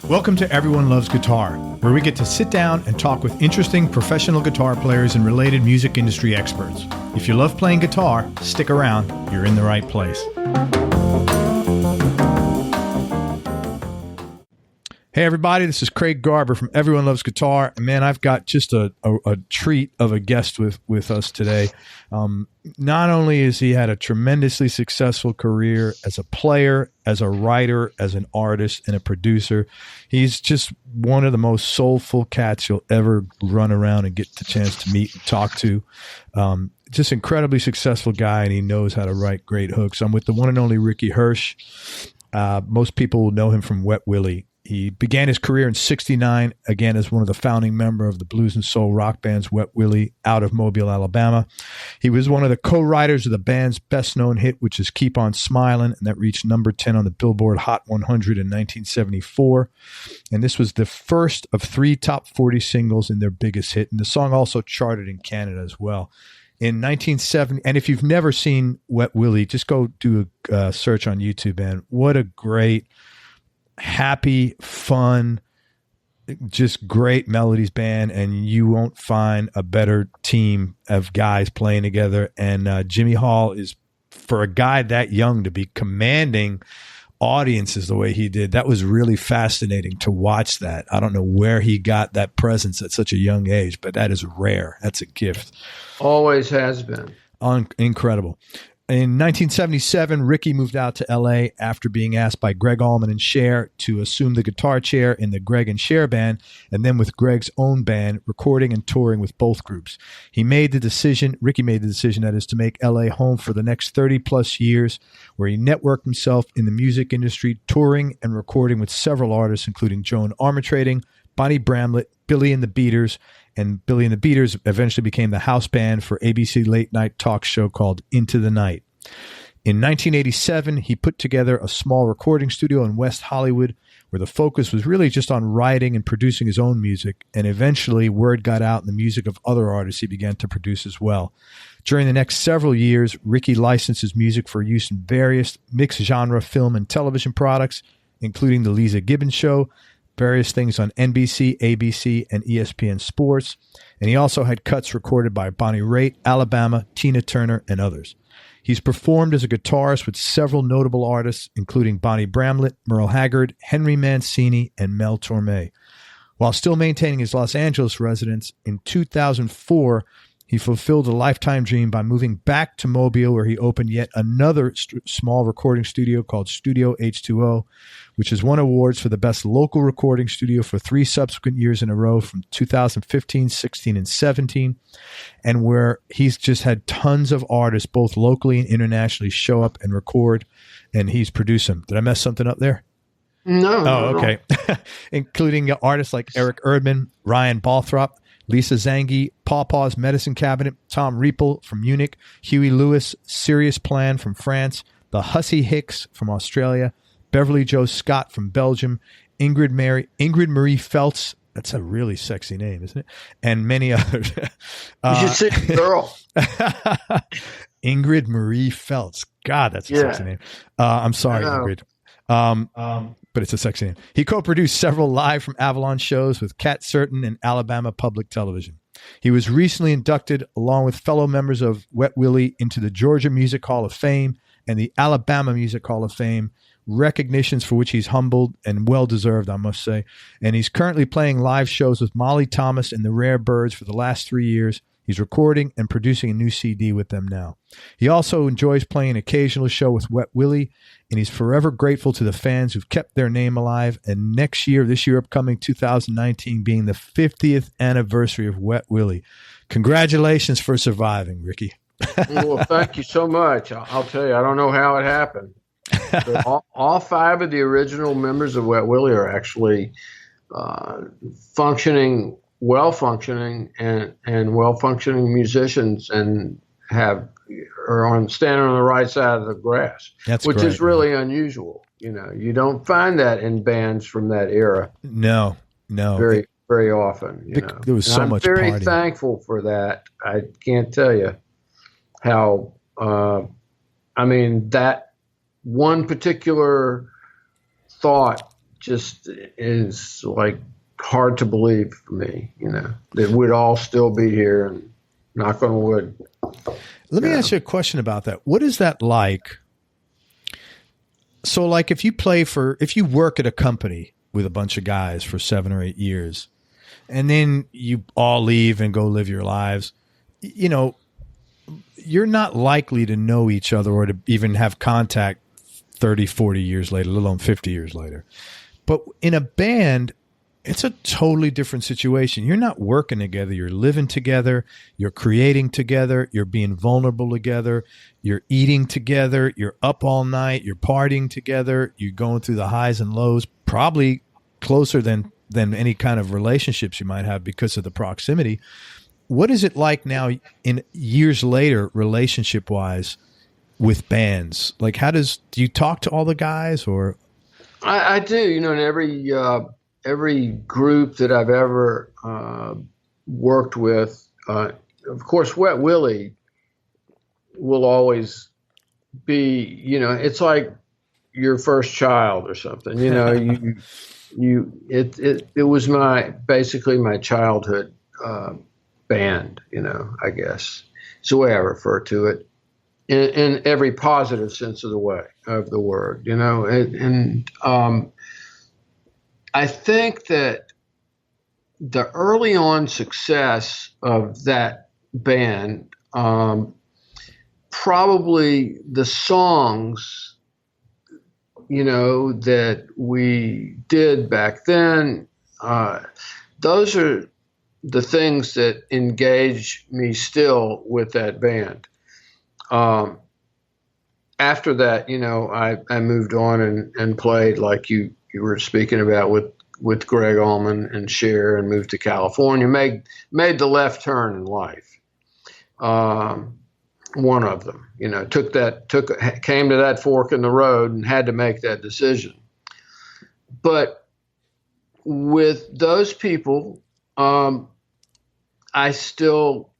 Welcome to Everyone Loves Guitar, where we get to sit down and talk with interesting professional guitar players and related music industry experts. If you love playing guitar, stick around. You're in the right place. Hey everybody, this is Craig Garber from Everyone Loves Guitar. And man, I've got just a treat of a guest with us today. Not only has he had a tremendously successful career as a player, as a writer, as an artist, and a producer, he's just one of the most soulful cats you'll ever run around and get the chance to meet and talk to. Just incredibly successful guy, and he knows how to write great hooks. I'm with the one and only Ricky Hirsch. Most people will know him from Wet Willie. He began his career in '69, again, as one of the founding members of the blues and soul rock bands Wet Willie out of Mobile, Alabama. He was one of the co-writers of the band's best-known hit, which is Keep On Smilin', and that reached number 10 on the Billboard Hot 100 in 1974. And this was the first of 3 top 40 singles in their biggest hit, and the song also charted in Canada as well. In 1970, and if you've never seen Wet Willie, just go do a search on YouTube, man. What a great, happy, fun, just great melodies band, and you won't find a better team of guys playing together. And Jimmy Hall is, for a guy that young to be commanding audiences the way he did, that was really fascinating to watch that. I don't know where he got that presence at such a young age, but that is rare. That's a gift. Always has been. Incredible. In 1977, Ricky moved out to L.A. after being asked by Gregg Allman Cher to assume the guitar chair in the Gregg and Cher band, and then with Gregg's own band, recording and touring with both groups. Ricky made the decision, that is, to make L.A. home for the next 30-plus years, where he networked himself in the music industry, touring and recording with several artists, including Joan Armatrading, Bonnie Bramlett, Billy and the Beaters, and Billy and the Beaters eventually became the house band for ABC late-night talk show called Into the Night. In 1987, he put together a small recording studio in West Hollywood where the focus was really just on writing and producing his own music, and eventually word got out in the music of other artists he began to produce as well. During the next several years, Ricky licensed his music for use in various mixed-genre film and television products, including The Lisa Gibbons Show, various things on NBC, ABC, and ESPN Sports, and he also had cuts recorded by Bonnie Raitt, Alabama, Tina Turner, and others. He's performed as a guitarist with several notable artists, including Bonnie Bramlett, Merle Haggard, Henry Mancini, and Mel Torme. While still maintaining his Los Angeles residence, in 2004, he fulfilled a lifetime dream by moving back to Mobile, where he opened yet another small recording studio called Studio H2O, which has won awards for the best local recording studio for 3 subsequent years in a row from 2015, 16, and 17, and where he's just had tons of artists, both locally and internationally, show up and record, and he's produced them. Did I mess something up there? No. Oh, okay. Including artists like Eric Erdman, Ryan Balthrop, Lisa Zangi, Paw Paw's Medicine Cabinet, Tom Riepel from Munich, Huey Lewis, Serious Plan from France, the Hussey Hicks from Australia, Beverly Joe Scott from Belgium, Ingrid Marie Feltz, that's a really sexy name, isn't it? And many others. You should see the girl. Ingrid Marie Feltz. God, that's a sexy name. I'm sorry, Ingrid. But it's a sexy name. He co-produced several Live from Avalon shows with Cat Certain and Alabama Public Television. He was recently inducted, along with fellow members of Wet Willie, into the Georgia Music Hall of Fame and the Alabama Music Hall of Fame, recognitions for which he's humbled and well-deserved, I must say. And he's currently playing live shows with Molly Thomas and the Rare Birds for the last 3 years. He's recording and producing a new CD with them now. He also enjoys playing an occasional show with Wet Willie, and he's forever grateful to the fans who've kept their name alive. And this year upcoming 2019 being the 50th anniversary of Wet Willie. Congratulations for surviving, Ricky. Well, thank you so much. I'll tell you, I don't know how it happened. All 5 of the original members of Wet Willie are actually well-functioning and well-functioning musicians, and are standing on the right side of the grass, which is really unusual. You know, you don't find that in bands from that era. No, very, very often. There was so much. I'm very partying. thankful for that. I can't tell you how. That one particular thought just is like hard to believe for me, that we'd all still be here, and knock on wood. Let me ask you a question about that. What is that like? So like if you work at a company with a bunch of guys for 7 or 8 years, and then you all leave and go live your lives, you're not likely to know each other or to even have contact 30, 40 years later, let alone 50 years later. But in a band, it's a totally different situation. You're not working together. You're living together. You're creating together. You're being vulnerable together. You're eating together. You're up all night. You're partying together. You're going through the highs and lows, probably closer than any kind of relationships you might have because of the proximity. What is it like now in years later, relationship wise, with bands? Like, do you talk to all the guys, or? I do, in every group that I've ever worked with, of course, Wet Willie will always be, it's like your first child or something. It was basically my childhood band. I guess it's the way I refer to it, in every positive sense of the word. I think that the early on success of that band, probably the songs, that we did back then, those are the things that engage me still with that band. After that, I moved on and played, like you were speaking about, with Gregg Allman and Cher, and moved to California, made the left turn in life. One of them, came to that fork in the road and had to make that decision. But with those people, I still,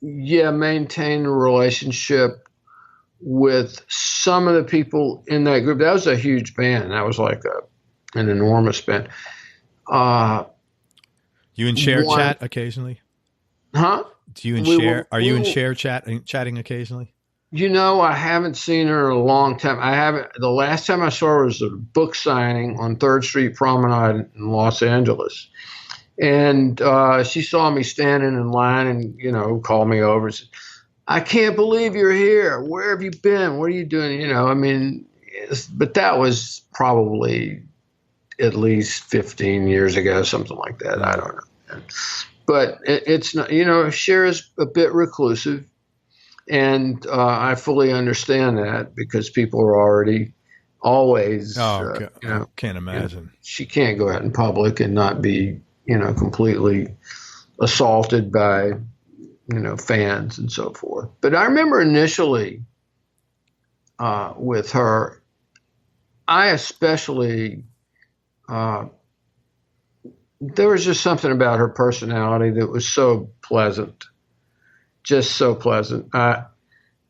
maintain a relationship with some of the people in that group. That was a huge band. That was like an enormous band. You and Cher chat occasionally? Huh? Do you and Cher? Are you and Cher chatting occasionally? I haven't seen her in a long time. The last time I saw her was at a book signing on 3rd Street Promenade in Los Angeles. And she saw me standing in line and, called me over and said, "I can't believe you're here. Where have you been? What are you doing?" But that was probably at least 15 years ago, something like that. I don't know. But it's not, Cher is a bit reclusive. And I fully understand that, because people are always, can't imagine. She can't go out in public and not be, completely assaulted by, fans and so forth. But I remember initially with her, I especially, there was just something about her personality that was so pleasant. Just so pleasant. Back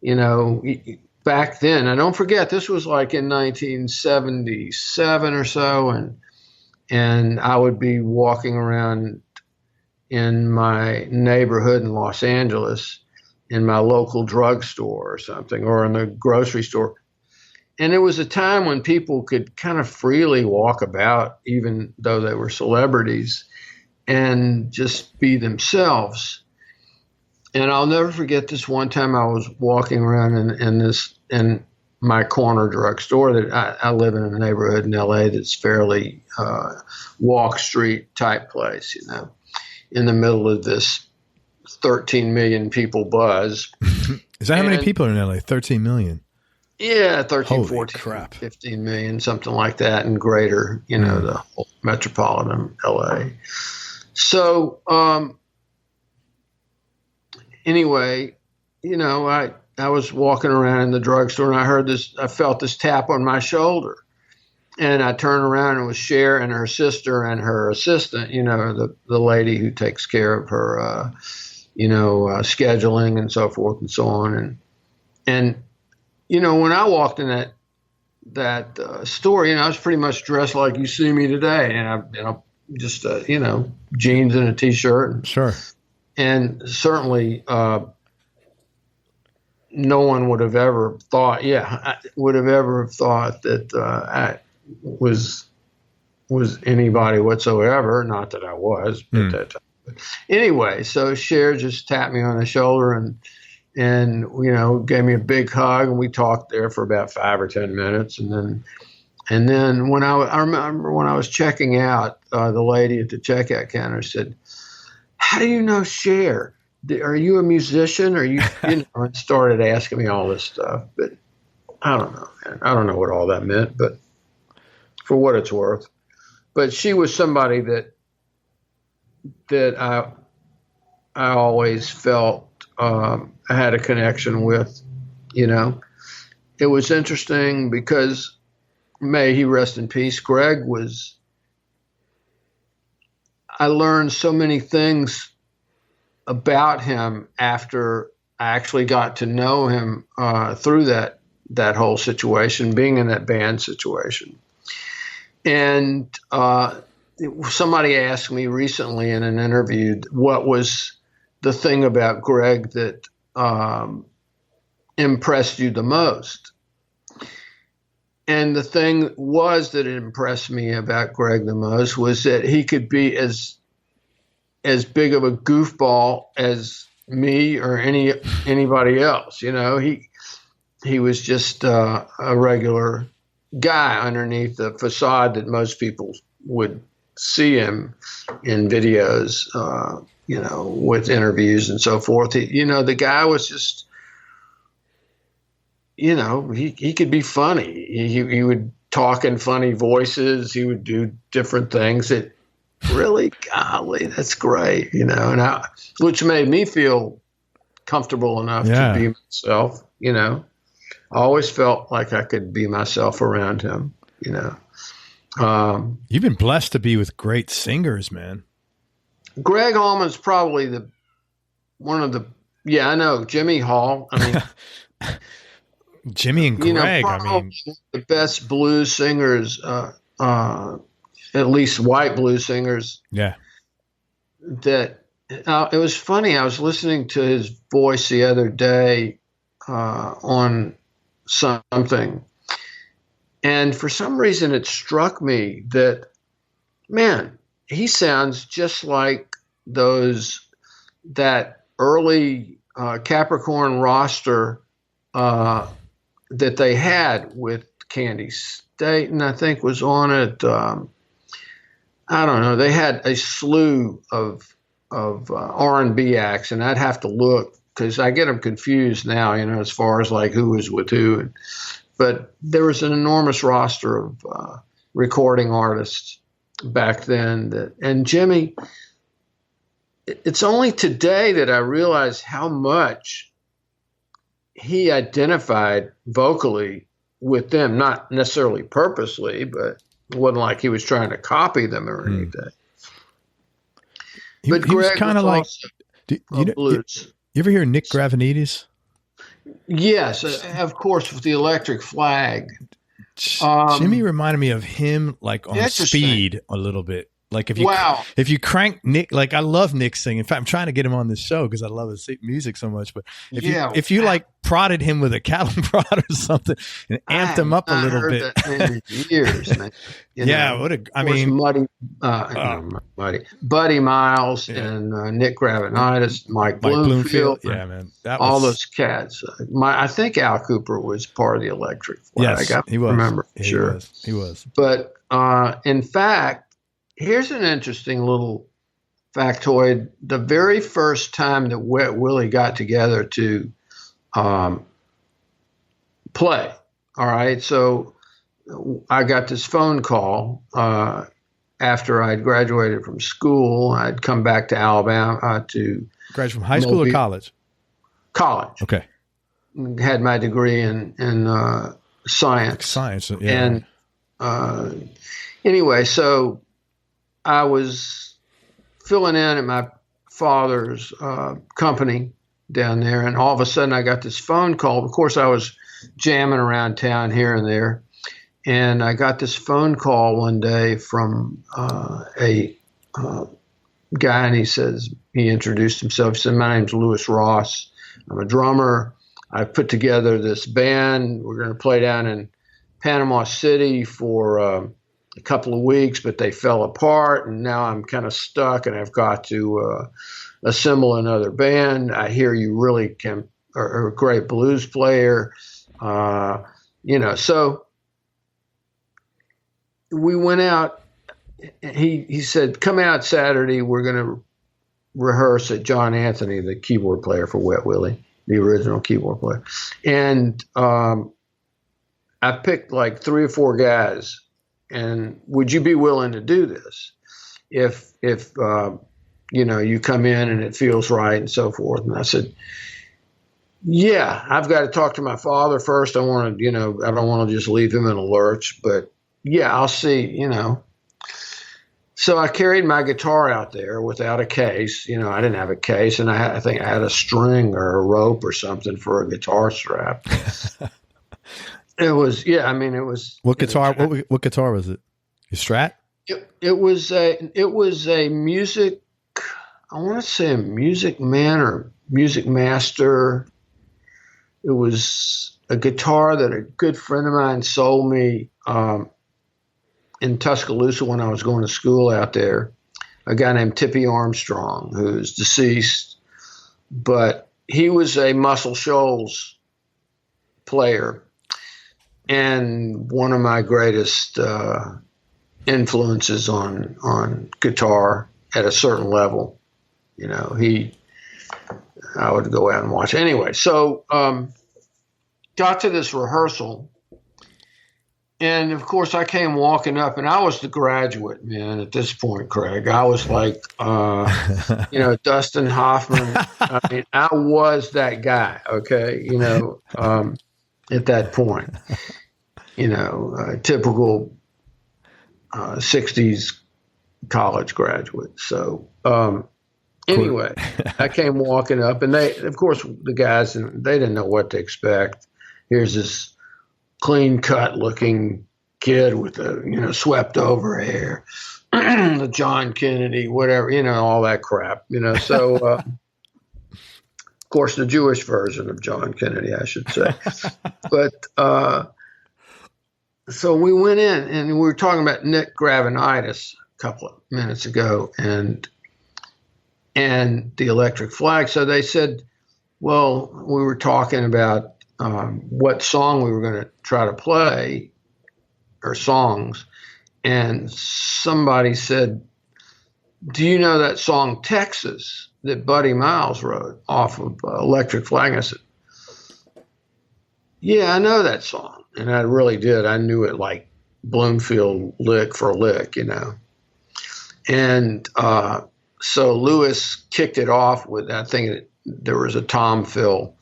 then, and don't forget, this was like in 1977 or so, and I would be walking around in my neighborhood in Los Angeles, in my local drugstore or something, or in the grocery store. And it was a time when people could kind of freely walk about, even though they were celebrities, and just be themselves. And I'll never forget this one time I was walking around in my corner drugstore. That I live in a neighborhood in LA that's fairly walk street type place, in the middle of this 13 million people buzz. Is that how many people are in LA? 13 million? Yeah, 13, Holy 14, crap. 15 million, something like that, and greater, the whole metropolitan LA. So, anyway, I was walking around in the drugstore, and I felt this tap on my shoulder, and I turned around, and it was Cher and her sister and her assistant, the lady who takes care of her, scheduling and so forth and so on. And when I walked in that story, and I was pretty much dressed like you see me today, and I just jeans and a t-shirt. Sure. And certainly, no one would have ever thought. I would have ever thought that I was anybody whatsoever. Not that I was, but at that time. But anyway, so Cher just tapped me on the shoulder and gave me a big hug, and we talked there for about 5 or 10 minutes, and then when I remember when I was checking out, the lady at the checkout counter said, "How do you know Cher? Are you a musician? Are you?" And started asking me all this stuff, but I don't know, man. I don't know what all that meant, but for what it's worth. But she was somebody that I always felt I had a connection with. It was interesting because, may he rest in peace, Gregg I learned so many things about him after I actually got to know him through that whole situation, being in that band situation. And somebody asked me recently in an interview, what was the thing about Gregg that impressed you the most? And the thing was that it impressed me about Gregg the most was that he could be as big of a goofball as me or anybody else. He was just a regular guy underneath the facade that most people would see him in videos, with interviews and so forth. The guy was just, he could be funny. He would talk in funny voices. He would do different things that really, golly, that's great, which made me feel comfortable enough to be myself, I always felt like I could be myself around him, You've been blessed to be with great singers, man. Gregg Allman's probably I know, Jimmy Hall. I mean, Jimmy and Gregg, the best blues singers, at least white blues singers. Yeah. That it was funny. I was listening to his voice the other day on something, and for some reason it struck me that, man, he sounds just like that early Capricorn roster that they had with Candy Staten, I think, was on it. I don't know. They had a slew of R&B acts, and I'd have to look because I get them confused now, as far as like who was with who. But there was an enormous roster of recording artists back then. And Jimmy, it's only today that I realize how much he identified vocally with them, not necessarily purposely, but it wasn't like he was trying to copy them or anything. But he was kind of like, blues. You ever hear Nick Gravenides? Yes, of course, with the Electric Flag. Jimmy reminded me of him, like on Speed a little bit. Like if you crank Nick, like I love Nick singing. In fact, I'm trying to get him on this show because I love his music so much. But if you like prodded him with a cattle prod or something and amped him up a little bit, that in years, man. Buddy Miles and Nick Gravenides, Mike Bloomfield, yeah, man, all those cats. I think Al Cooper was part of the Electric Flag. Yes, he was. Remember, he was. But in fact, here's an interesting little factoid. The very first time that Wet Willie got together to play, all right, so I got this phone call after I'd graduated from school. I'd come back to Alabama to graduate from high school or college? College. Okay. Had my degree in science. Science, yeah. And anyway, so I was filling in at my father's company down there, and all of a sudden I got this phone call. Of course, I was jamming around town here and there, And I got this phone call one day from a guy, and he introduced himself. He said, "My name's Louis Ross. I'm a drummer. I put together this band. We're going to play down in Panama City for a couple of weeks, but they fell apart, and now I'm kind of stuck, and I've got to assemble another band. I hear you really are a great blues player." So we went out. He said, "Come out Saturday. We're going to rehearse at John Anthony, the keyboard player for Wet Willie, the original keyboard player." And I picked like 3 or 4 guys. And would you be willing to do this if you come in and it feels right and so forth? And I said, "Yeah, I've got to talk to my father first. I don't want to just leave him in a lurch, but yeah, I'll see, So I carried my guitar out there without a case. I didn't have a case, and I think I had a string or a rope or something for a guitar strap. It was, it was. What guitar? What guitar was it? Your Strat? It was a music. I want to say a Music Man or Music Master. It was a guitar that a good friend of mine sold me in Tuscaloosa when I was going to school out there. A guy named Tippy Armstrong, who's deceased, but he was a Muscle Shoals player. And one of my greatest influences on guitar at a certain level, I would go out and watch. Anyway, so got to this rehearsal, and of course I came walking up, and I was the graduate, man, at this point, Craig. I was like, Dustin Hoffman. I mean, I was that guy, okay, at that point. Typical 60s college graduate. So anyway, I came walking up, and of course, the guys, and they didn't know what to expect. Here's this clean-cut looking kid with the, swept over hair, the John Kennedy, whatever, all that crap, So, of course, the Jewish version of John Kennedy, I should say. But so we went in, and we were talking about Nick Gravenitis a couple of minutes ago, and the Electric Flag. So they said, well, we were talking about what song we were going to try to play, or songs, and somebody said, "Do you know that song Texas that Buddy Miles wrote off of Electric Flag?" I said, "Yeah, I know that song." And I really did. I knew it like Bloomfield lick for lick, And so Lewis kicked it off with that thing. There was a Tom Phil,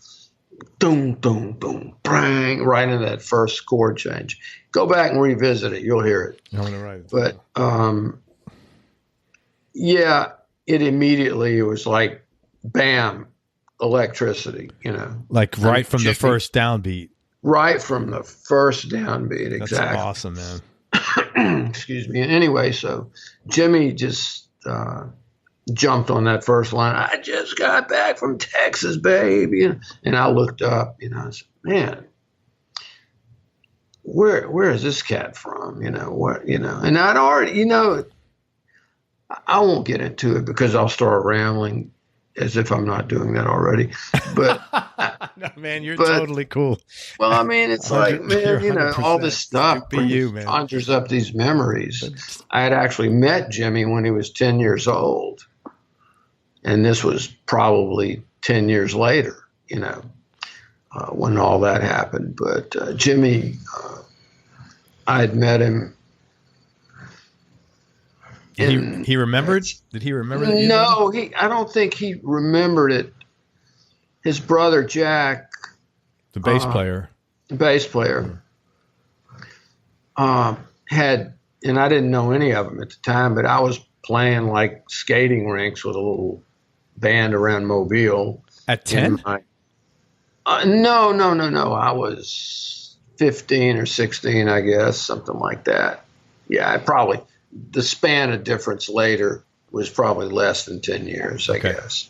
doom, doom, doom, bang, right into that first chord change. Go back and revisit it. You'll hear it. I'm gonna write it. But it immediately, it was like, bam, electricity, Like right from the first downbeat. Right from the first downbeat, exactly. That's awesome, man. Excuse me. And anyway, so Jimmy just jumped on that first line. "I just got back from Texas, baby." And I looked up, I said, "Man, where is this cat from?" And I'd already, I won't get into it because I'll start rambling as if I'm not doing that already. But no, man, you're totally cool. Well, I mean, it's like, man, all this stuff conjures up these memories. I had actually met Jimmy when he was 10 years old, and this was probably 10 years later, when all that happened. But Jimmy, I had met him. He remembered? Did he remember that? No, I don't think he remembered it. His brother Jack, the bass player, had, and I didn't know any of them at the time, but I was playing like skating rinks with a little band around Mobile at 10. No. I was 15 or 16, I guess, something like that. Yeah, probably the span of difference later was probably less than 10 years, I guess.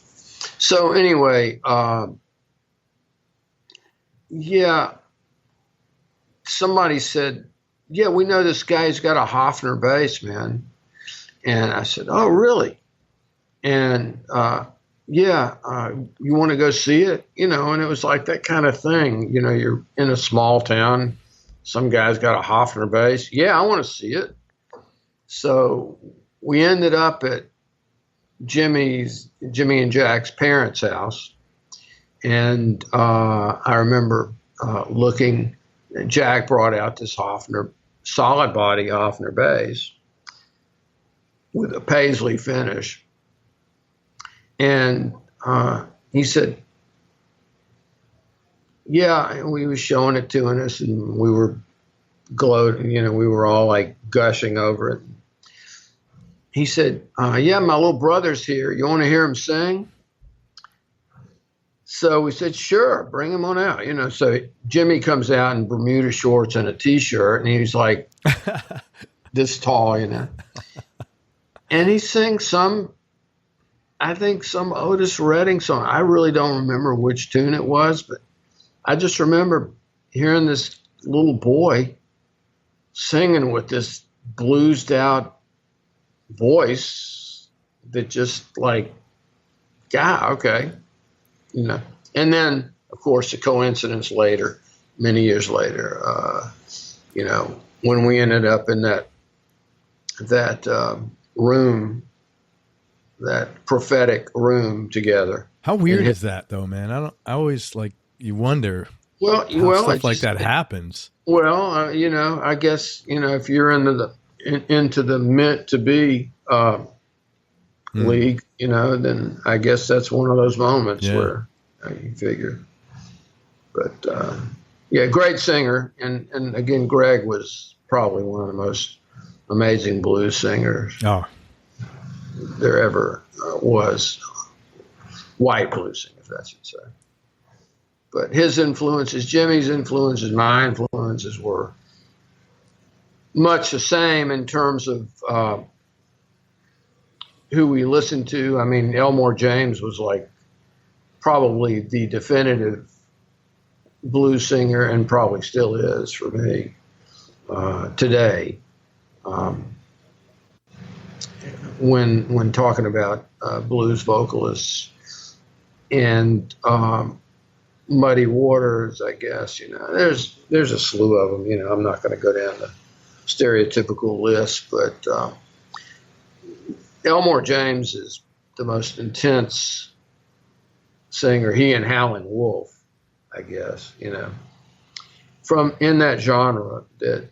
So anyway, yeah, somebody said, yeah, we know this guy's got a Hofner bass, man. And I said, oh, really? And yeah, you want to go see it? You know, and it was like that kind of thing. You know, you're in a small town. Some guy's got a Hofner bass. Yeah, I want to see it. So we ended up at Jimmy and Jack's parents' house. And I remember looking, Jack brought out this Hofner, solid body Hofner bass with a paisley finish. And he said, yeah, we was showing it to us, and we were gloating, you know, we were all like gushing over it. He said, yeah, my little brother's here. You want to hear him sing? So we said, sure, bring him on out. You know, so Jimmy comes out in Bermuda shorts and a T-shirt, and he's like this tall, you know. And he sings some Otis Redding song. I really don't remember which tune it was, but I just remember hearing this little boy singing with this bluesed out voice that just like, yeah, okay, you know. And then, of course, a coincidence later, many years later, you know, when we ended up in that room, that prophetic room together. How weird is that though, man? I always like, you wonder how stuff like that happens. Well, you know, I guess, you know, if you're into the meant to be league, you know, then I guess that's one of those moments where you figure. But yeah, great singer, and again, Gregg was probably one of the most amazing blues singers there ever was. White blues singers, I should say. But his influences, Jimmy's influences, my influences were much the same in terms of who we listened to. I mean, Elmore James was like probably the definitive blues singer, and probably still is for me today. When talking about blues vocalists, and Muddy Waters, I guess, you know, there's a slew of them. You know, I'm not going to go down the stereotypical list, but Elmore James is the most intense singer. He and Howlin' Wolf, I guess, you know, from in that genre that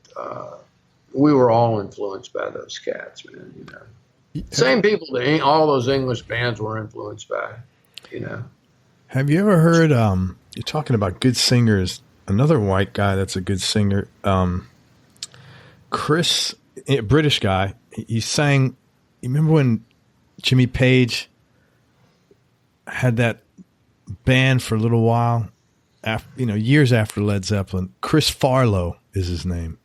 we were all influenced by those cats, man. You know, same people that all those English bands were influenced by, you know. Have you ever heard, you're talking about good singers, another white guy that's a good singer, Chris, a British guy, he sang, you remember when Jimmy Page had that band for a little while, after, you know, years after Led Zeppelin? Chris Farlow is his name.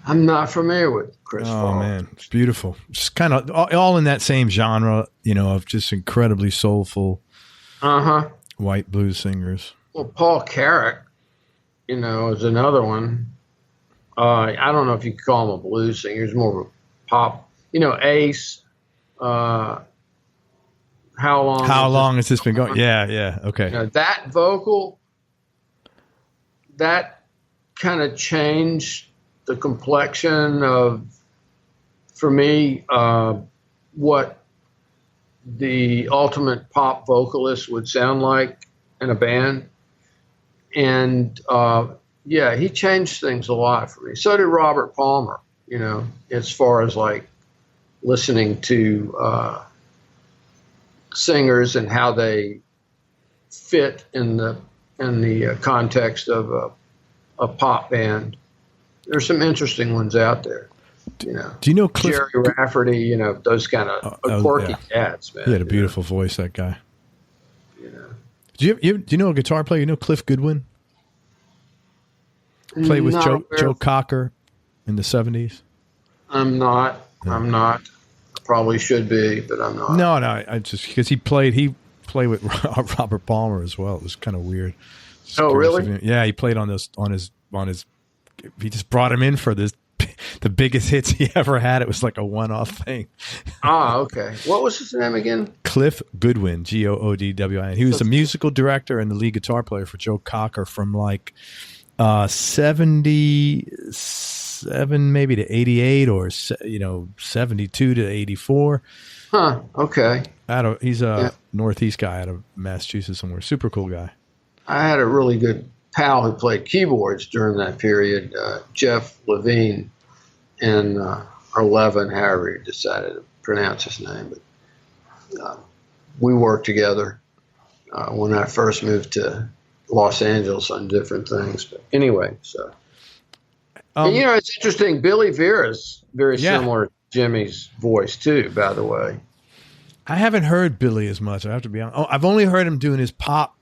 I'm not familiar with Chris Farlow. Oh, man, it's beautiful. Just kind of all in that same genre, you know, of just incredibly soulful white blues singers. Well, Paul Carrack, you know, is another one. I don't know if you could call him a blues singer. He's more of a pop. You know, Ace. How long has this been going? Yeah. Okay. You know, that vocal, that kind of changed the complexion of, for me, what the ultimate pop vocalist would sound like in a band. And yeah, he changed things a lot for me. So did Robert Palmer, you know, as far as like listening to singers and how they fit in the context of a pop band. There's some interesting ones out there. You know, do you know Cliff Jerry Rafferty? You know, those kind of quirky cats, man. He had a beautiful voice, that guy. You know, do you know a guitar player? You know Cliff Goodwin? Played with Joe Cocker in the 70s. I'm not. No. I'm not. I probably should be, but I'm not. No. I just because he played with Robert Palmer as well. It was kind of weird. Oh, really? Yeah, he played on his. He just brought him in for the biggest hits he ever had. It was like a one-off thing. Okay. What was his name again? Cliff Goodwin, Goodwin. He was the musical director and the lead guitar player for Joe Cocker from like 77 maybe to 88, or 72 to 84. Huh. Okay. He's a Northeast guy out of Massachusetts somewhere. Super cool guy. I had a really good pal who played keyboards during that period, Jeff Levine, or Levin, however you decided to pronounce his name. But we worked together when I first moved to Los Angeles on different things. But anyway, so. And, it's interesting. Billy Vera's very similar to Jimmy's voice, too, by the way. I haven't heard Billy as much, I have to be honest. I've only heard him doing his pop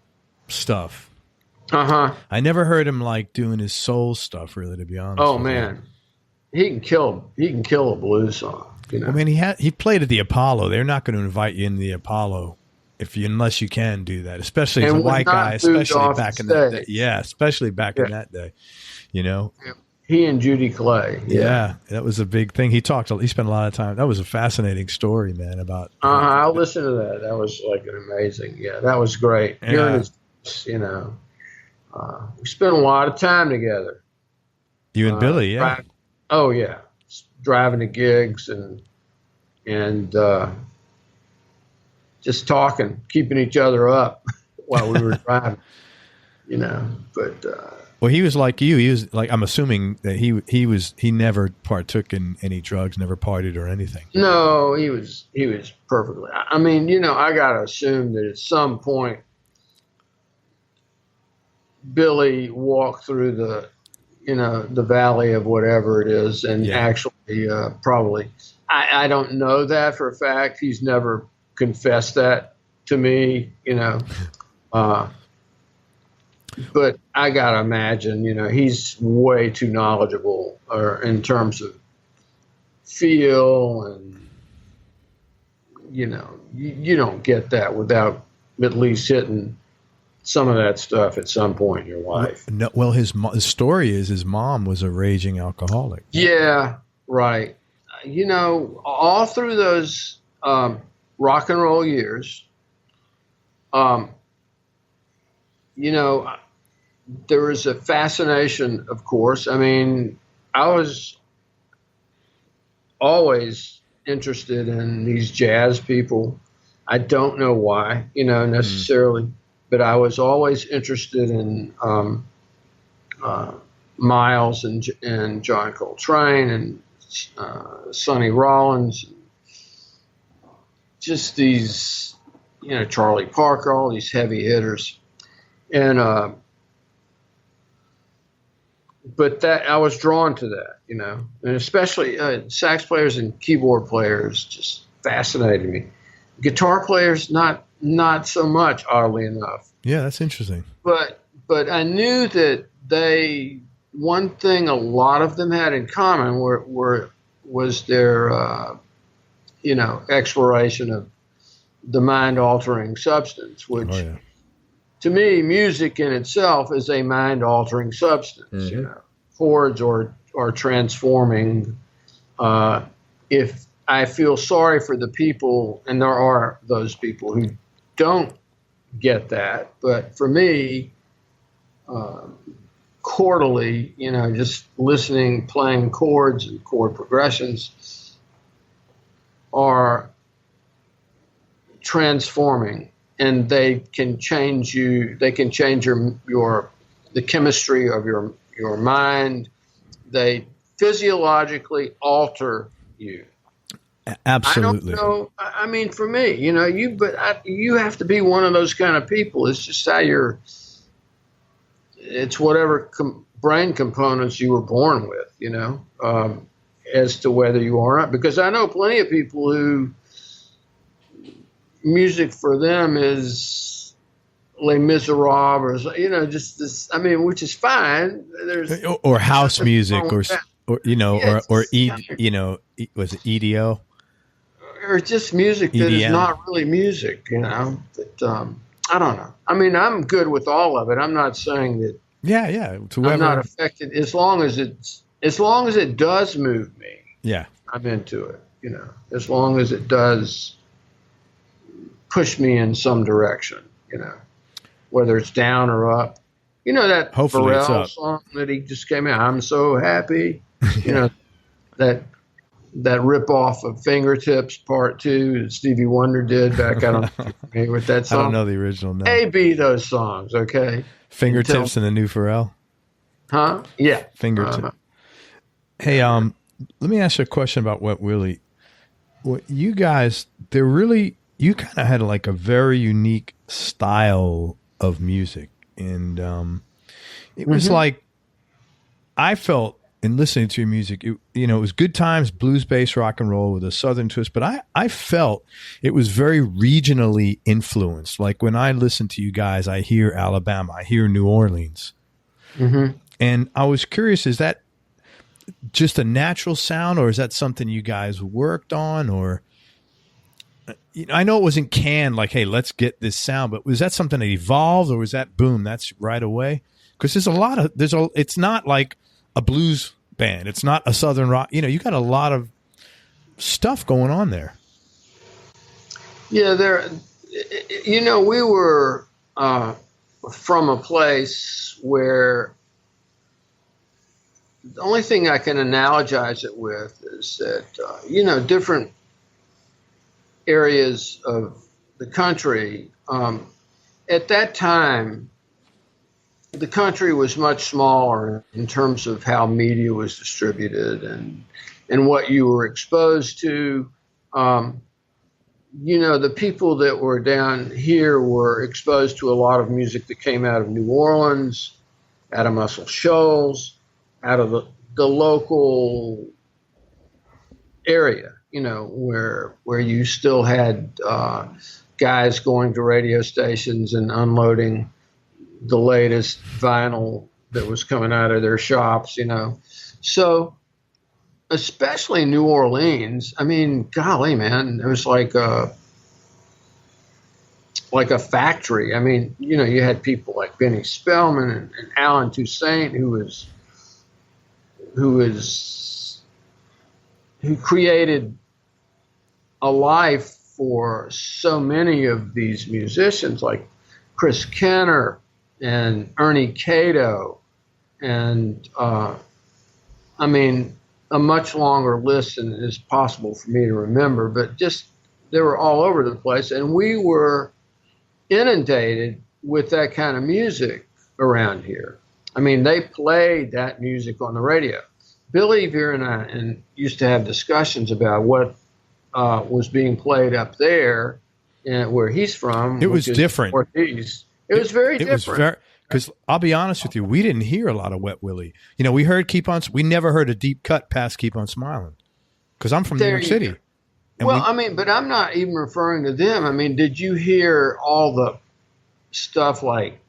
stuff. I never heard him like doing his soul stuff, really, to be honest. Oh man, he can kill a blues song. I mean, he played at the Apollo. They're not going to invite you in the Apollo unless you can do that, especially as a white guy, especially back in that day. Yeah, especially back in that day. He and Judy Clay. Yeah, that was a big thing. He spent a lot of time. That was a fascinating story, man. About I'll listen to that. That was like an amazing. Yeah, that was great. Hearing his, we spent a lot of time together. You and Billy, yeah. Driving to gigs and just talking, keeping each other up while we were driving. But. Well, he was like you. He was like, I'm assuming that he never partook in any drugs, never partied or anything. No, he was perfectly. I mean, I got to assume that at some point Billy walked through the valley of whatever it is, and actually probably, I don't know that for a fact. He's never confessed that to me, but I gotta imagine, he's way too knowledgeable, or in terms of feel, and you don't get that without at least hitting some of that stuff at some point in your life. No, well, his story is his mom was a raging alcoholic. Yeah, right. All through those rock and roll years, there was a fascination, of course. I mean, I was always interested in these jazz people. I don't know why, necessarily, but I was always interested in Miles and John Coltrane and Sonny Rollins, just these, Charlie Parker, all these heavy hitters. And, but that I was drawn to that, and especially sax players and keyboard players just fascinated me. Guitar players, not so much, oddly enough. Yeah, that's interesting. But I knew that one thing a lot of them had in common was their, exploration of the mind-altering substance, which. Oh, yeah. To me, music in itself is a mind-altering substance. Mm-hmm. Chords are transforming. If I feel sorry for the people, and there are those people who don't get that, but for me, chordally, just listening, playing chords and chord progressions are transforming. And they can change you. They can change the chemistry of your mind. They physiologically alter you. Absolutely. I don't know. I mean, for me, you have to be one of those kind of people. It's just how it's whatever brain components you were born with, as to whether you are or not. Because I know plenty of people who. Music for them is Les Miserables, or just this. I mean, which is fine. There's or house music, or yeah, was it EDO? Or just music that is not really music, That, I don't know. I mean, I'm good with all of it. I'm not saying that. Yeah. I'm not affected as long as it does move me. Yeah, I'm into it. As long as it does push me in some direction. Whether it's down or up. That hopefully Vera song that he just came out. I'm so happy. That rip off of Fingertips Part 2 that Stevie Wonder did back. I don't know if you're familiar with that song. I don't know the original. No. A-B those songs, okay? Fingertips and the new Pharrell. Huh? Yeah. Fingertips. Hey, let me ask you a question about Wet Willie. Well, you guys, you kind of had like a very unique style of music, and it was like, I felt in listening to your music, it was good times, blues based rock and roll with a southern twist, but I felt it was very regionally influenced. Like when I listen to you guys, I hear Alabama, I hear New Orleans. And I was curious, is that just a natural sound, or is that something you guys worked on? Or I know it wasn't canned, like, hey, let's get this sound, but was that something that evolved, or was that boom, that's right away? Because it's not like a blues band. It's not a southern rock. You got a lot of stuff going on there. Yeah, we were from a place where the only thing I can analogize it with is that, different areas of the country, at that time, the country was much smaller in terms of how media was distributed and what you were exposed to. The people that were down here were exposed to a lot of music that came out of New Orleans, out of Muscle Shoals, out of the local area, where you still had guys going to radio stations and unloading the latest vinyl that was coming out of their shops, So, especially New Orleans, I mean, golly, man, it was like a factory. I mean, you had people like Benny Spellman and Alan Toussaint, who created a life for so many of these musicians, like Chris Kenner and Ernie Cato, and I mean, a much longer list than is possible for me to remember, but just they were all over the place, and we were inundated with that kind of music around here. I mean, they played that music on the radio. Billy, Vera, and I used to have discussions about what was being played up there, and where he's from. It was different. Northeast. It was very different. Because I'll be honest with you, we didn't hear a lot of Wet Willie. We heard we never heard a deep cut past Keep on Smiling. Because I'm from New York City. But I'm not even referring to them. I mean, did you hear all the stuff like,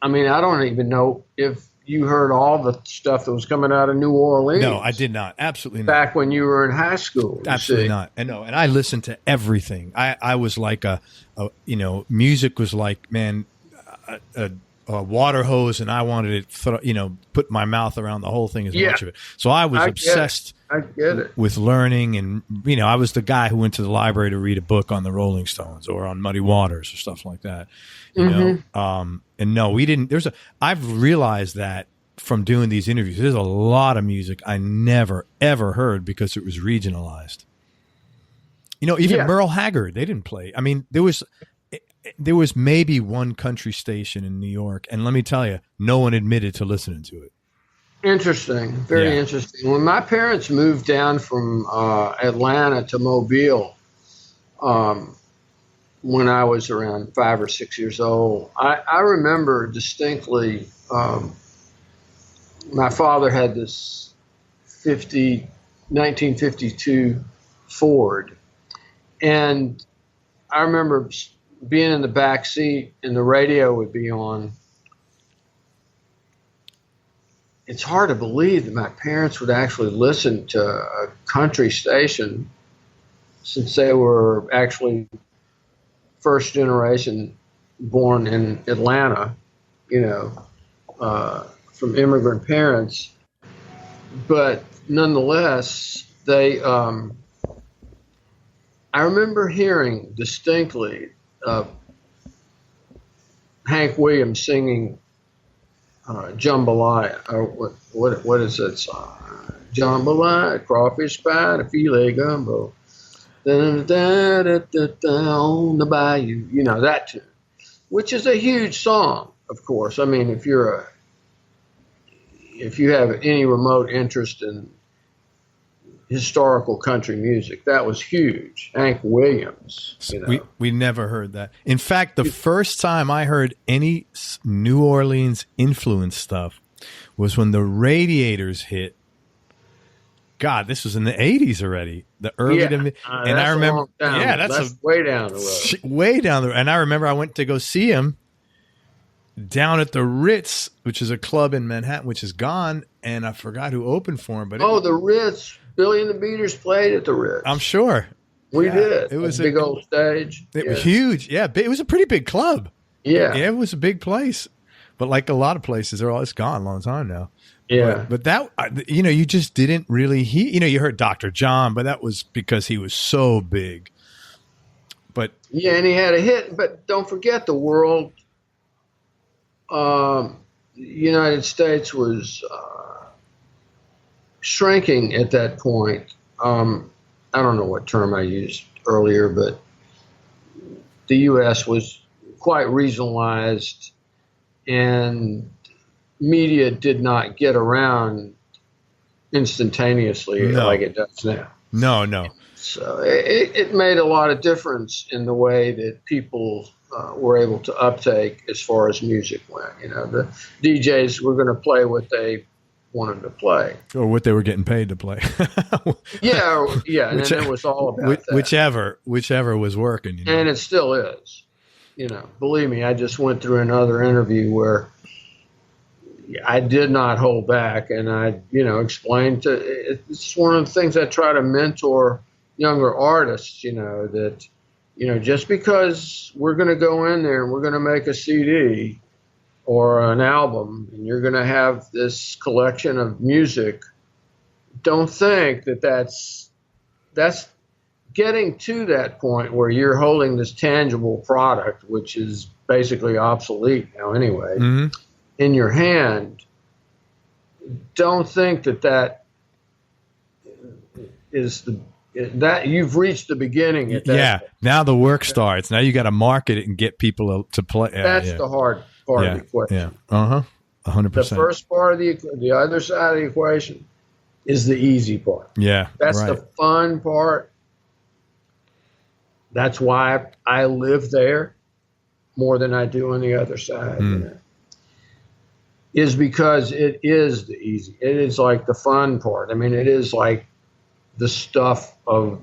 I don't even know if you heard all the stuff that was coming out of New Orleans. No, I did not. Absolutely not. Back when you were in high school. Absolutely not. And I listened to everything. I was like music was like, man, a water hose, and I wanted to put my mouth around the whole thing as much of it. So I was obsessed with learning, and I was the guy who went to the library to read a book on the Rolling Stones or on Muddy Waters or stuff like that. And no, we didn't. I've realized that from doing these interviews, there's a lot of music I never ever heard because it was regionalized. Even Merle Haggard, they didn't play. I mean, there was maybe one country station in New York, and let me tell you, no one admitted to listening to it. Interesting. Very interesting. When my parents moved down from Atlanta to Mobile, when I was around 5 or 6 years old, I remember distinctly, my father had this 1952 Ford, and I remember being in the back seat and the radio would be on, it's hard to believe that my parents would actually listen to a country station, since they were actually first generation born in Atlanta, from immigrant parents. But nonetheless, I remember hearing distinctly Hank Williams singing Jambalaya, or what is that song? Jambalaya, crawfish pie, a filet gumbo, on the bayou, that tune, which is a huge song, of course. I mean, if you have any remote interest in historical country music, that was huge. Hank Williams. We never heard that. In fact, the first time I heard any New Orleans influence stuff was when the Radiators hit. God, this was in the 80s already. The early to mid, and I remember, that's way down the road. Way down the road. And I remember I went to go see him down at the Ritz, which is a club in Manhattan, which is gone, and I forgot who opened for him. But the Ritz. Billy and the Beaters played at the Ritz. I'm sure. We did. It was a big old stage. It was huge. Yeah, it was a pretty big club. Yeah. It was a big place. But like a lot of places, it's gone a long time now. Yeah. But that, you just didn't really hear, you heard Dr. John, but that was because he was so big. But yeah, and he had a hit. But don't forget, the world, the United States was shrinking at that point. I don't know what term I used earlier, but the U.S. was quite regionalized, and media did not get around instantaneously like it does now. No. So it made a lot of difference in the way that people were able to uptake as far as music went. The DJs were going to play what they wanted to play, or what they were getting paid to play. yeah, and then it was all about that. Whichever was working, and it still is. Believe me, I just went through another interview where I did not hold back, and I, explained it's one of the things I try to mentor younger artists. That just because we're going to go in there and we're going to make a CD or an album, and you're going to have this collection of music, don't think that that's getting to that point where you're holding this tangible product, which is basically obsolete now anyway, in your hand. Don't think that is that you've reached the beginning. At that point. Now the work starts. Now you got to market it and get people to play. That's the hard part of the equation. 100%. The first part of the other side of the equation is the easy part. Yeah, that's the fun part. That's why I live there more than I do on the other side. Is because it is the easy. It is like the fun part. I mean, it is like the stuff of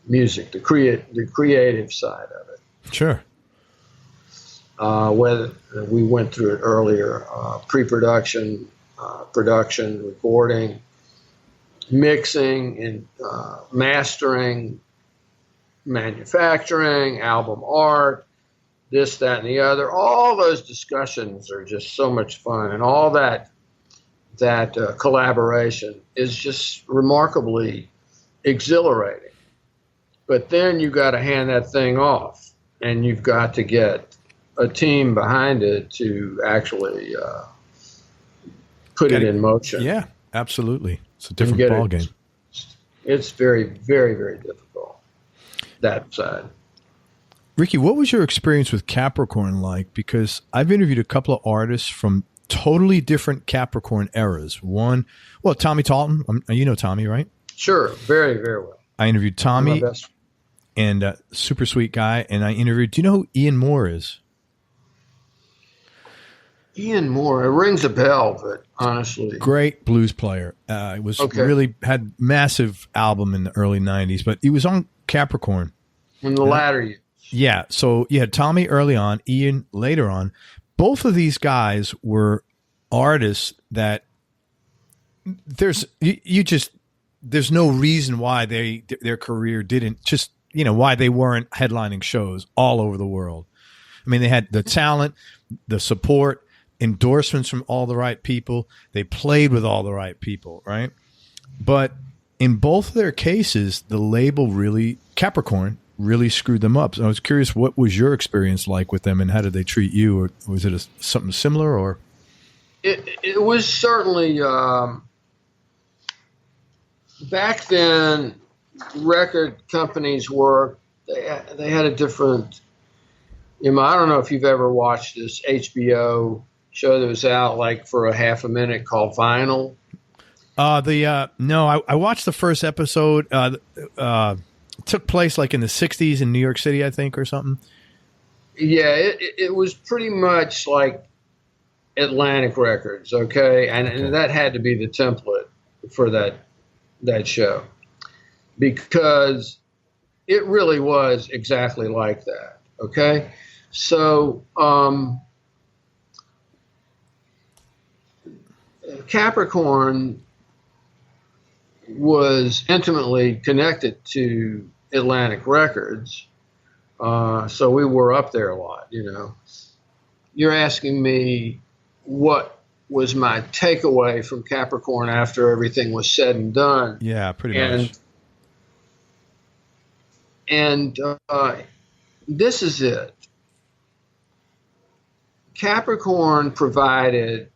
music, the creative side of it. Sure. Whether we went through it earlier, pre-production, production, recording, mixing, and mastering, manufacturing, album art, this, that, and the other. All those discussions are just so much fun, and all that collaboration is just remarkably exhilarating. But then you got to hand that thing off, and you've got to get a team behind it to actually put it in motion. Yeah, absolutely. It's a different ballgame. It's very, very, very difficult, that side. Ricky, what was your experience with Capricorn like? Because I've interviewed a couple of artists from totally different Capricorn eras. Tommy Talton. You know Tommy, right? Sure. Very, very well. I interviewed Tommy, and super sweet guy. And I interviewed, do you know who Ian Moore is? Ian Moore, it rings a bell, but honestly. Great blues player. It was really had massive album in the early 90s, but he was on Capricorn. In the latter years. Yeah. So you had Tommy early on, Ian later on. Both of these guys were artists that there's no reason why their career didn't just, why they weren't headlining shows all over the world. I mean, they had the talent, the support, endorsements from all the right people. They played with all the right people, right? But in both of their cases, the label Capricorn really screwed them up. So I was curious, what was your experience like with them, and how did they treat you? Or was it something similar? Or it was certainly back then. Record companies they had a different. I don't know if you've ever watched this HBO show that was out like for a half a minute called Vinyl. No, I watched the first episode. It took place like in the 60s in New York City, I think, or something. Yeah, it was pretty much like Atlantic Records, okay? And that had to be the template for that show, because it really was exactly like that, okay? So Capricorn was intimately connected to Atlantic Records, so we were up there a lot, You're asking me what was my takeaway from Capricorn after everything was said and done. Yeah, pretty much. And this is it. Capricorn provided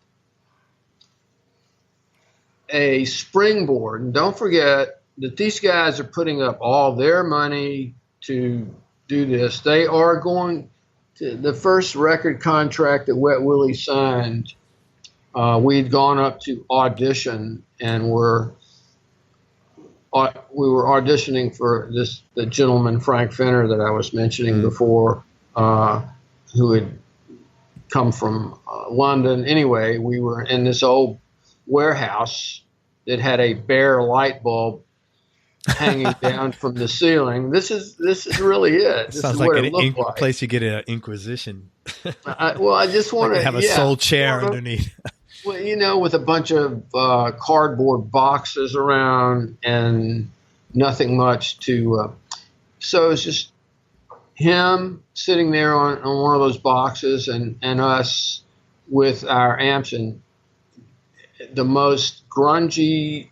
a springboard. And don't forget that these guys are putting up all their money to do this. They are going to the first record contract that Wet Willie signed. We'd gone up to audition, and we were auditioning for the gentleman, Frank Fenner, that I was mentioning before, who had come from London. Anyway, we were in this old warehouse that had a bare light bulb hanging down from the ceiling. This is really it. This Sounds is like what an it looked like. place you get an Inquisition. I just want to have a soul chair underneath. Well, with a bunch of cardboard boxes around and nothing much to. So it's just him sitting there on one of those boxes, and us with our amps, and the most grungy,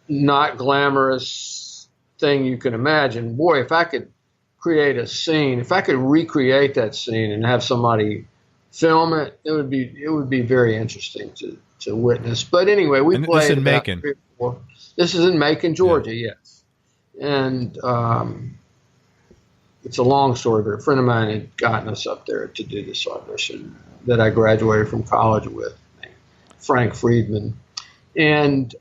not glamorous thing you can imagine. Boy, if I could create a scene, if I could recreate that scene and have somebody film it, it would be very interesting to witness. But anyway, we played. This is in Macon. This is in Macon, Georgia, yes. And it's a long story, but a friend of mine had gotten us up there to do this audition that I graduated from college with, Frank Friedman. And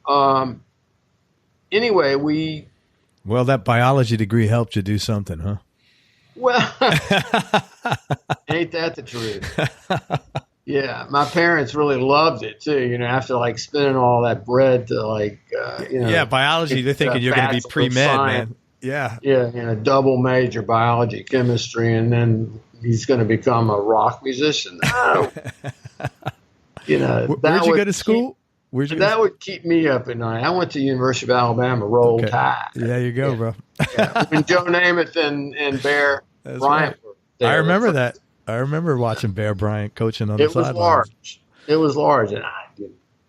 anyway, Well, that biology degree helped you do something, huh? Well, ain't that the truth? Yeah, my parents really loved it too. After like spending all that bread to yeah, biology. They're thinking you're going to be pre-med, man. Yeah, double major biology, chemistry, and then he's going to become a rock musician. No, where'd you go to school? That would keep me up at night. I went to University of Alabama, Roll Tide. There you go, bro. When Joe Namath and Bear Bryant were there. I remember that. I remember watching Bear Bryant coaching on the sidelines. It was large, and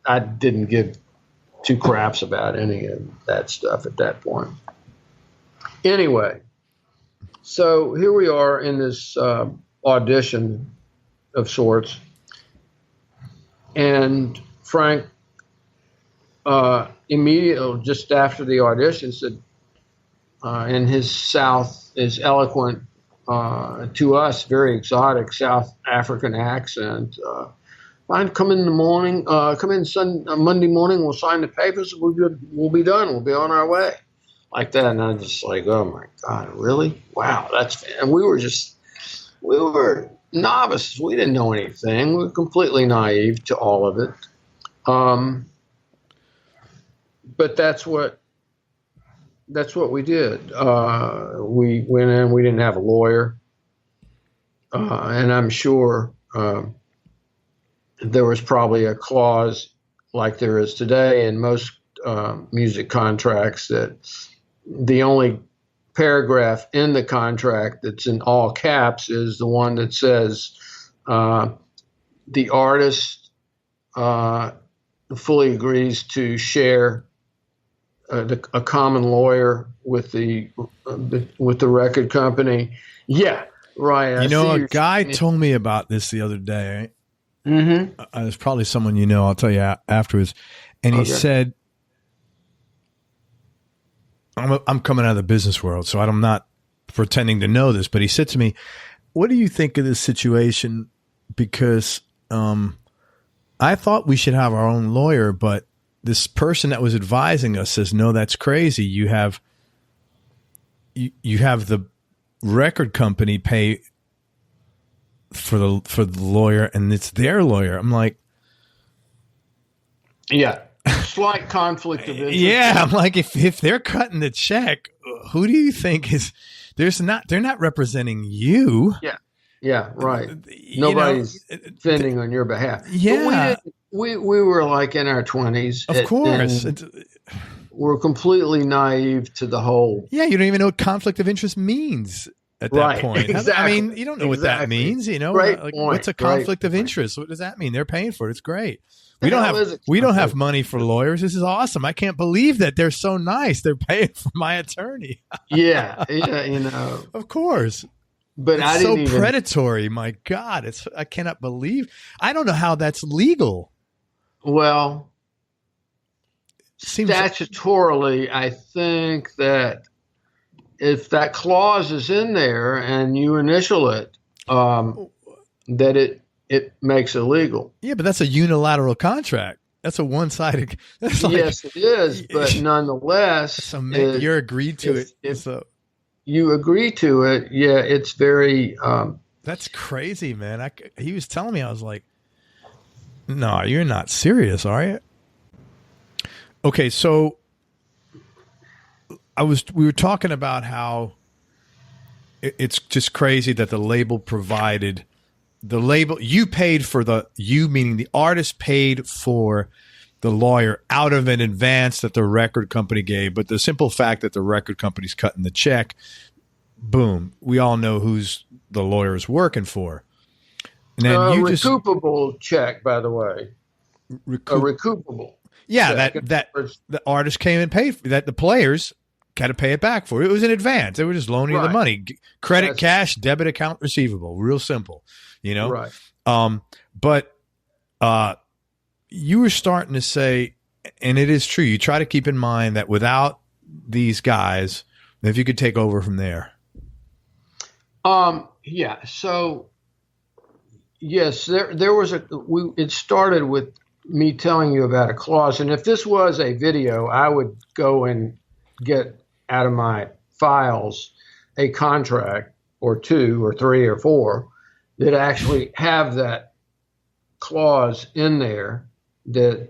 I didn't give two craps about any of that stuff at that point. Anyway, so here we are in this audition of sorts, and Frank immediately, just after the audition, said, in his eloquent, to us, very exotic South African accent, fine, come in the morning, come in Monday morning, we'll sign the papers, we'll be done, we'll be on our way. Like that, and I'm just like, oh my God, really? Wow, and we were novices, we didn't know anything, we were completely naive to all of it. But that's what that's what we did. We went in. We didn't have a lawyer, and I'm sure there was probably a clause like there is today in most music contracts that the only paragraph in the contract that's in all caps is the one that says the artist fully agrees to share a common lawyer with the record company. Yeah, right. You know, a guy told me about this the other day. Mm-hmm. It's probably someone you know. I'll tell you afterwards. And he said, I'm coming out of the business world, so I'm not pretending to know this, but he said to me, what do you think of this situation? Because I thought we should have our own lawyer, but this person that was advising us says, no, that's crazy. You have the record company pay for the lawyer, and it's their lawyer. I'm like, yeah, slight conflict of interest. Yeah, I'm like, if they're cutting the check, who do you think is? They're not representing you. Yeah, right. Nobody's defending on your behalf. Yeah, but we were like in our 20s. Of course, we're completely naive to the whole. Yeah, you don't even know what conflict of interest means at that point. Exactly. I mean, you don't know what that means. You know, what's a conflict of interest? What does that mean? They're paying for it. It's great. We don't have money for lawyers. This is awesome. I can't believe that they're so nice. They're paying for my attorney. yeah, you know. Of course. But it's so predatory. My God, I cannot believe. I don't know how that's legal. Well, statutorily, I think that if that clause is in there and you initial it, that it makes it legal. Yeah, but that's a unilateral contract. That's a one-sided. Yes, it is. But nonetheless, you're agreed to it. If you agree to it, yeah, it's very. That's crazy, man. He was telling me, I was like, "No, you're not serious, are you?" Okay, so we were talking about how it's just crazy that the label provided. The label, you paid for meaning the artist paid for the lawyer out of an advance that the record company gave. But the simple fact that the record company's cutting the check, boom, we all know who's the lawyer's working for. And then recoupable check, by the way. A recoupable. Yeah, that the artist came and paid for that. The players got to pay it back for. It was in advance. They were just loaning you the money. Credit, cash, debit account, receivable. Real simple. You know, right? But you were starting to say, and it is true. You try to keep in mind that without these guys, if you could take over from there. Yeah. So yes, there was it started with me telling you about a clause, and if this was a video, I would go and get out of my files a contract or two or three or four that actually have that clause in there that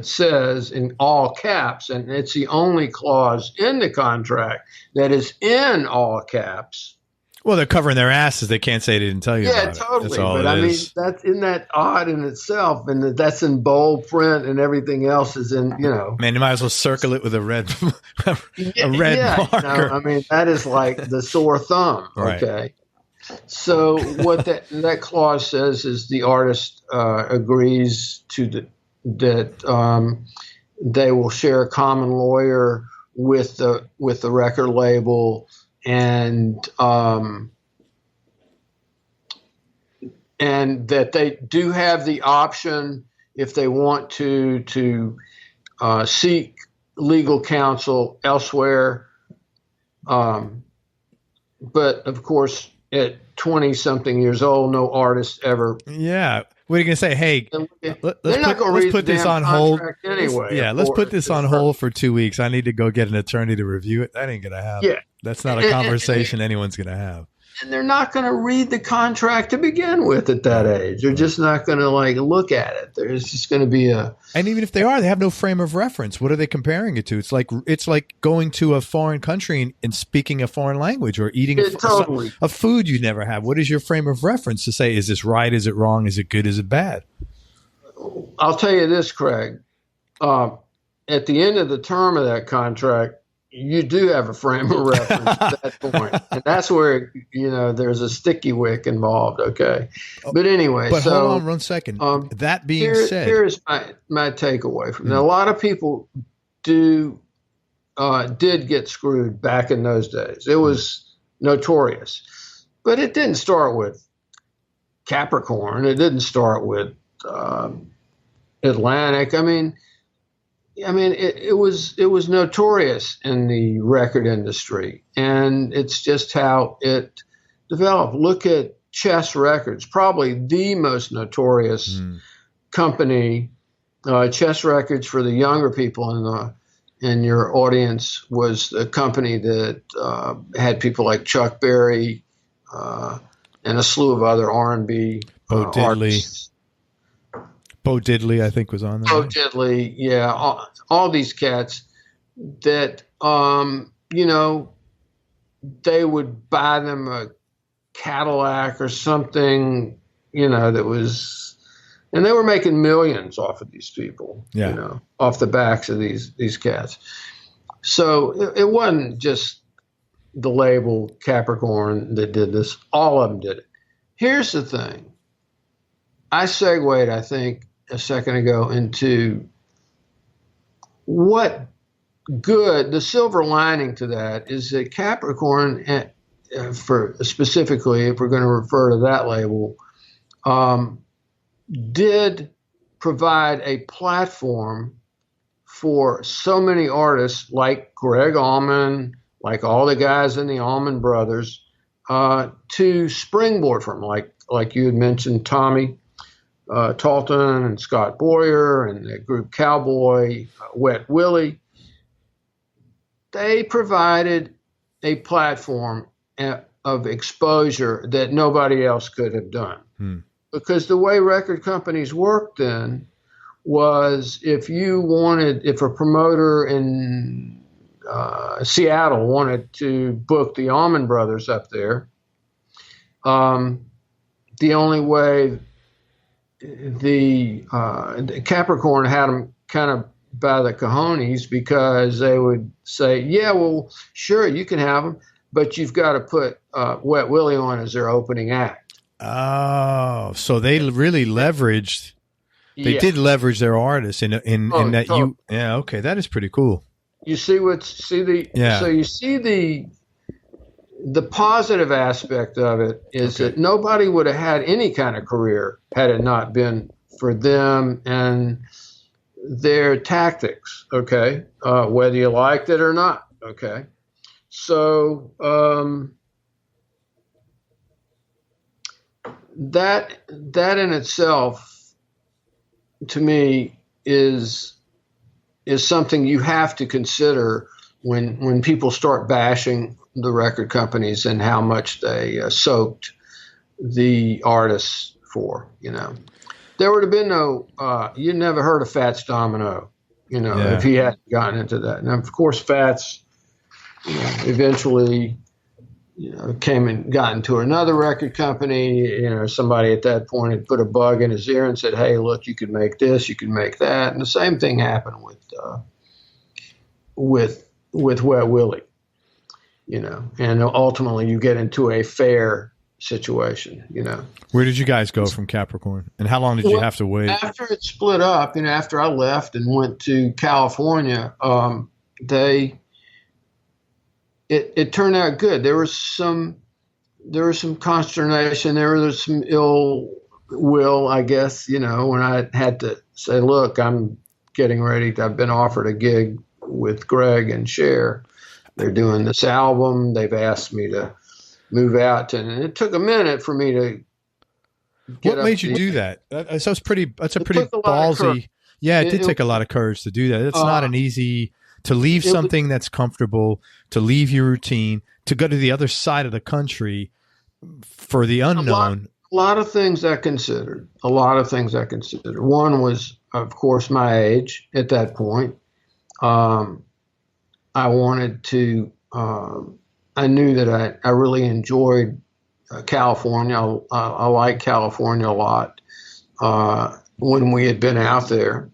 says in all caps, and it's the only clause in the contract that is in all caps. Well, they're covering their asses. They can't say they didn't tell you about it. Yeah, totally. But I mean, isn't that odd in itself? And that's in bold print, and everything else is in, you know. Man, you might as well circle it with a red, marker. No, I mean, that is like the sore thumb. Right. Okay. So what that clause says is the artist agrees to that they will share a common lawyer with the record label, and that they do have the option, if they want to seek legal counsel elsewhere. But of course, at 20-something years old, no artist ever. Yeah. What are you going to say? Hey, let's put this on hold. Anyway, let's put this on hold for 2 weeks. I need to go get an attorney to review it. That ain't going to happen. Yeah. That's not a conversation anyone's going to have. And they're not going to read the contract to begin with at that age. They're just not going to like look at it. There's just going to be and even if they are, they have no frame of reference. What are they comparing it to? It's like going to a foreign country and speaking a foreign language or eating a food you never have. What is your frame of reference to say, is this right? Is it wrong? Is it good? Is it bad? I'll tell you this, Craig. At the end of the term of that contract, you do have a frame of reference at that point. And that's where, there's a sticky wick involved. Okay. But anyway, but hold on 1 second. That being said, here's my takeaway from that. A lot of people did get screwed back in those days. It was notorious, but it didn't start with Capricorn. It didn't start with Atlantic. I mean, it was notorious in the record industry, and it's just how it developed. Look at Chess Records, probably the most notorious company. Chess Records, for the younger people in your audience, was a company that had people like Chuck Berry and a slew of other R&B artists. Bo Diddley, I think, was on there. Bo Diddley, yeah. All these cats that, they would buy them a Cadillac or something, that was, and they were making millions off of these people, off the backs of these cats. So it wasn't just the label Capricorn that did this. All of them did it. Here's the thing. I segued, I think, a second ago into what good, the silver lining to that is that Capricorn, for specifically, if we're going to refer to that label, did provide a platform for so many artists like Gregg Allman, like all the guys in the Allman Brothers, to springboard from, like you had mentioned, Tommy Talton and Scott Boyer and the group Cowboy, Wet Willie. They provided a platform of exposure that nobody else could have done. Because the way record companies worked then was if a promoter in Seattle wanted to book the Allman Brothers up there, the only way the Capricorn had them kind of by the cojones, because they would say, yeah, well, sure, you can have them, but you've got to put Wet Willie on as their opening act. Oh, so they really leveraged. They did leverage their artists in that totally. Okay, that is pretty cool. You see so you see the positive aspect of it is that nobody would have had any kind of career had it not been for them and their tactics, whether you liked it or not, So that in itself, to me, is something you have to consider when people start bashing the record companies and how much they soaked the artists for, There would have been no, you never heard of Fats Domino, if he hadn't gotten into that. And of course, Fats, eventually, came and got into another record company. Somebody at that point had put a bug in his ear and said, hey, look, you could make this, you could make that. And the same thing happened with Wet Willie, and ultimately you get into a fair situation, Where did you guys go from Capricorn, and how long did you have to wait? After it split up, after I left and went to California, it turned out good. There was some consternation. There was some ill will, I guess, when I had to say, look, I'm getting ready. I've been offered a gig with Gregg and Cher. They're doing this album. They've asked me to move out, and it took a minute for me to get. What made you do that? That's a pretty ballsy. Yeah, it did take a lot of courage to do that. It's not an easy to leave something that's comfortable, to leave your routine, to go to the other side of the country, for the unknown. A lot of things I considered. One was, of course, my age at that point. I wanted to, I knew that I really enjoyed California. I like California a lot when we had been out there.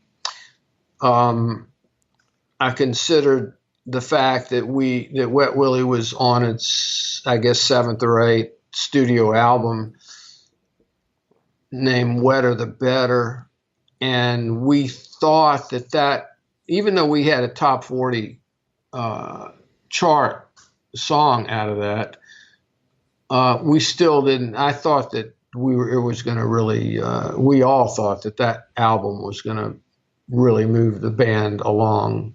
I considered the fact that Wet Willie was on its, I guess, 7th or 8th studio album named Wetter the Better. And we thought that even though we had a top 40 chart song out of that, we still didn't. I thought that it was going to really, we all thought that album was going to really move the band along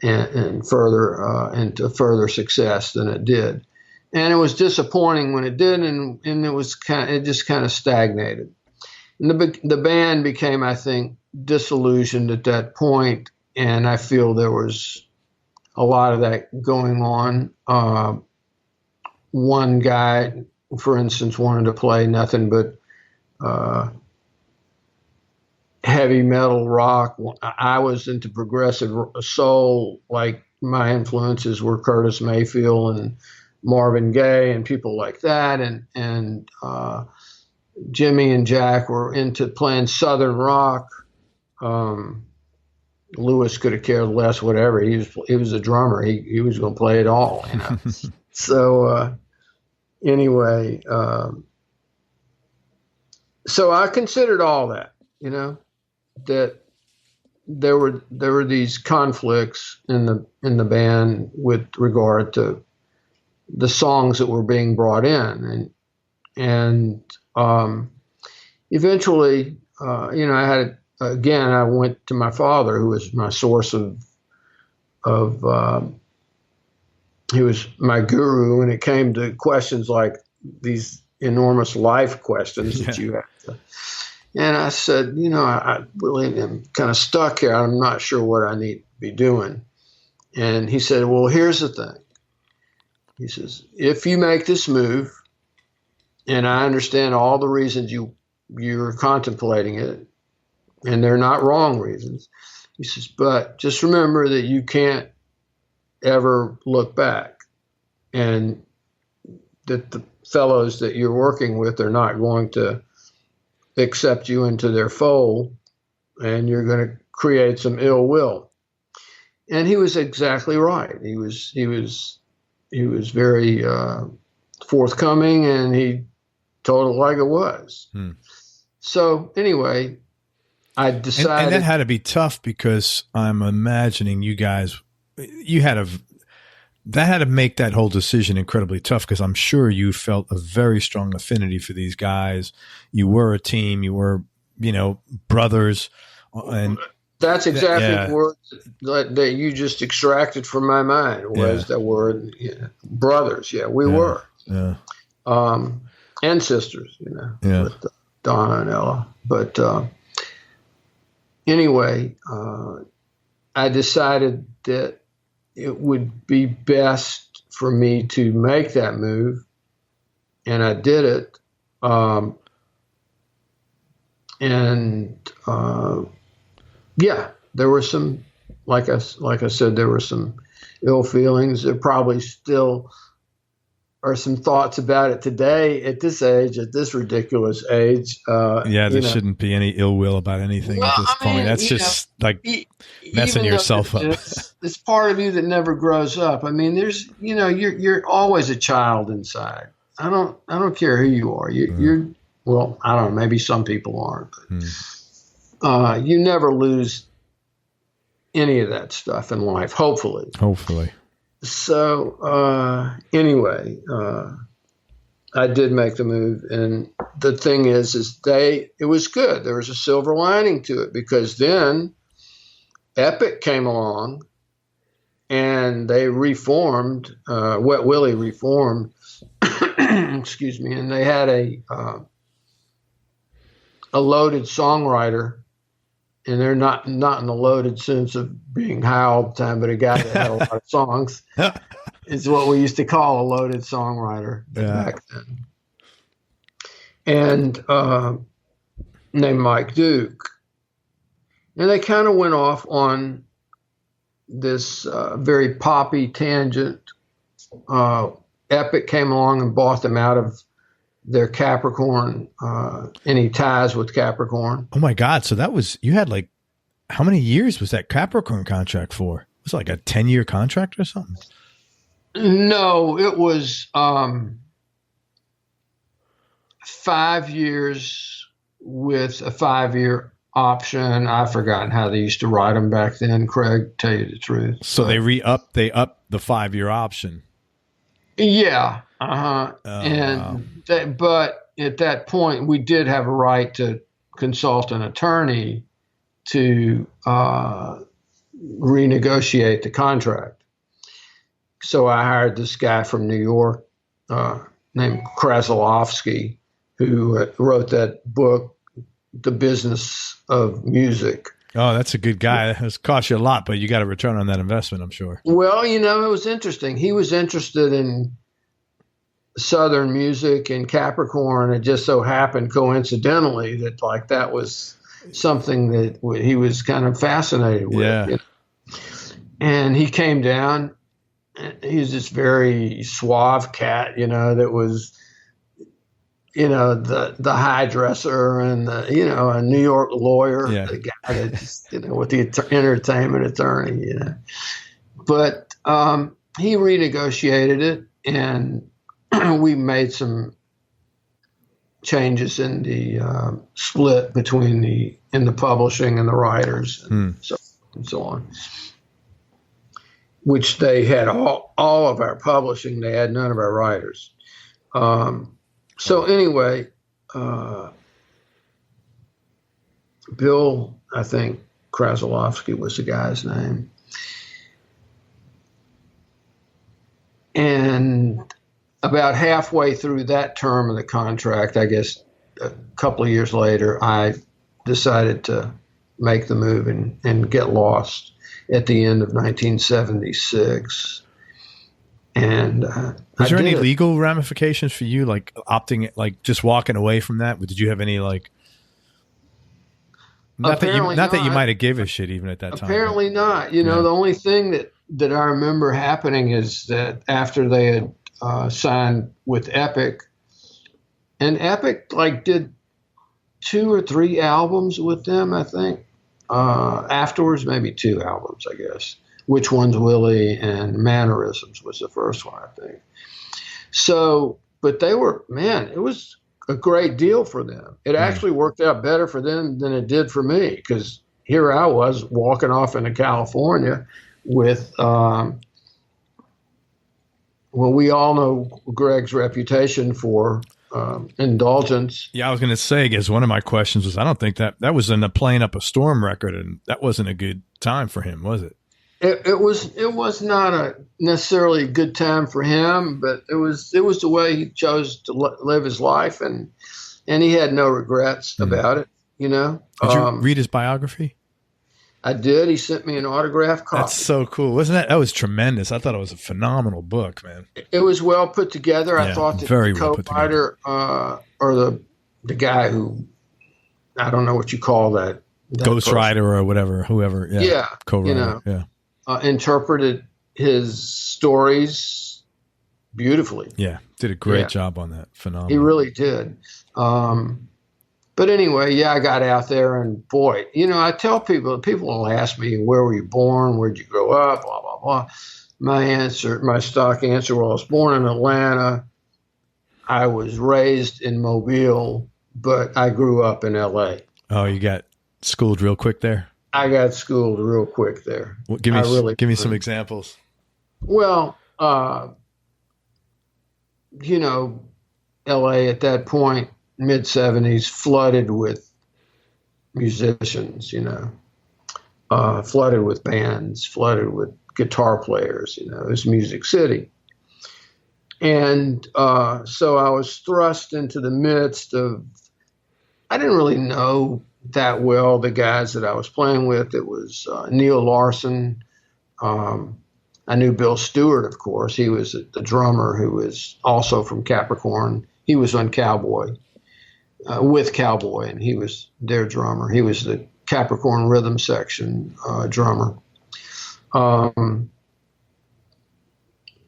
and further into further success than it did. And it was disappointing when it did, and it just kind of stagnated. And the band became, I think, disillusioned at that point, and I feel there was a lot of that going on. One guy, for instance, wanted to play nothing but heavy metal rock. I was into progressive soul. Like, my influences were Curtis Mayfield and Marvin Gaye and people like that. And Jimmy and Jack were into playing Southern rock. Lewis could have cared less, whatever. He was a drummer. He was going to play it all, you know. So anyway, so I considered all that, you know, that there were these conflicts in the band with regard to the songs that were being brought in, and eventually, you know, I went to my father, who was my source he was my guru when it came to questions like these enormous life questions that you have to. And I said, you know, I really am kind of stuck here. I'm not sure what I need to be doing. And he said, well, here's the thing. He says, if you make this move, and I understand all the reasons you're contemplating it, and they're not wrong reasons. He says, but just remember that you can't ever look back, and that the fellows that you're working with are not going to accept you into their fold, and you're going to create some ill will. And he was exactly right. He was very forthcoming, and he told it like it was. So anyway, I decided. And that had to be tough, because I'm imagining you guys, that had to make that whole decision incredibly tough, because I'm sure you felt a very strong affinity for these guys. You were a team. You were, you know, brothers. And that's exactly the word that you just extracted from my mind, was the word brothers. Yeah, we were. Yeah. And sisters, you know, with Donna and Ella. But anyway, I decided that it would be best for me to make that move, and I did it. There were some, like I said, there were some ill feelings. There probably still are some thoughts about it today at this age, at this ridiculous age. There shouldn't be any ill will about anything at this point. That's just like messing yourself up. It's part of you that never grows up. I mean, there's, you know, you're always a child inside. I don't care who you are. You're well, I don't know, maybe some people aren't, but you never lose any of that stuff in life, hopefully. So anyway, I did make the move, and the thing is it was good. There was a silver lining to it, because then Epic came along, and they reformed. Wet Willie reformed. Excuse me, and they had a loaded songwriter. And they're not in the loaded sense of being high all the time, but a guy that had a lot of songs is what we used to call a loaded songwriter back then. and named Mike Duke. And they kind of went off on this very poppy tangent. Epic came along and bought them out of their Capricorn, any ties with Capricorn. Oh my God. So that was, you had like, how many years was that Capricorn contract for? It was like a 10-year contract or something? No, it was 5 years with a 5-year option. I've forgotten how they used to write them back then, Craig, tell you the truth. So they upped the 5-year option. Yeah. But at that point, we did have a right to consult an attorney to renegotiate the contract. So I hired this guy from New York named Krasilovsky, who wrote that book, The Business of Music. Oh, that's a good guy. It's cost you a lot, but you got a return on that investment, I'm sure. Well, it was interesting. He was interested in Southern music and Capricorn. It just so happened coincidentally that like that was something that he was kind of fascinated with. Yeah. And he came down. He was this very suave cat, that was, the hairdresser and a New York lawyer, the guy that's, with the entertainment attorney, But he renegotiated it, and we made some changes in the split between the publishing and the writers and so on. Which they had all of our publishing. They had none of our writers. So anyway, Bill, I think Krasilovsky was the guy's name. And about halfway through that term of the contract, I guess a couple of years later, I decided to make the move and get lost at the end of 1976. And was there any legal ramifications for you, like opting, like just walking away from that? Did you have any like? Not that you might have gave a shit even at that time. Apparently not. The only thing that I remember happening is that after they had signed with Epic, and Epic like did 2 or 3 albums with them, I think. Afterwards, maybe 2 albums, I guess. Which One's Willie and Mannerisms was the first one, I think. So, but they were, it was a great deal for them. It actually worked out better for them than it did for me, because here I was walking off into California with, we all know Gregg's reputation for indulgence. Yeah, I was going to say, because one of my questions was, I don't think that was in a Playing Up a Storm record, and that wasn't a good time for him, was it? It was not a necessarily a good time for him, but it was the way he chose to live his life, and he had no regrets about it. Did you read his biography? I did. He sent me an autographed copy. That's so cool. Wasn't that was tremendous. I thought it was a phenomenal book, man. It was well put together. I thought that the co-writer, or the guy who, I don't know what you call that ghostwriter or whatever, whoever. Yeah. Co-writer. Interpreted his stories beautifully. Yeah. Did a great job on that. Phenomenal. He really did. But anyway, I got out there, and boy, I tell people will ask me, where were you born? Where'd you grow up? Blah, blah, blah. My stock answer, well, I was born in Atlanta. I was raised in Mobile, but I grew up in LA. Oh, you got schooled real quick there? I got schooled real quick there. Well, give me some examples. Well, LA at that point, mid-70s, flooded with musicians, flooded with bands, flooded with guitar players, it was Music City. And so I was thrust into the midst of, I didn't really know that well the guys that I was playing with. It was Neil Larson. I knew Bill Stewart, of course. He was the drummer who was also from Capricorn. He was on Cowboy. with Cowboy, and he was their drummer. He was the Capricorn rhythm section drummer.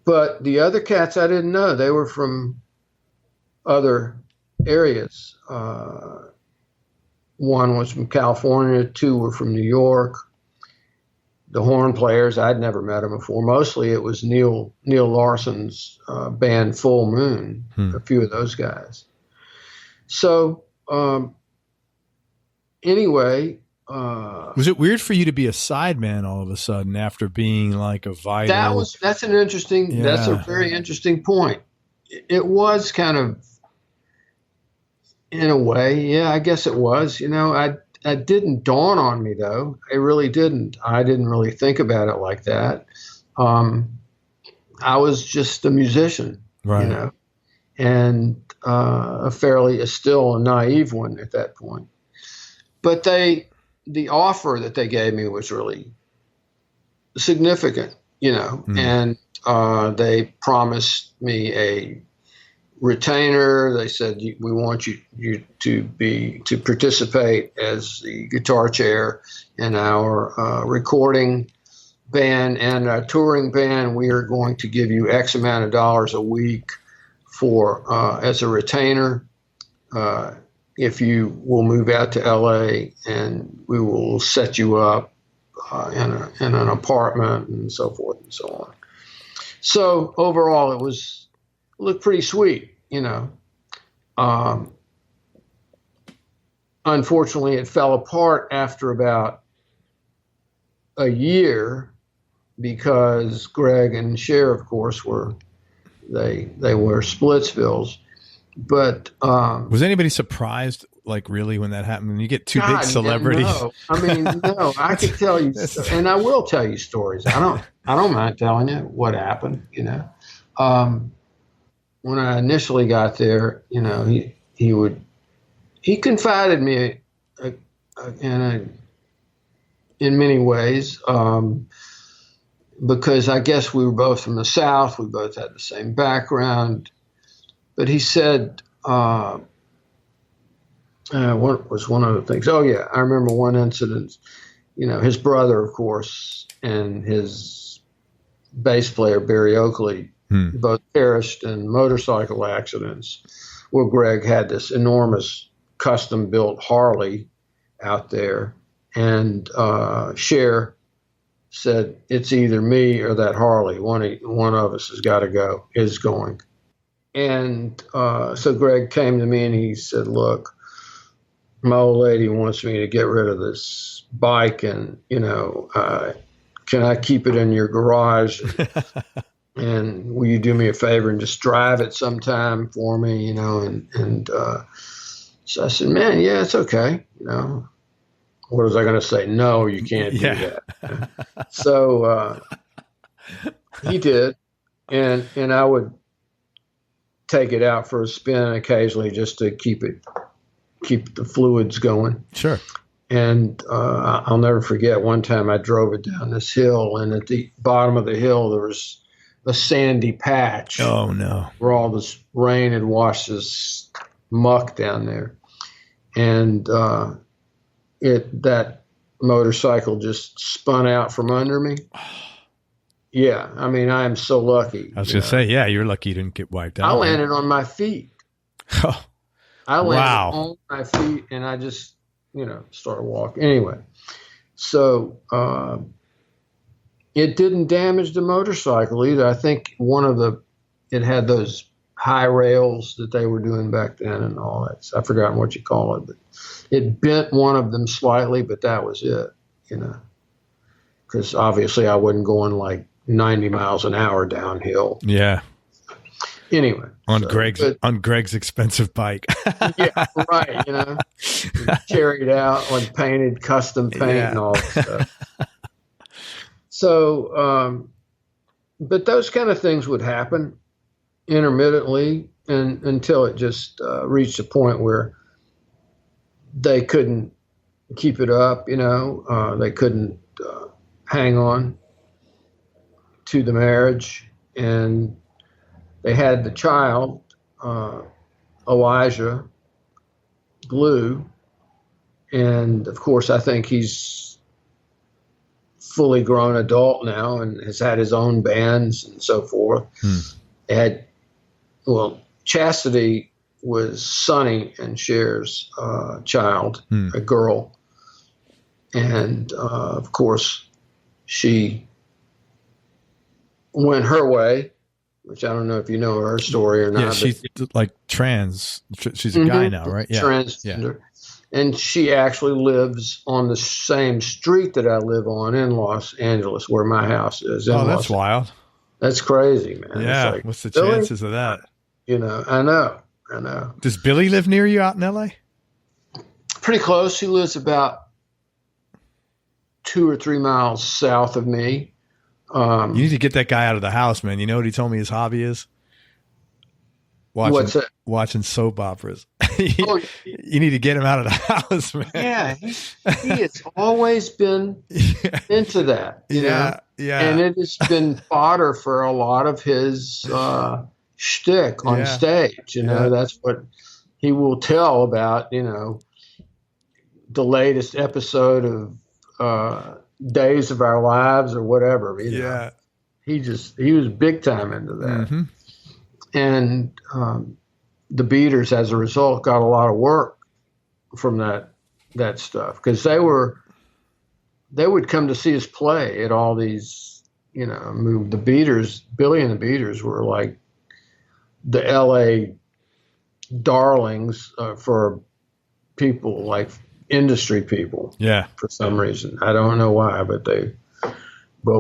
But the other cats I didn't know. They were from other areas. One was from California, 2 were from New York. The horn players, I'd never met them before. Mostly it was Neil Larson's band Full Moon, a few of those guys. So anyway. Was it weird for you to be a sideman all of a sudden after being like a vital? That's a very interesting point. It was kind of, in a way, yeah, I guess it was. It didn't dawn on me though. It really didn't. I didn't really think about it like that. I was just a musician, right? And still a naive one at that point. But the offer that they gave me was really significant, and they promised me a retainer. They said, we want you to participate as the guitar chair in our recording band and our touring band. We are going to give you X amount of dollars a week for as a retainer. If you will move out to LA, and we will set you up in an apartment and so forth and so on. So overall, it looked pretty sweet, Unfortunately, it fell apart after about a year because Gregg and Cher, of course, were Splitsvilles. But was anybody surprised, like, really, when that happened? When you get two big celebrities? No. I mean, no. I could tell you, and I will tell you stories. I don't mind telling you what happened. When I initially got there, he confided me in many ways, because I guess we were both from the South. We both had the same background. But he said, what was one of the things? Oh, yeah, I remember one incident. His brother, of course, and his bass player, Barry Oakley, both perished in motorcycle accidents where Gregg had this enormous custom-built Harley out there. And Cher said, it's either me or that Harley. One of us has got to go, is going. And so Gregg came to me and he said, look, my old lady wants me to get rid of this bike, and, can I keep it in your garage? And will you do me a favor and just drive it sometime for me, so I said, man, yeah, it's okay. What was I going to say? No, you can't do that. So he did. And I would take it out for a spin occasionally just to keep the fluids going. Sure. And I'll never forget one time I drove it down this hill, and at the bottom of the hill there was a sandy patch. Oh no! Where all this rain had washed this muck down there, and that motorcycle just spun out from under me. Yeah, I mean, I am so lucky. I was going to say, yeah, you're lucky you didn't get wiped out. I landed on my feet. Oh, I landed on my feet, and I just, started walking. Anyway, so it didn't damage the motorcycle either. I think it had those high rails that they were doing back then and all that. So I've forgotten what you call it, but it bent one of them slightly, but that was it, because obviously I wasn't going like 90 miles an hour downhill. Yeah. Anyway. On Gregg's expensive bike. Yeah, right. Carried out on painted custom paint and all that stuff. So, but those kind of things would happen intermittently and until it just reached a point where they couldn't keep it up, they couldn't hang on to the marriage, and they had the child, Elijah, glue. And of course, I think he's fully grown adult now and has had his own bands and so forth. Chastity was Sonny and Cher's child, a girl. And of course, she went her way, which I don't know if you know her story or not. Yeah, she's like trans. She's a guy now, right? Yeah. Transgender. Yeah. And she actually lives on the same street that I live on in Los Angeles, where my house is. Oh, that's wild. That's crazy, man. Yeah. Like, what's the chances of that? You know, I know. Does Billy live near you out in LA? Pretty close. She lives about 2 or 3 miles south of me. You need to get that guy out of the house, man. You know what he told me his hobby is? What's that? Watching soap operas. You need to get him out of the house, man. Yeah, he has always been into that. You know? Yeah. And it has been fodder for a lot of his shtick on stage. You know, that's what he will tell about, you know, the latest episode of Days of Our Lives or whatever. You know? He was big time into that. And the Beaters, as a result, got a lot of work from that stuff, because they would come to see us play at all these, you know, the Beaters, Billy and the Beaters were like the LA darlings for people, like industry people. Yeah. For some reason. I don't know why, but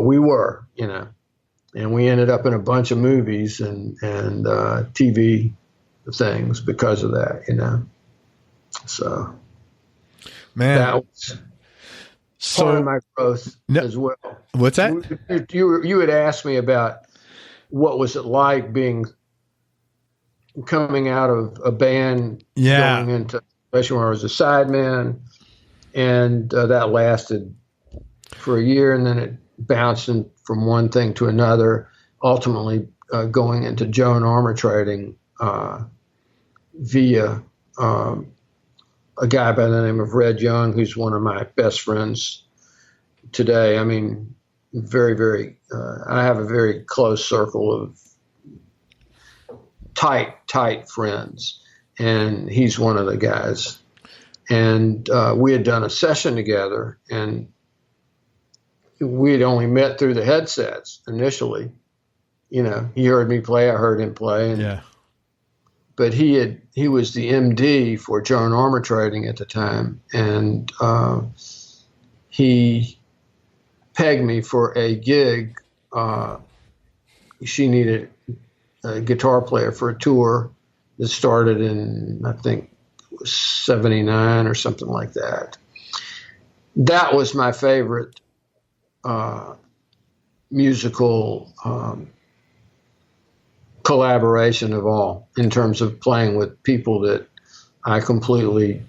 we were, you know, and we ended up in a bunch of movies and TV things because of that, you know. So, man, that was part of my growth as well. What's that? You had asked me about what was it like coming out of a band, going into, especially when I was a sideman, and that lasted for a year, and then it bounced from one thing to another, ultimately going into Joan Armatrading via a guy by the name of Red Young, who's one of my best friends today. I mean, very, very, I have a very close circle of tight friends, and he's one of the guys. And we had done a session together, and we had only met through the headsets initially. You know, he heard me play, I heard him play. And, but he was the MD for Joan Armatrading at the time, and he pegged me for a gig. She needed a guitar player for a tour that started in, I think, 79 or something like that. That was my favorite musical collaboration of all, in terms of playing with people that I completely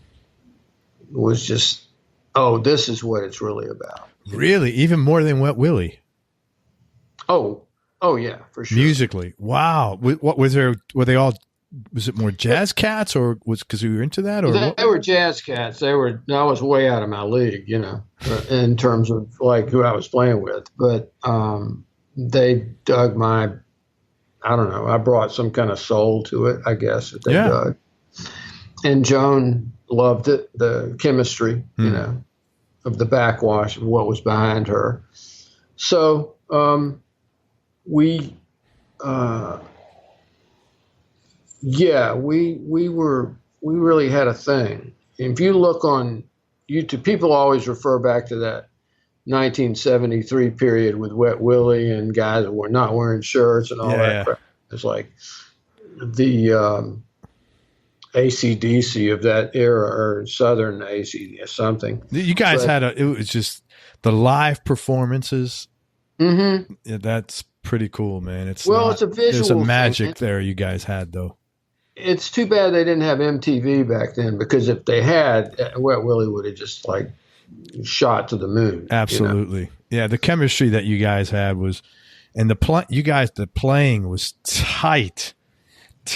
was just, this is what it's really about. Really? Even more than Wet Willie? Oh yeah, for sure. Musically. Wow. What was there? Were they all, was it more jazz cats, or was because we were into that? Or they were jazz cats. I was way out of my league, you know, in terms of like who I was playing with. But they dug my, I don't know, I brought some kind of soul to it, I guess, that they dug. And Joan loved it, the chemistry, you know, of the backwash of what was behind her. So we really had a thing. If you look on YouTube, people always refer back to that 1973 period with Wet Willie and guys that were not wearing shirts and all that crap. It's like the AC/DC of that era, or Southern AC or something. You guys it was just the live performances. Mm-hmm. Yeah, that's pretty cool, man. It's a visual. There's a magic there you guys had, though. It's too bad they didn't have MTV back then, because if they had, Wet Willie would have just like shot to the moon. Absolutely. You know? Yeah. The chemistry that you guys had was, and the playing was tight.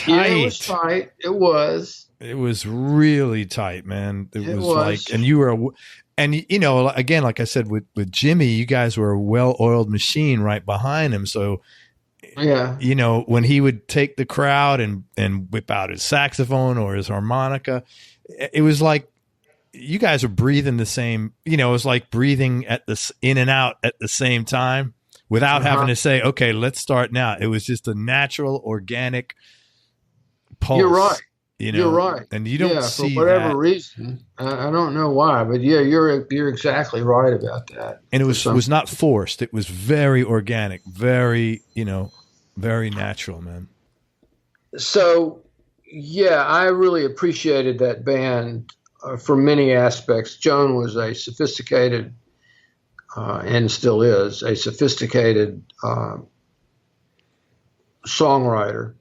Yeah, it was tight. It was. It was really tight, man. It was like, and again, like I said, with Jimmy, you guys were a well-oiled machine right behind him. So, yeah, when he would take the crowd and whip out his saxophone or his harmonica, it was like you guys were breathing the same, it was like breathing in and out at the same time without having to say, okay, let's start now. It was just a natural, organic pulse. You're right. You're right. And you don't see for whatever that. reason. I don't know why, but yeah, you're exactly right about that. And it was not forced. It was very organic, very, very natural, man. So, yeah, I really appreciated that band for many aspects. Joan was a sophisticated, and still is, a sophisticated songwriter.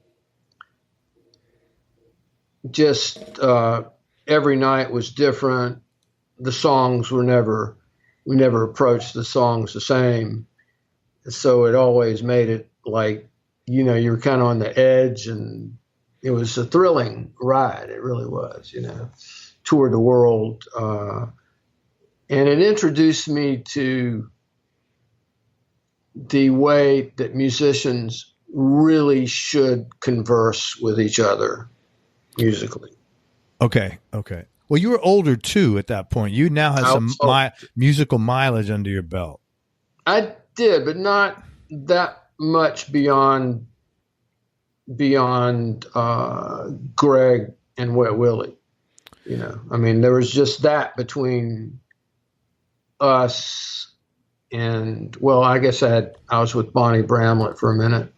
Just every night was different. The songs we never approached the songs the same. So it always made it like, you were kind of on the edge, and it was a thrilling ride. It really was, toured the world. And it introduced me to the way that musicians really should converse with each other musically. Okay. Well, you were older too at that point. You now have some musical mileage under your belt. I did, but not that much beyond Gregg and Wet Willie. There was just that between us and, well, I guess I was with Bonnie Bramlett for a minute,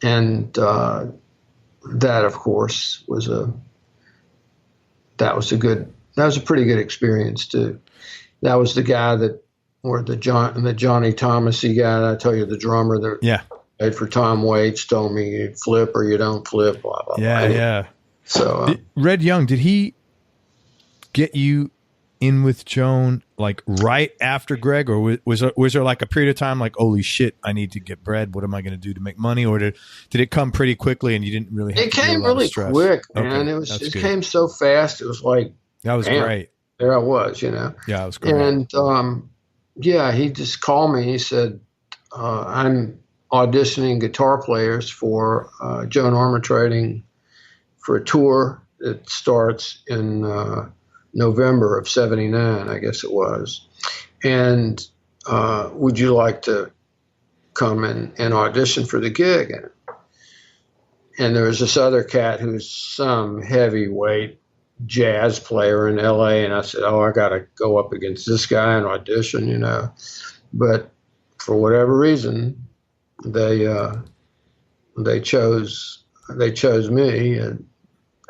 and that, of course, was a pretty good experience too. That was the guy the Johnny Thomasy guy. I tell you, the drummer that played for Tom Waits told me, you flip or you don't flip. Blah blah. Yeah, blah. yeah. So Red Young, did he get you in with Joan like right after Gregg, or was there like a period of time like, holy shit, I need to get bread, what am I going to do to make money, or did it come pretty quickly and you didn't really have it came really quick, man. Okay, it came so fast. It was like, that was great. There I was, Yeah, it was great. And he just called me. He said, I'm auditioning guitar players for Joan Armatrading for a tour that starts in November of '79, I guess it was. And would you like to come and audition for the gig? And there was this other cat who's some heavyweight jazz player in LA. And I said, I got to go up against this guy and audition, But for whatever reason, they chose me. And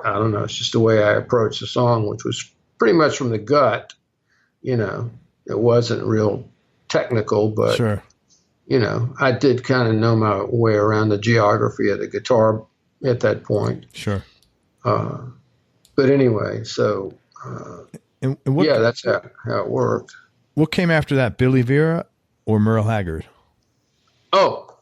I don't know, it's just the way I approached the song, which was pretty much from the gut. It wasn't real technical, but sure. I did kind of know my way around the geography of the guitar at that point. Sure. But anyway, so that's how it worked. What came after that, Billy Vera or Merle Haggard? Oh,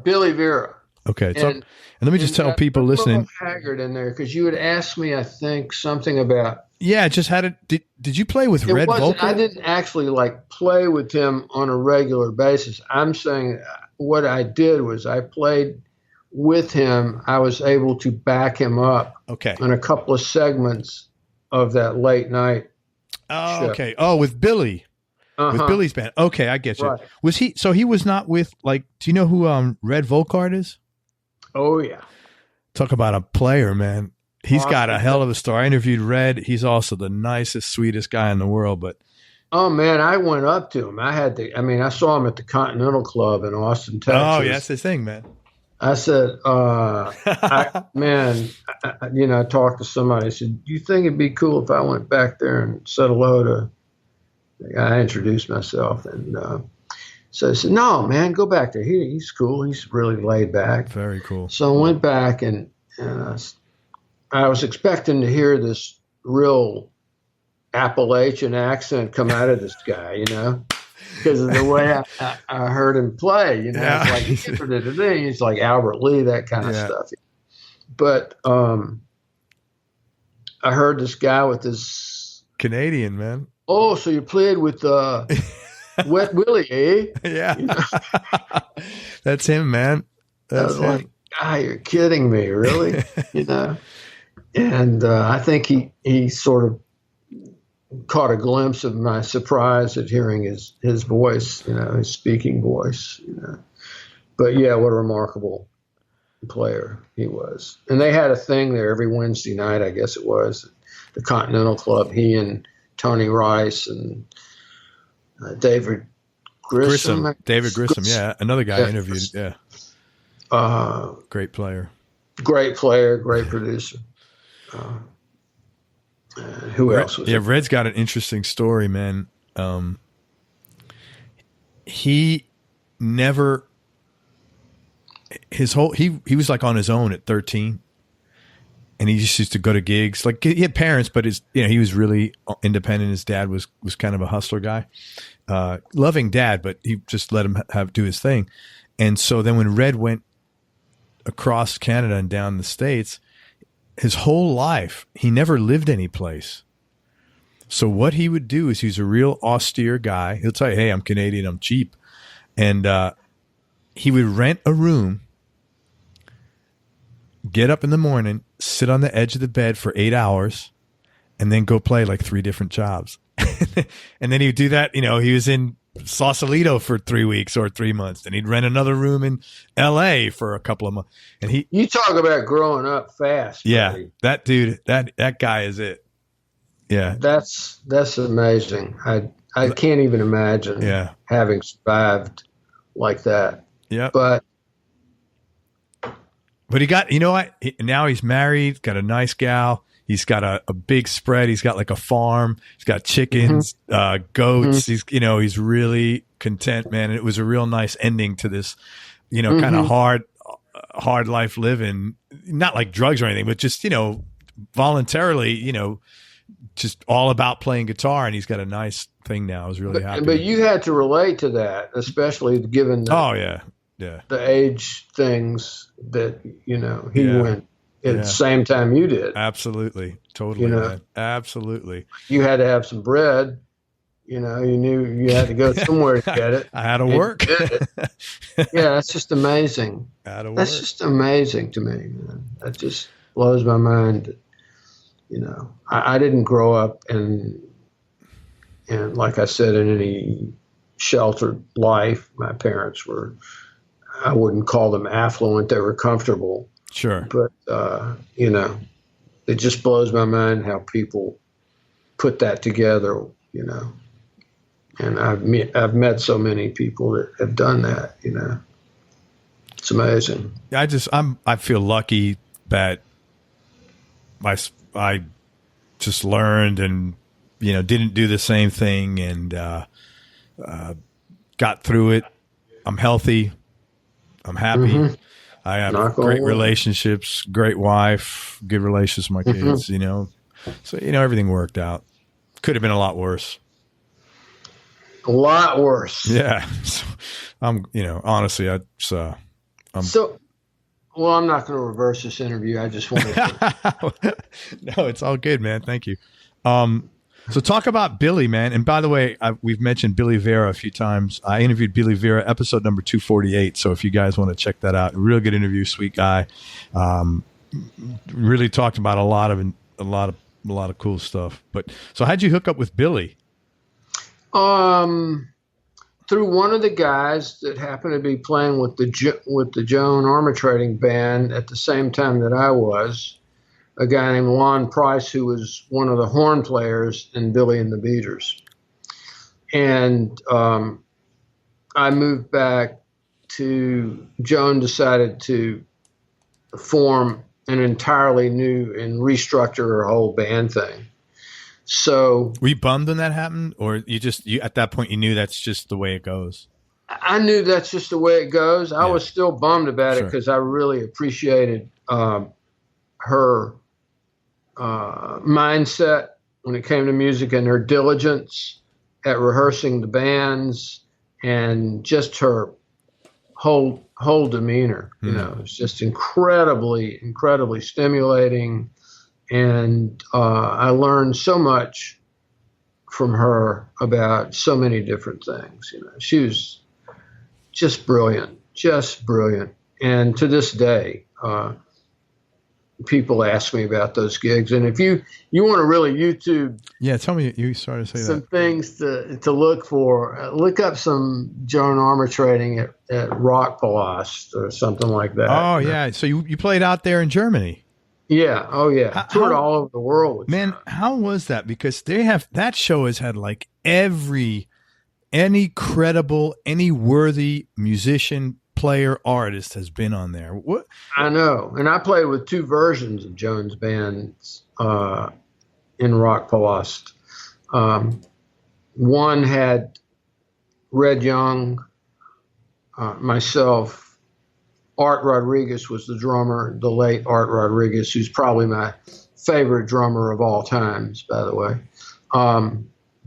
Billy Vera. Okay, and let me just tell people listening. Merle Haggard in there, because you had asked me, I think, something about. Yeah, just had it. Did you play with Red Volk? I didn't actually play with him on a regular basis. I'm saying what I did was I played with him. I was able to back him up on a couple of segments of that late night show. Okay. Oh, with Billy. With Billy's band. Okay, I get you. Right. Was he? So he was not with do you know who Red Volkart is? Oh yeah. Talk about a player, man. He's got a hell of a story. I interviewed Red. He's also the nicest, sweetest guy in the world. But oh man, I went up to him. I saw him at the Continental Club in Austin, Texas. Oh yeah, that's his thing, man. I said, I talked to somebody. I said, do you think it'd be cool if I went back there and said hello to the guy? I introduced myself, and so I said, no, man, go back there. He's cool. He's really laid back. Very cool. So I went back, and I was expecting to hear this real Appalachian accent come out of this guy, because of the way I heard him play, It's like Albert Lee, that kind of stuff. But I heard this guy with this Canadian, man. Oh, so you played with Wet Willie, eh? Yeah. You know? That's him, man. That's him. Like, you're kidding me, really? You know? And I think he sort of caught a glimpse of my surprise at hearing his voice, you know, his speaking voice, you know. But yeah, what a remarkable player he was. And they had a thing there every Wednesday night, I guess it was, the Continental Club. He and Tony Rice and David Grissom. David Grissom, yeah. Another guy I interviewed, yeah. Great player. Great player, great producer. Who else was it? Red's got an interesting story, man. He never he was like on his own at 13, and he just used to go to gigs. Like, he had parents, but he was really independent. His dad was kind of a hustler guy, loving dad, but he just let him do his thing. And so then when Red went across Canada and down the States, his whole life, he never lived any place. So what he would do is, he's a real austere guy. He'll tell you, hey, I'm Canadian, I'm cheap. And he would rent a room, get up in the morning, sit on the edge of the bed for 8 hours, and then go play like 3 different jobs. And then he would do that. You know, he was in Sausalito for 3 weeks or 3 months. Then he'd rent another room in LA for a couple of months. And you talk about growing up fast. Yeah, buddy. That dude, that guy is it. Yeah. That's amazing. I can't even imagine having survived like that. Yeah. But he got, you know what? Now he's married, got a nice gal. He's got a big spread. He's got like a farm. He's got chickens, goats. Mm-hmm. He's really content, man. And it was a real nice ending to this, kind of hard life living, not like drugs or anything, but just, voluntarily, just all about playing guitar. And he's got a nice thing now. I was really happy. But you had to relate to that, especially given the age things that, he went at the same time you did. Absolutely. Totally. Man. Absolutely. You had to have some bread. You knew you had to go somewhere to get it. I had to work. Yeah, that's just amazing. That's just amazing to me, man. That just blows my mind. I didn't grow up and like I said, in any sheltered life. My parents were, I wouldn't call them affluent. They were comfortable. Sure. But, it just blows my mind how people put that together, and I've met so many people that have done that, it's amazing. I feel lucky that I just learned and, didn't do the same thing and, got through it. I'm healthy. I'm happy. Mm-hmm. I have great relationships, great wife, good relations with my kids, So, everything worked out. Could have been a lot worse. A lot worse. Yeah. So, honestly, I'm not going to reverse this interview. I just wanted to. No, it's all good, man. Thank you. So talk about Billy, man. And by the way, we've mentioned Billy Vera a few times. I interviewed Billy Vera, episode number 248. So if you guys want to check that out, real good interview, sweet guy. Really talked about a lot of cool stuff. But so how'd you hook up with Billy? Through one of the guys that happened to be playing with the Joan Armatrading band at the same time that I was. A guy named Lon Price, who was one of the horn players in Billy and the Beaters. And I moved back to, Joan decided to form an entirely new and restructure her whole band thing. So were you bummed when that happened? Or you at that point you knew that's just the way it goes? I knew that's just the way it goes. I was still bummed about it because I really appreciated her mindset when it came to music and her diligence at rehearsing the bands and just her whole demeanor. It's just incredibly stimulating And I learned so much from her about so many different things. You know, she was just brilliant. And to this day, people ask me about those gigs. And if you want to really YouTube, tell me, you started to say some things to look for. Look up some Joan Armatrading at Rockpalast or something like that. Oh yeah, so you played out there in Germany. Yeah. Oh yeah. Toured all over the world. Man, how was that? Because that show has had like any credible, any worthy musician, player, artist has been on there. What? I know. And I played with two versions of Joan's bands in Rockpalast. One had Red Young, myself. Art Rodriguez was the drummer, the late Art Rodriguez, who's probably my favorite drummer of all times, by the way.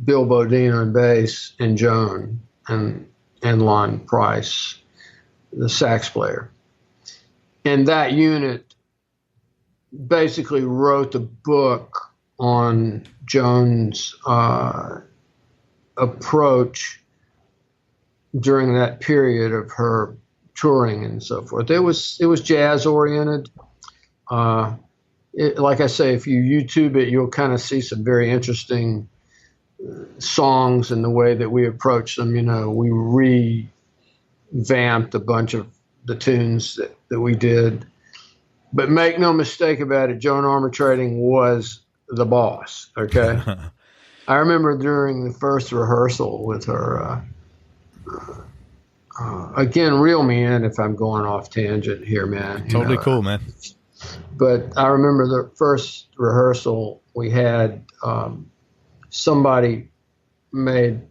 Bill Bodine on bass, and Joan, and Lon Price, the sax player. And that unit basically wrote the book on Joan's approach during that period of her touring and so forth. It was jazz oriented. Like I say, if you YouTube it, you'll kind of see some very interesting songs and the way that we approach them. You know, we revamped a bunch of the tunes that we did. But make no mistake about it, Joan Armatrading was the boss. Okay. I remember during the first rehearsal with her. Again, reel me in if I'm going off tangent here, man. Totally cool, man. But I remember the first rehearsal we had, somebody made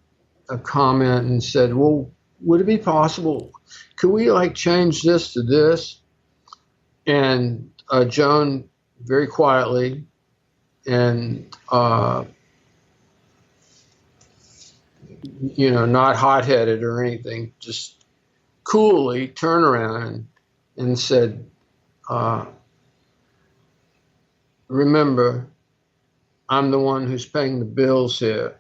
a comment and said, well, would it be possible, could we like change this to this? And Joan very quietly and, not hot-headed or anything, just coolly turned around and said, remember, I'm the one who's paying the bills here.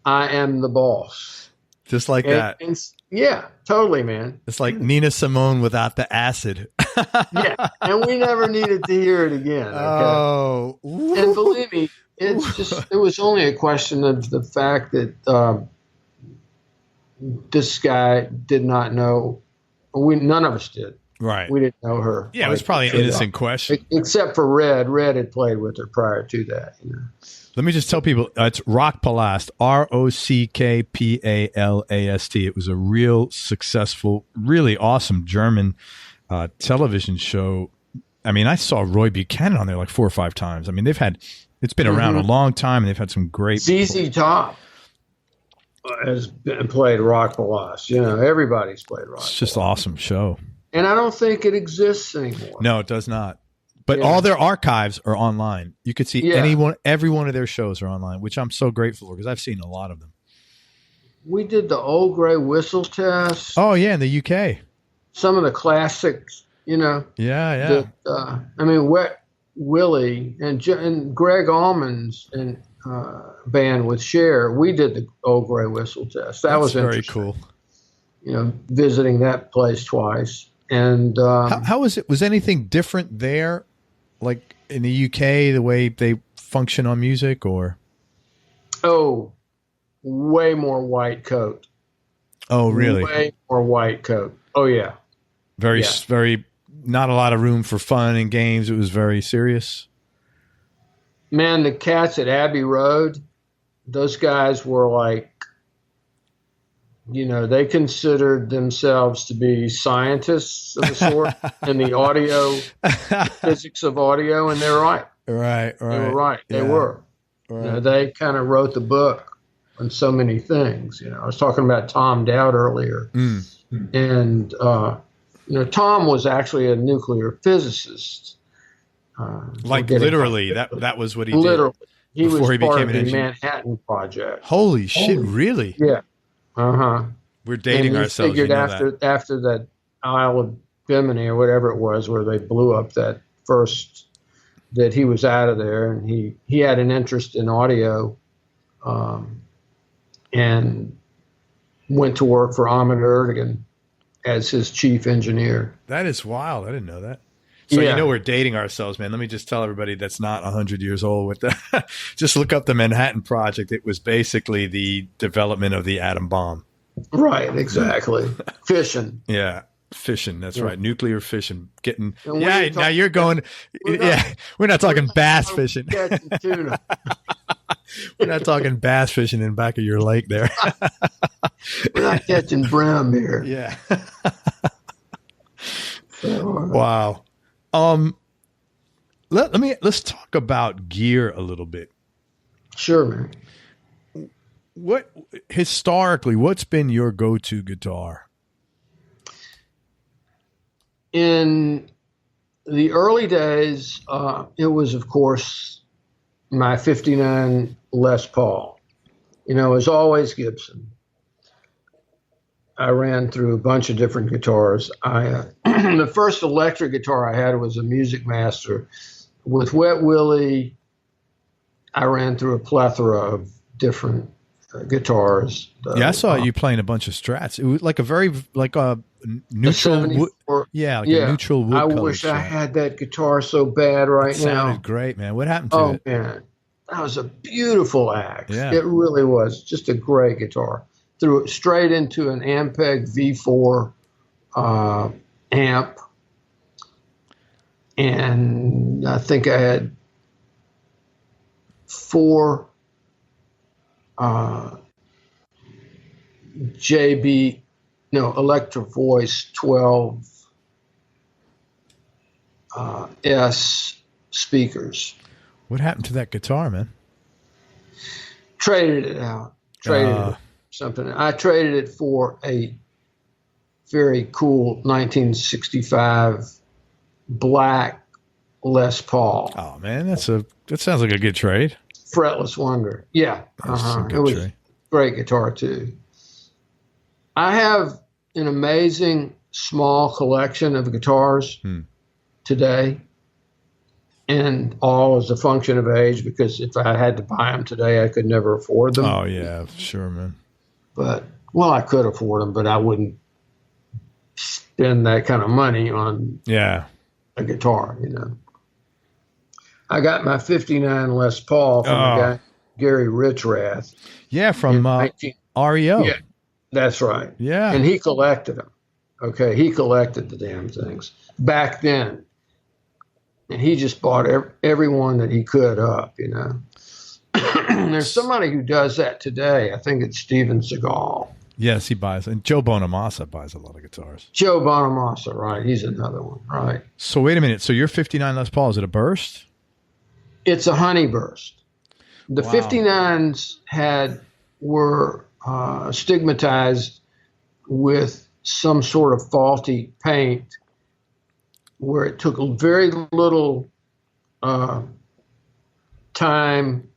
I am the boss. Just like that. Yeah, totally, man. It's like Nina Simone without the acid. Yeah, and we never needed to hear it again. Okay? Oh. And believe me, it was only a question of the fact that this guy did not know. None of us did. Right. We didn't know her. Yeah, it was probably an innocent question. Except for Red. Red had played with her prior to that. You know. Let me just tell people, it's Rockpalast, Rockpalast. It was a real successful, really awesome German television show. I mean, I saw Roy Buchanan on there like 4 or 5 times. I mean, it's been around a long time, and they've had some great. ZZ Top has played Rockpalast. You know, everybody's played Rockpalast. It's just an awesome show. And I don't think it exists anymore. No, it does not. But all their archives are online. You could see every one of their shows are online, which I'm so grateful for because I've seen a lot of them. We did the Old Grey Whistle Test. Oh, yeah, in the UK. Some of the classics, you know. Yeah. I mean, Wet Willie and Gregg Allman's band with Cher, we did the Old Grey Whistle Test. That was very cool. You know, visiting that place twice. And how was it? Was anything different there, like in the UK, the way they function on music, or? Oh, way more white coat. Oh, really? Way more white coat. Oh, yeah. Very, not a lot of room for fun and games. It was very serious. Man, the cats at Abbey Road, those guys were like, you know, they considered themselves to be scientists of a sort in the audio, physics of audio, and they're right. Right. They were right. They were. Right. You know, they kind of wrote the book on so many things. You know, I was talking about Tom Dowd earlier. And, you know, Tom was actually a nuclear physicist. Like literally, that was what he did. He was part of the Manhattan Project. Holy shit, really? Yeah. We're dating ourselves. Figured after that Isle of Bimini or whatever it was, where they blew up that first that he was out of there, and he had an interest in audio, and went to work for Armatrading as his chief engineer. That is wild. I didn't know that. So, you know, we're dating ourselves, man. Let me just tell everybody that's not 100 years old with that. Just look up the Manhattan Project. It was basically the development of the atom bomb. Right, exactly. Fission. Yeah, fission. That's right. Nuclear fission. Now you're going. We're not talking bass fishing. Tuna. We're not talking bass fishing in the back of your lake there. We're not catching brim here. Yeah. So, wow. Let's talk about gear a little bit. Sure, man. Historically, what's been your go-to guitar? In the early days, it was, of course, my 59 Les Paul. You know, as always, Gibson. I ran through a bunch of different guitars. The first electric guitar I had was a Music Master. With Wet Willie, I ran through a plethora of different guitars. I saw you playing a bunch of Strats. It was like a neutral wood. A neutral wood. I wish I had that guitar so bad right now. Sounded great, man. What happened to it? Oh, man. That was a beautiful axe. Yeah. It really was. Just a great guitar. Threw it straight into an Ampeg V4 amp. And I think I had 4 Electro Voice 12 S speakers. What happened to that guitar, man? Traded it out. Something. I traded it for a very cool 1965 black Les Paul. Oh man, that sounds like a good trade. Fretless Wonder. Yeah. It was a great guitar too. I have an amazing small collection of guitars today, and all as a function of age, because if I had to buy them today, I could never afford them. Oh yeah, sure, man. But, I could afford them, but I wouldn't spend that kind of money on a guitar, you know. I got my 59 Les Paul from a guy, Gary Richrath. Yeah, from REO. Yeah, that's right. Yeah. And he collected them. Okay, he collected the damn things back then. And he just bought every one that he could up, you know. There's somebody who does that today. I think it's Steven Seagal. Yes, he buys. And Joe Bonamassa buys a lot of guitars. Joe Bonamassa, right. He's another one, right. So wait a minute. So your 59 Les Paul, is it a burst? It's a honey burst. The 59s were stigmatized with some sort of faulty paint, where it took very little time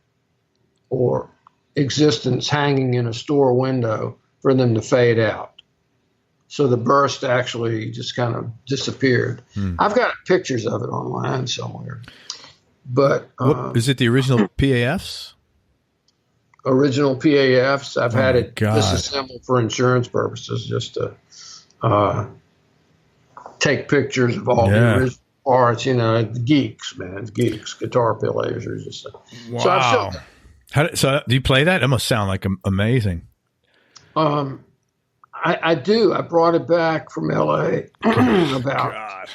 or existence hanging in a store window for them to fade out. So the burst actually just kind of disappeared. I've got pictures of it online somewhere. But is it the original PAFs? Original PAFs. I've had it disassembled for insurance purposes, just to take pictures of all the original parts. You know, geeks, man, geeks, guitar players or just. Wow. So I've shown that. So do you play that? It must sound like amazing. I do. I brought it back from LA about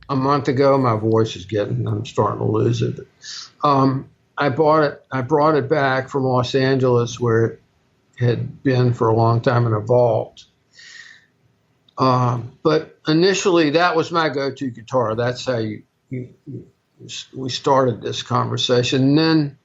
a month ago. My voice is I'm starting to lose it. I brought it back from Los Angeles, where it had been for a long time in a vault. But initially, that was my go-to guitar. That's how we started this conversation. And then,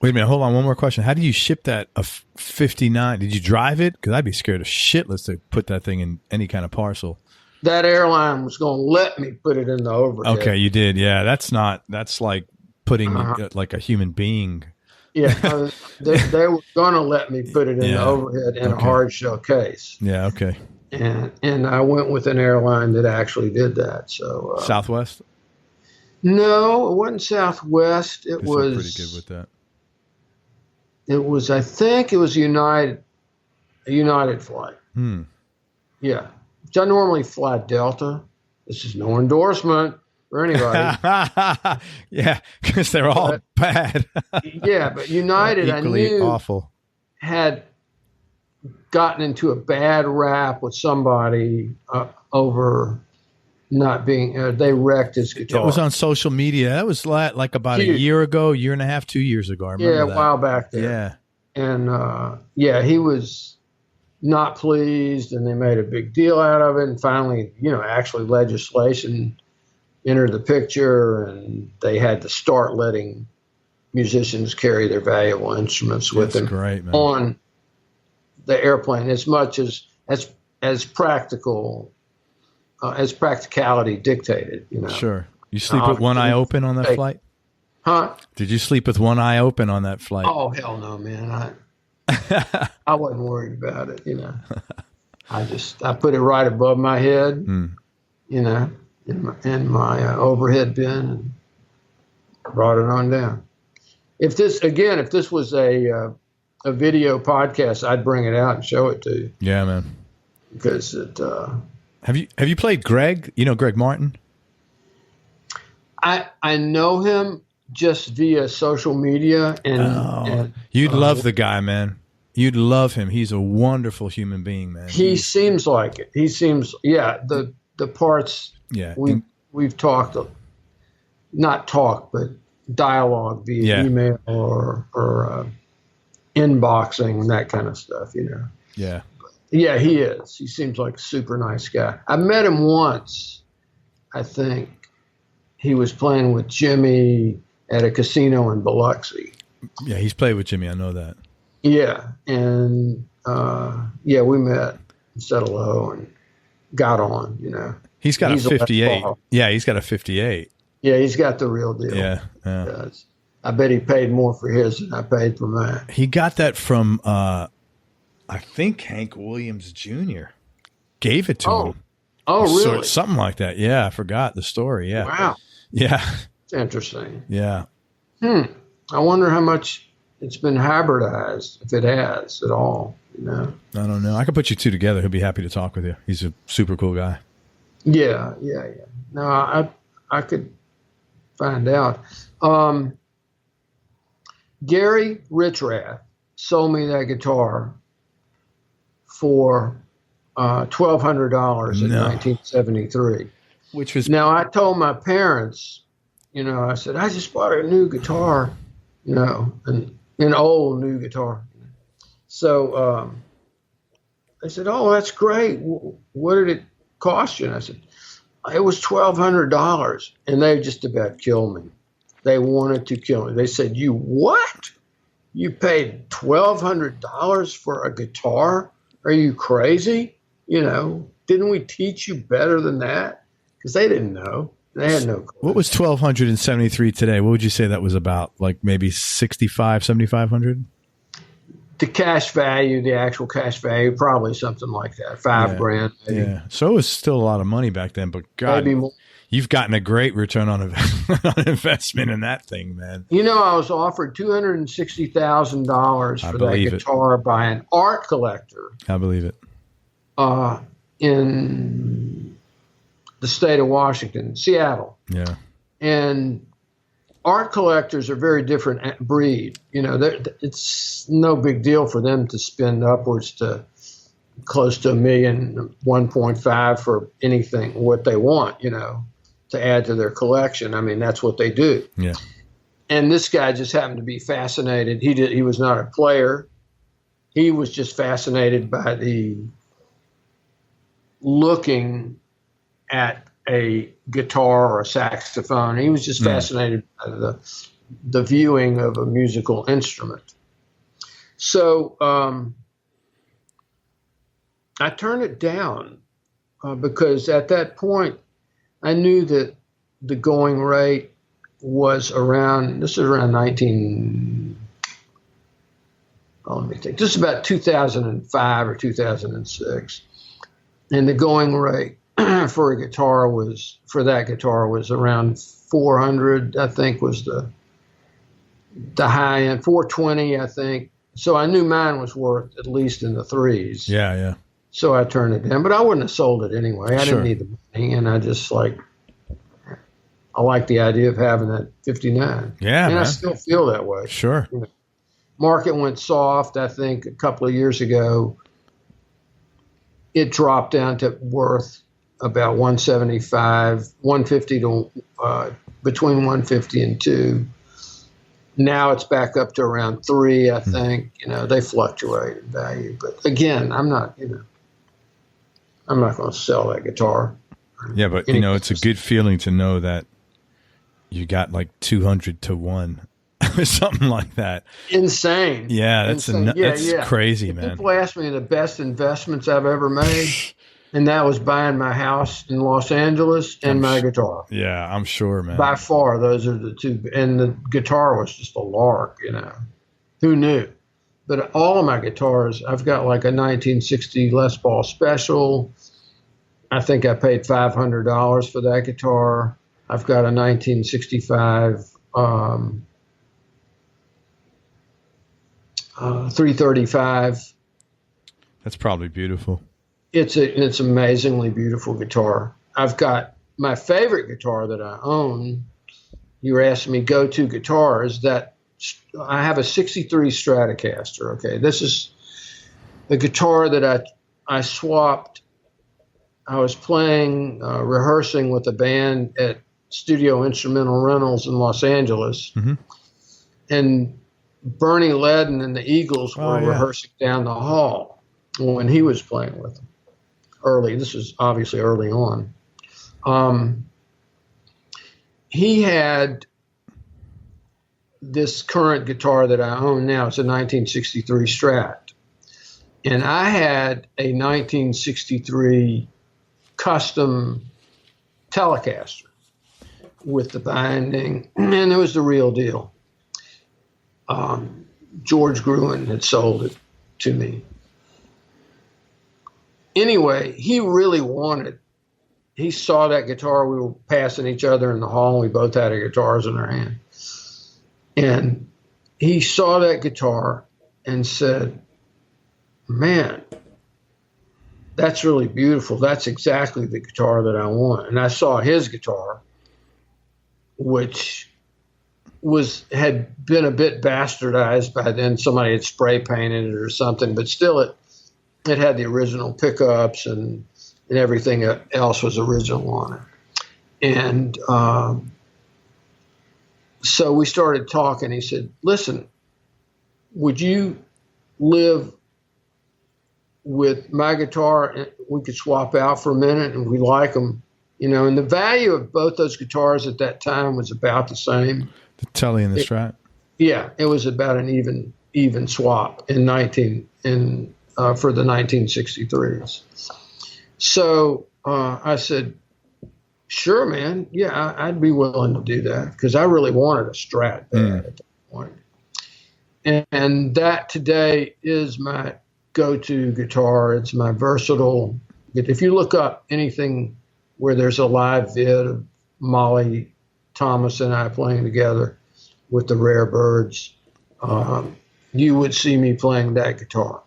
wait a minute, hold on. One more question. How did you ship that a 59? Did you drive it? Because I'd be scared of shitless to put that thing in any kind of parcel. That airline was going to let me put it in the overhead. Okay, you did. Yeah, that's like putting like a human being. Yeah, they were going to let me put it in the overhead in a hard shell case. Yeah, okay. And I went with an airline that actually did that. So Southwest? No, it wasn't Southwest. It was pretty good with that. It was, I think it was a United flight. Yeah. I normally fly Delta. This is no endorsement for anybody. Yeah, because they're all bad. Yeah, but United, I knew, awful. Had gotten into a bad rap with somebody over not being. They wrecked his guitar. It was on social media. That was like about a year ago, year and a half, 2 years ago. I remember that. A while back there. Yeah, and he was not pleased, and they made a big deal out of it. And finally, actually legislation entered the picture, and they had to start letting musicians carry their valuable instruments with them on the airplane, as much as practical as practicality dictated. Sure. You sleep with one eye open on that flight? Huh? Did you sleep with one eye open on that flight? Oh, hell no, man. I wasn't worried about it, I put it right above my head, in my overhead bin, and brought it on down. If this was a video podcast, I'd bring it out and show it to you. Yeah, man. Because it. Have you played Greg? Greg Martin? I know him just via social media, and you'd love the guy, man. You'd love him. He's a wonderful human being, man. He seems like it. He seems, the parts. Yeah, we've talked, not talked, but dialogue via email or inboxing and that kind of stuff. Yeah. Yeah, he is. He seems like a super nice guy. I met him once. I think he was playing with Jimmy at a casino in Biloxi. Yeah, he's played with Jimmy. I know that. Yeah, and we met and said hello and got on. He's got a 58. Yeah, he's got a 58. Yeah, he's got the real deal. Yeah. I bet he paid more for his than I paid for mine. He got that from, I think Hank Williams Jr. gave it to him. Oh, really? Something like that. Yeah, I forgot the story. Yeah. Wow. Yeah. It's interesting. Yeah. I wonder how much it's been hybridized, if it has at all. I don't know. I could put you two together. He'll be happy to talk with you. He's a super cool guy. Yeah. No, I could find out. Gary Richrath sold me that guitar for $1,200 in 1973. Which was now. I told my parents, I said I just bought a new guitar, an old new guitar. So they said, "Oh, that's great. What did it cost you?" And I said, "It was $1,200," and they just about killed me. They wanted to kill me. They said, "You what? You paid $1,200 for a guitar? Are you crazy? Didn't we teach you better than that?" Because they didn't know. They had no clue. What was $1,273 today? What would you say that was about? Like maybe $6,500, $7,500? The actual cash value, probably something like that. $5,000. Maybe. Yeah. So it was still a lot of money back then, but God, maybe more. You've gotten a great return on investment in that thing, man. I was offered $260,000 for that guitar by an art collector. I believe it. In the state of Washington, Seattle. Yeah. And art collectors are a very different breed. It's no big deal for them to spend upwards to close to $1 million, 1.5 for anything, what they want, to add to their collection. I mean, that's what they do. Yeah. And this guy just happened to be fascinated. He was not a player. He was just fascinated by the looking at a guitar or a saxophone. He was just fascinated by the viewing of a musical instrument. So I turned it down because at that point I knew that the going rate was around, this is around let me think, this is about 2005 or 2006. And the going rate for that guitar was around 400, I think, was the high end. 420, I think. So I knew mine was worth at least in the threes. Yeah, yeah. So I turned it down, but I wouldn't have sold it anyway. I didn't need the money, and I just I like the idea of having that 59. Yeah, and man. I still feel that way. Sure. You know, market went soft, I think, a couple of years ago. It dropped down to worth about 175, 150 to between 150 and 2. Now it's back up to around 3, I think. You know, they fluctuate in value. But again, I'm not going to sell that guitar. Yeah, but it's a good feeling to know that you got like 200 to 1 or something like that. Insane. Yeah, that's crazy, man. People ask me the best investments I've ever made, and that was buying my house in Los Angeles and my guitar. Yeah, I'm sure, man. By far, those are the two. And the guitar was just a lark, Who knew? But all of my guitars, I've got like a 1960 Les Paul Special. I think I paid $500 for that guitar. I've got a 1965 335. That's probably beautiful. It's amazingly beautiful guitar. I've got my favorite guitar that I own. You were asking me go-to guitars. That I have a 63 Stratocaster. Okay, this is the guitar that I swapped. I was playing, rehearsing with a band at Studio Instrumental Rentals in Los Angeles, and Bernie Ledden and the Eagles were rehearsing down the hall when he was playing with them. This was obviously early on. He had this current guitar that I own now. It's a 1963 Strat. And I had a 1963 custom Telecaster with the binding, and it was the real deal. George Gruen had sold it to me. Anyway, he saw that guitar. We were passing each other in the hall, and we both had our guitars in our hand. And he saw that guitar and said, "Man, that's really beautiful. That's exactly the guitar that I want." And I saw his guitar, which had been a bit bastardized by then. Somebody had spray painted it or something, but still it had the original pickups and everything else was original on it. And so we started talking. He said, "Listen, would you live with my guitar, and we could swap out for a minute, and we like them, and the value of both those guitars at that time was about the same." The Tele and the Strat. Yeah, it was about an even swap for the 1963s. So I said, "Sure, man. Yeah, I'd be willing to do that," because I really wanted a Strat bad at that point. And that today is my go-to guitar. It's my versatile. If you look up anything where there's a live vid of Molly Thomas and I playing together with the Rare Birds, you would see me playing that guitar.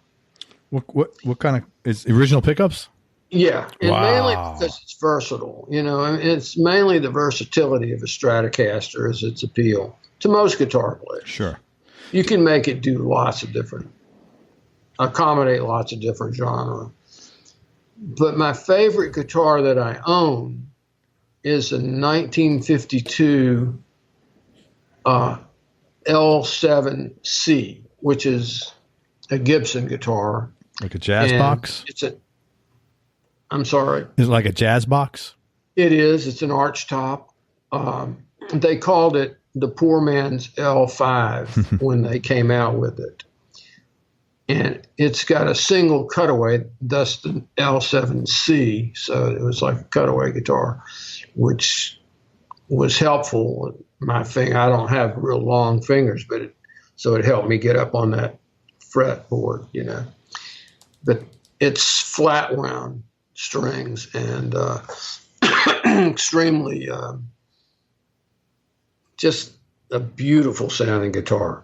What kind of is original pickups? Yeah, and mainly because it's versatile. It's mainly the versatility of a Stratocaster is its appeal to most guitar players. Sure, you can make it do accommodate lots of different genres. But my favorite guitar that I own is a 1952 L7C, which is a Gibson guitar. Like a jazz box? I'm sorry? Is it like a jazz box? It is. It's an arch top. They called it the poor man's L5 when they came out with it. And it's got a single cutaway, thus the L7C. So it was like a cutaway guitar, which was helpful. My finger, I don't have real long fingers, so it helped me get up on that fretboard, But it's flat wound strings and extremely just a beautiful sounding guitar.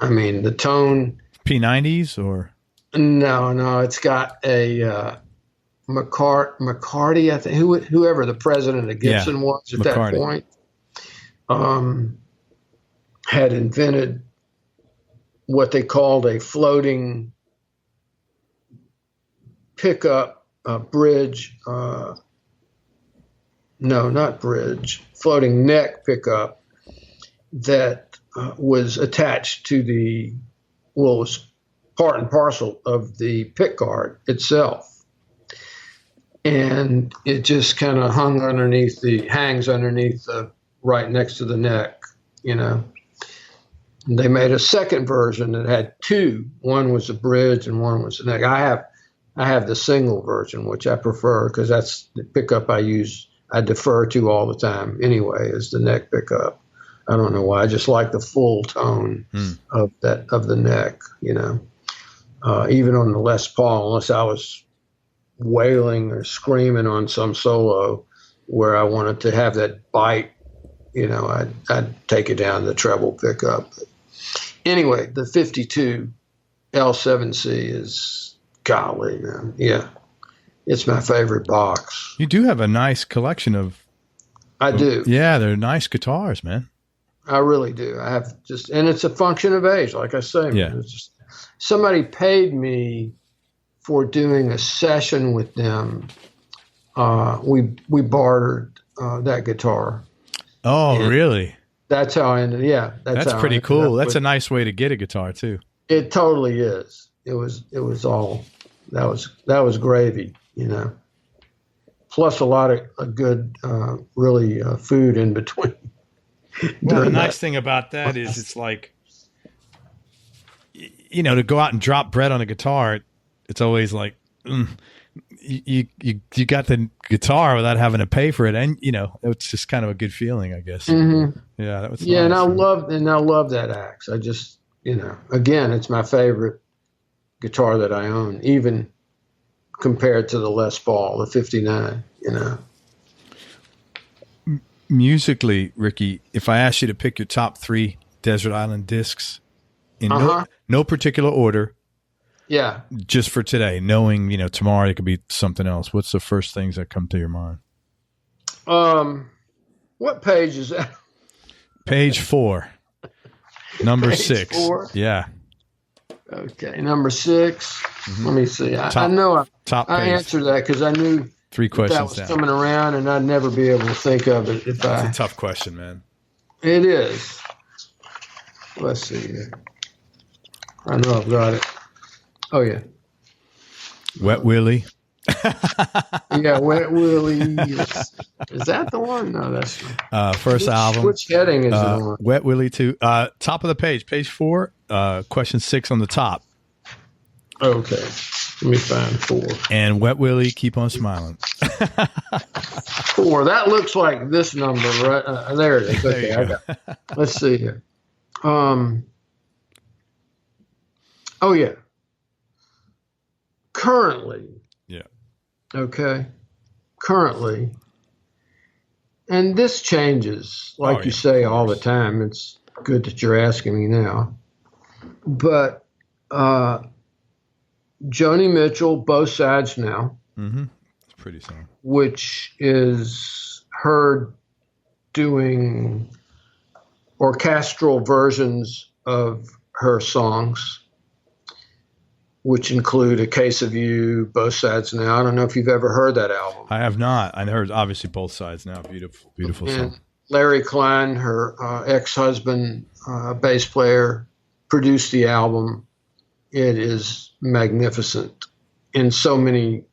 I mean, the tone. P90s or? No, it's got a McCarty, I think, whoever the president of Gibson was at McCarty. That point, had invented what they called a floating pickup bridge. No, not bridge. Floating neck pickup that was attached to was part and parcel of the pick guard itself. And it just kind of hangs underneath right next to the neck, And they made a second version that had two. One was a bridge and one was the neck. I have the single version, which I prefer because that's the pickup I defer to all the time anyway, is the neck pickup. I don't know why. I just like the full tone of the neck, even on the Les Paul, unless I was wailing or screaming on some solo where I wanted to have that bite, I'd take it down to the treble pickup. But anyway, the 52 L7C is golly, man. Yeah. It's my favorite box. You do have a nice collection of. I do. Yeah, they're nice guitars, man. I really do. I have and it's a function of age, like I say. Yeah. It's just, somebody paid me for doing a session with them. We bartered that guitar. Oh, and really? That's how I ended. Yeah, that's pretty cool. That's a nice way to get a guitar too. It totally is. It was all that was gravy, Plus a lot of good, really food in between. Well, the nice thing about that is it's like, to go out and drop bread on a guitar, it's always like, you got the guitar without having to pay for it, and it's just kind of a good feeling, I guess. Mm-hmm. Yeah, that was nice. And I love that axe. I just again, it's my favorite guitar that I own, even compared to the Les Paul, the 59. Musically, Ricky, if I asked you to pick your top 3 Desert Island discs in no particular order. Yeah. Just for today, knowing, tomorrow it could be something else. What's the first things that come to your mind? What page is that? Page 4. Number page 6. 4? Yeah. Okay. Number 6. Mm-hmm. Let me see. I know I answered that because I knew 3 questions that was coming around, and I'd never be able to think of it if That's a tough question, man. It is. Let's see here. I know I've got it. Oh, yeah. Wet Willie. Yeah, Wet Willie. Is that the one? No, that's first album. Which heading is it on? Wet Willie 2. Top of the page, page 4, question 6 on the top. Okay. Let me find 4. And Wet Willie, Keep on Smiling. 4. That looks like this number, right? There it is. Okay, I got it. Let's see here. Oh, yeah. Currently. Yeah. Okay. Currently. And this changes, like you say, all the time. It's good that you're asking me now. But Joni Mitchell, Both Sides Now. Mm-hmm. It's pretty song. Which is her doing orchestral versions of her songs, which include A Case of You, Both Sides Now. I don't know if you've ever heard that album. I have not. I heard, obviously, Both Sides Now. Beautiful, beautiful song. Larry Klein, her ex-husband, bass player, produced the album. It is magnificent in so many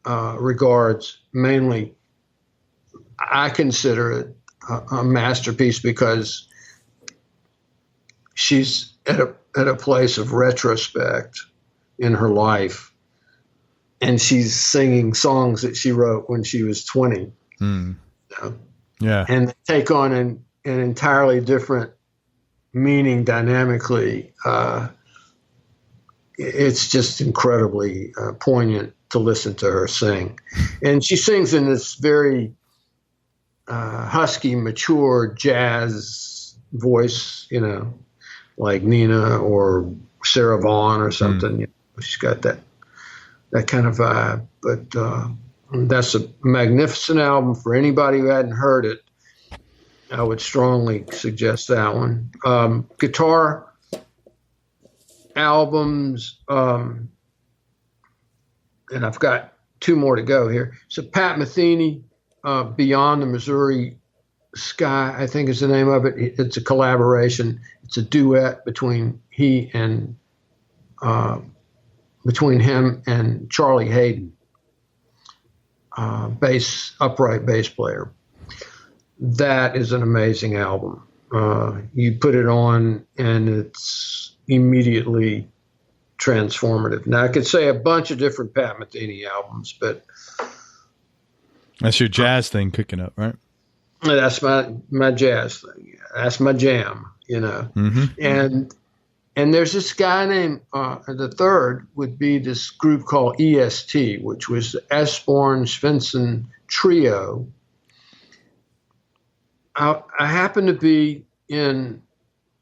regards. Mainly, I consider it a masterpiece because she's at a place of retrospect in her life, and she's singing songs that she wrote when she was 20. Yeah, and they take on an entirely different meaning dynamically. It's just incredibly poignant to listen to her sing, and she sings in this very husky, mature jazz voice, like Nina or Sarah Vaughan or something. She's got that kind of vibe. But that's a magnificent album for anybody who hadn't heard it. I would strongly suggest that one. Guitar albums, and I've got two more to go here. So Pat Metheny, Beyond the Missouri Sky, I think is the name of it. It's a collaboration. It's a duet between him and Charlie Hayden, upright bass player. That is an amazing album. You put it on and it's immediately transformative. Now I could say a bunch of different Pat Metheny albums, but that's your jazz thing cooking up, right? That's my jazz thing. That's my jam, And there's this guy named the third would be this group called EST, which was the Esborn Svensson Trio. I happened to be in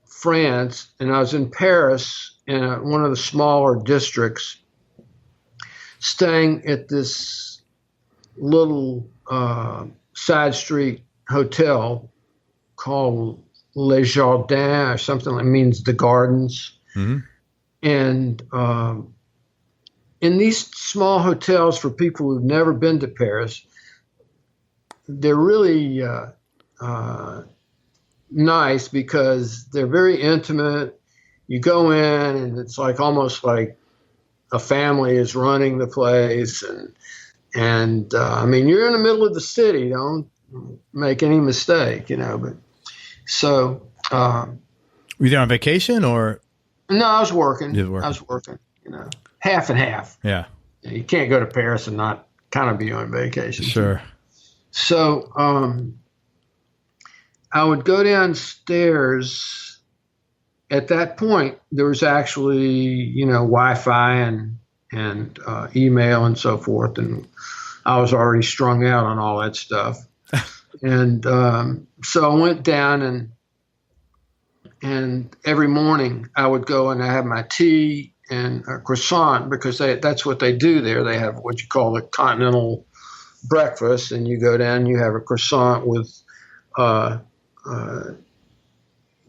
France, and I was in Paris in one of the smaller districts, staying at this little side street hotel called Les Jardins or something that means the gardens. Mm-hmm. And in these small hotels for people who've never been to Paris, they're really nice because they're very intimate. You go in and it's like almost like a family is running the place, and I mean, you're in the middle of the city. Don't make any mistake, But so, were you there on vacation or? No, I was working. I was working. Half and half. Yeah. You can't go to Paris and not kind of be on vacation. Sure. So, I would go downstairs. At that point, there was actually, Wi-Fi and email and so forth, and I was already strung out on all that stuff. And so I went down, and every morning I would go and I have my tea and a croissant because that's what they do there. They have what you call the continental breakfast, and you go down and you have a croissant with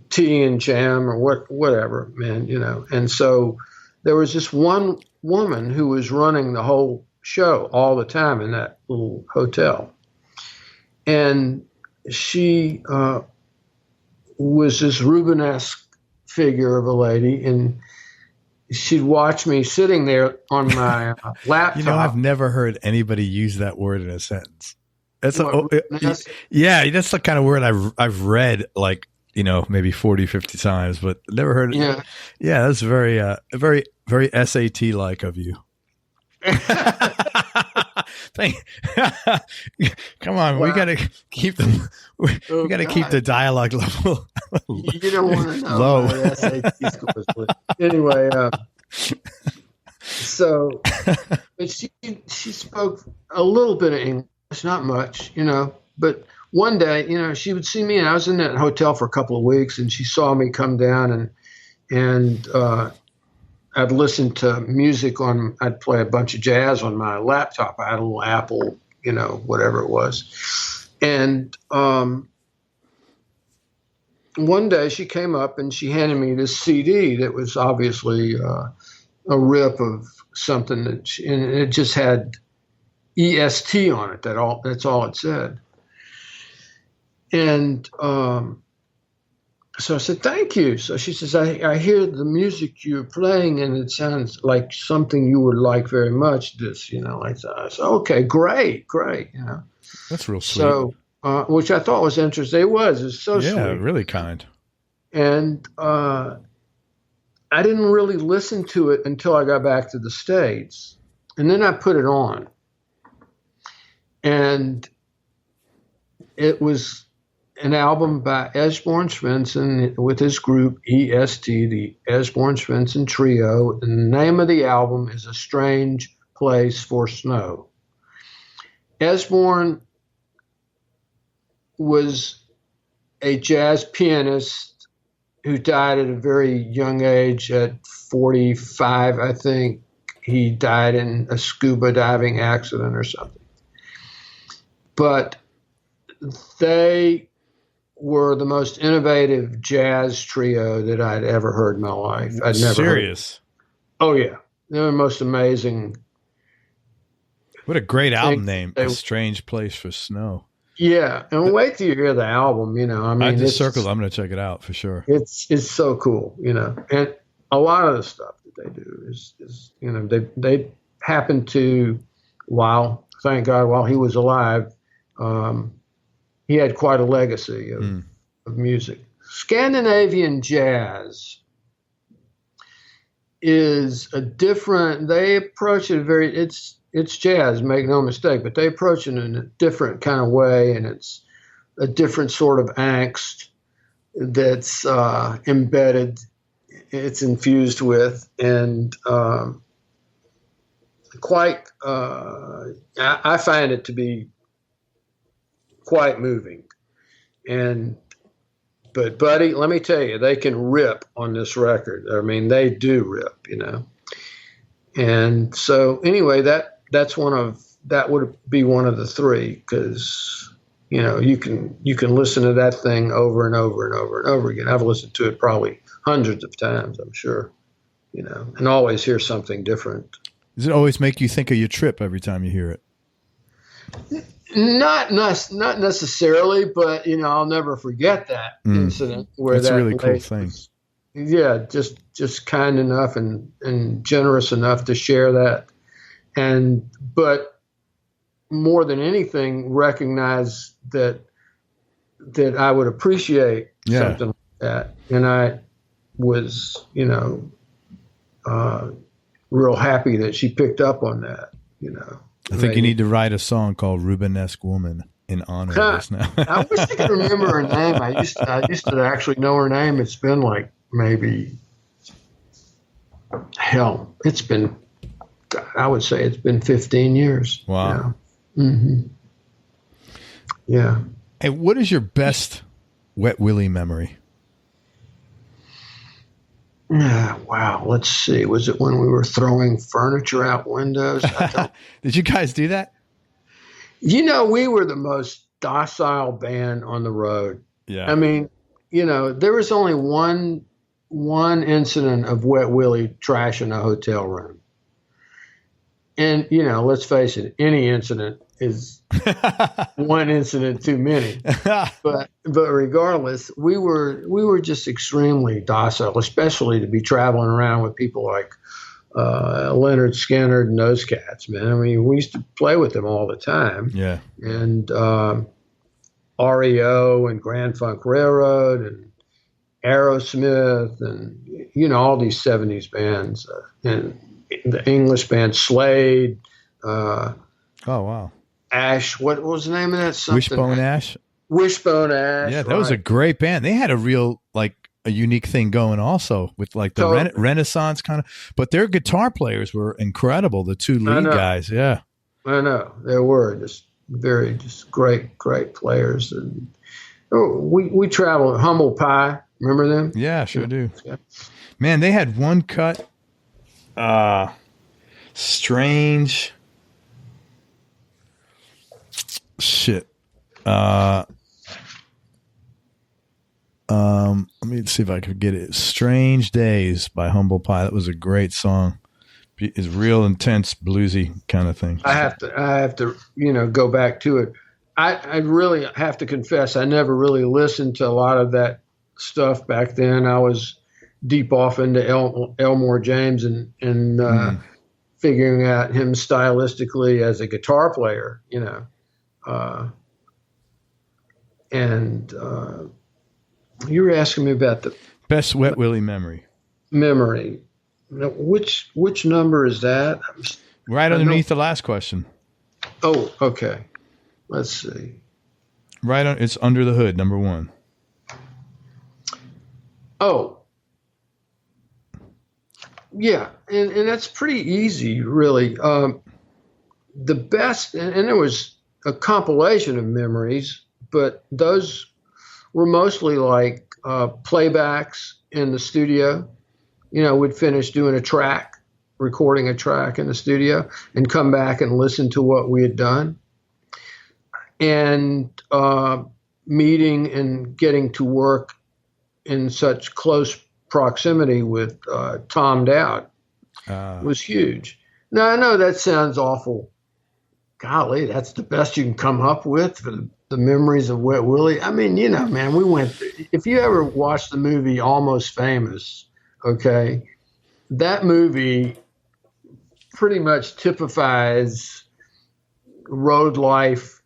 tea and jam or whatever, man, And so there was this one woman who was running the whole show all the time in that little hotel. And she was this Rubenesque figure of a lady, and she'd watch me sitting there on my laptop. I've never heard anybody use that word in a sentence. That's that's the kind of word I've read like, maybe 40, 50 times, but never heard it. Yeah. Yeah, that's very, very, very SAT-like of you. Come on, wow. We got to keep them. We got to keep the dialogue level. You don't want to know low. My SAT scores. Anyway, so, but she spoke a little bit of English, not much, but. One day, she would see me, and I was in that hotel for a couple of weeks, and she saw me come down, and I'd listen to music I'd play a bunch of jazz on my laptop. I had a little Apple, whatever it was. And one day she came up and she handed me this CD that was obviously a rip of something and it just had EST on it. That's all it said. And so I said, thank you. So she says, I hear the music you're playing and it sounds like something you would like very much. This, I said, okay, great. That's real sweet. So, which I thought was interesting. It was so sweet. Yeah, really kind. And I didn't really listen to it until I got back to the States. And then I put it on. And it was an album by Esborn Svensson with his group EST, the Esborn Svensson Trio. And the name of the album is A Strange Place for Snow. Esborn was a jazz pianist who died at a very young age, at 45, I think. He died in a scuba diving accident or something. But they were the most innovative jazz trio that I'd ever heard in my life. I'd never Serious? Oh, yeah. They're the most amazing. What a great album name, A Strange Place for Snow. Yeah, and wait till you hear the album, I just circled. I'm going to check it out for sure. It's so cool, and a lot of the stuff that they do is they happen to, thank God, while he was alive, he had quite a legacy of music. Scandinavian jazz is they approach it it's jazz, make no mistake, but they approach it in a different kind of way, and it's a different sort of angst that's embedded, it's infused with, and I find it to be quite moving. But buddy, let me tell you, they can rip on this record. I mean, they do rip, And so anyway, that would be one of the three, because you can listen to that thing over and over and over and over again. I've listened to it probably hundreds of times, I'm sure, and always hear something different. Does it always make you think of your trip every time you hear it? Not necessarily, but I'll never forget that incident where that's a really cool thing. Yeah, just kind enough and generous enough to share that, but more than anything, recognize that I would appreciate something like that, and I was real happy that she picked up on that. I think you need to write a song called Rubenesque Woman in honor of this now. I wish I could remember her name. I used to actually know her name. It's been like I would say it's been 15 years. Wow. Mm-hmm. Yeah. Hey, what is your best Wet Willie memory? Wow. Let's see. Was it when we were throwing furniture out windows? Did you guys do that? We were the most docile band on the road. Yeah. I mean, there was only one incident of Wet Willie trashing a hotel room. And, let's face it, any incident is one incident too many. But regardless, we were just extremely docile, especially to be traveling around with people like Lynyrd Skynyrd and those cats, man. I mean, we used to play with them all the time. Yeah. And REO and Grand Funk Railroad and Aerosmith and, all these 70s bands and the English band Slade. Oh, wow. Ash, what was the name of that? Wishbone Ash? Wishbone Ash. Yeah, that was a great band. They had a real, a unique thing going also with the Renaissance kind of, but their guitar players were incredible. The two lead guys. Yeah. I know. They were just great players. And we traveled. Humble Pie. Remember them? Yeah, sure do. Yeah. Man, they had one cut. Strange. Shit. Let me see if I could get it. Strange Days by Humble Pie. That was a great song. It's real intense, bluesy kind of thing. I have to, go back to it. I really have to confess, I never really listened to a lot of that stuff back then. I was deep off into Elmore James and figuring out him stylistically as a guitar player, and you were asking me about the best Wet Willie memory. Now, which number is that? Right underneath the last question. Oh, okay. Let's see. It's Under the Hood, number 1. Oh, yeah, and that's pretty easy, really. The best, and there was a compilation of memories, but those were mostly like playbacks in the studio. We'd finish doing a track, recording a track in the studio, and come back and listen to what we had done. And meeting and getting to work in such close proximity with Tom Dowd was huge. Now, I know that sounds awful. Golly, that's the best you can come up with for the memories of Wet Willie. I mean, man, we went. If you ever watched the movie Almost Famous, okay, that movie pretty much typifies road life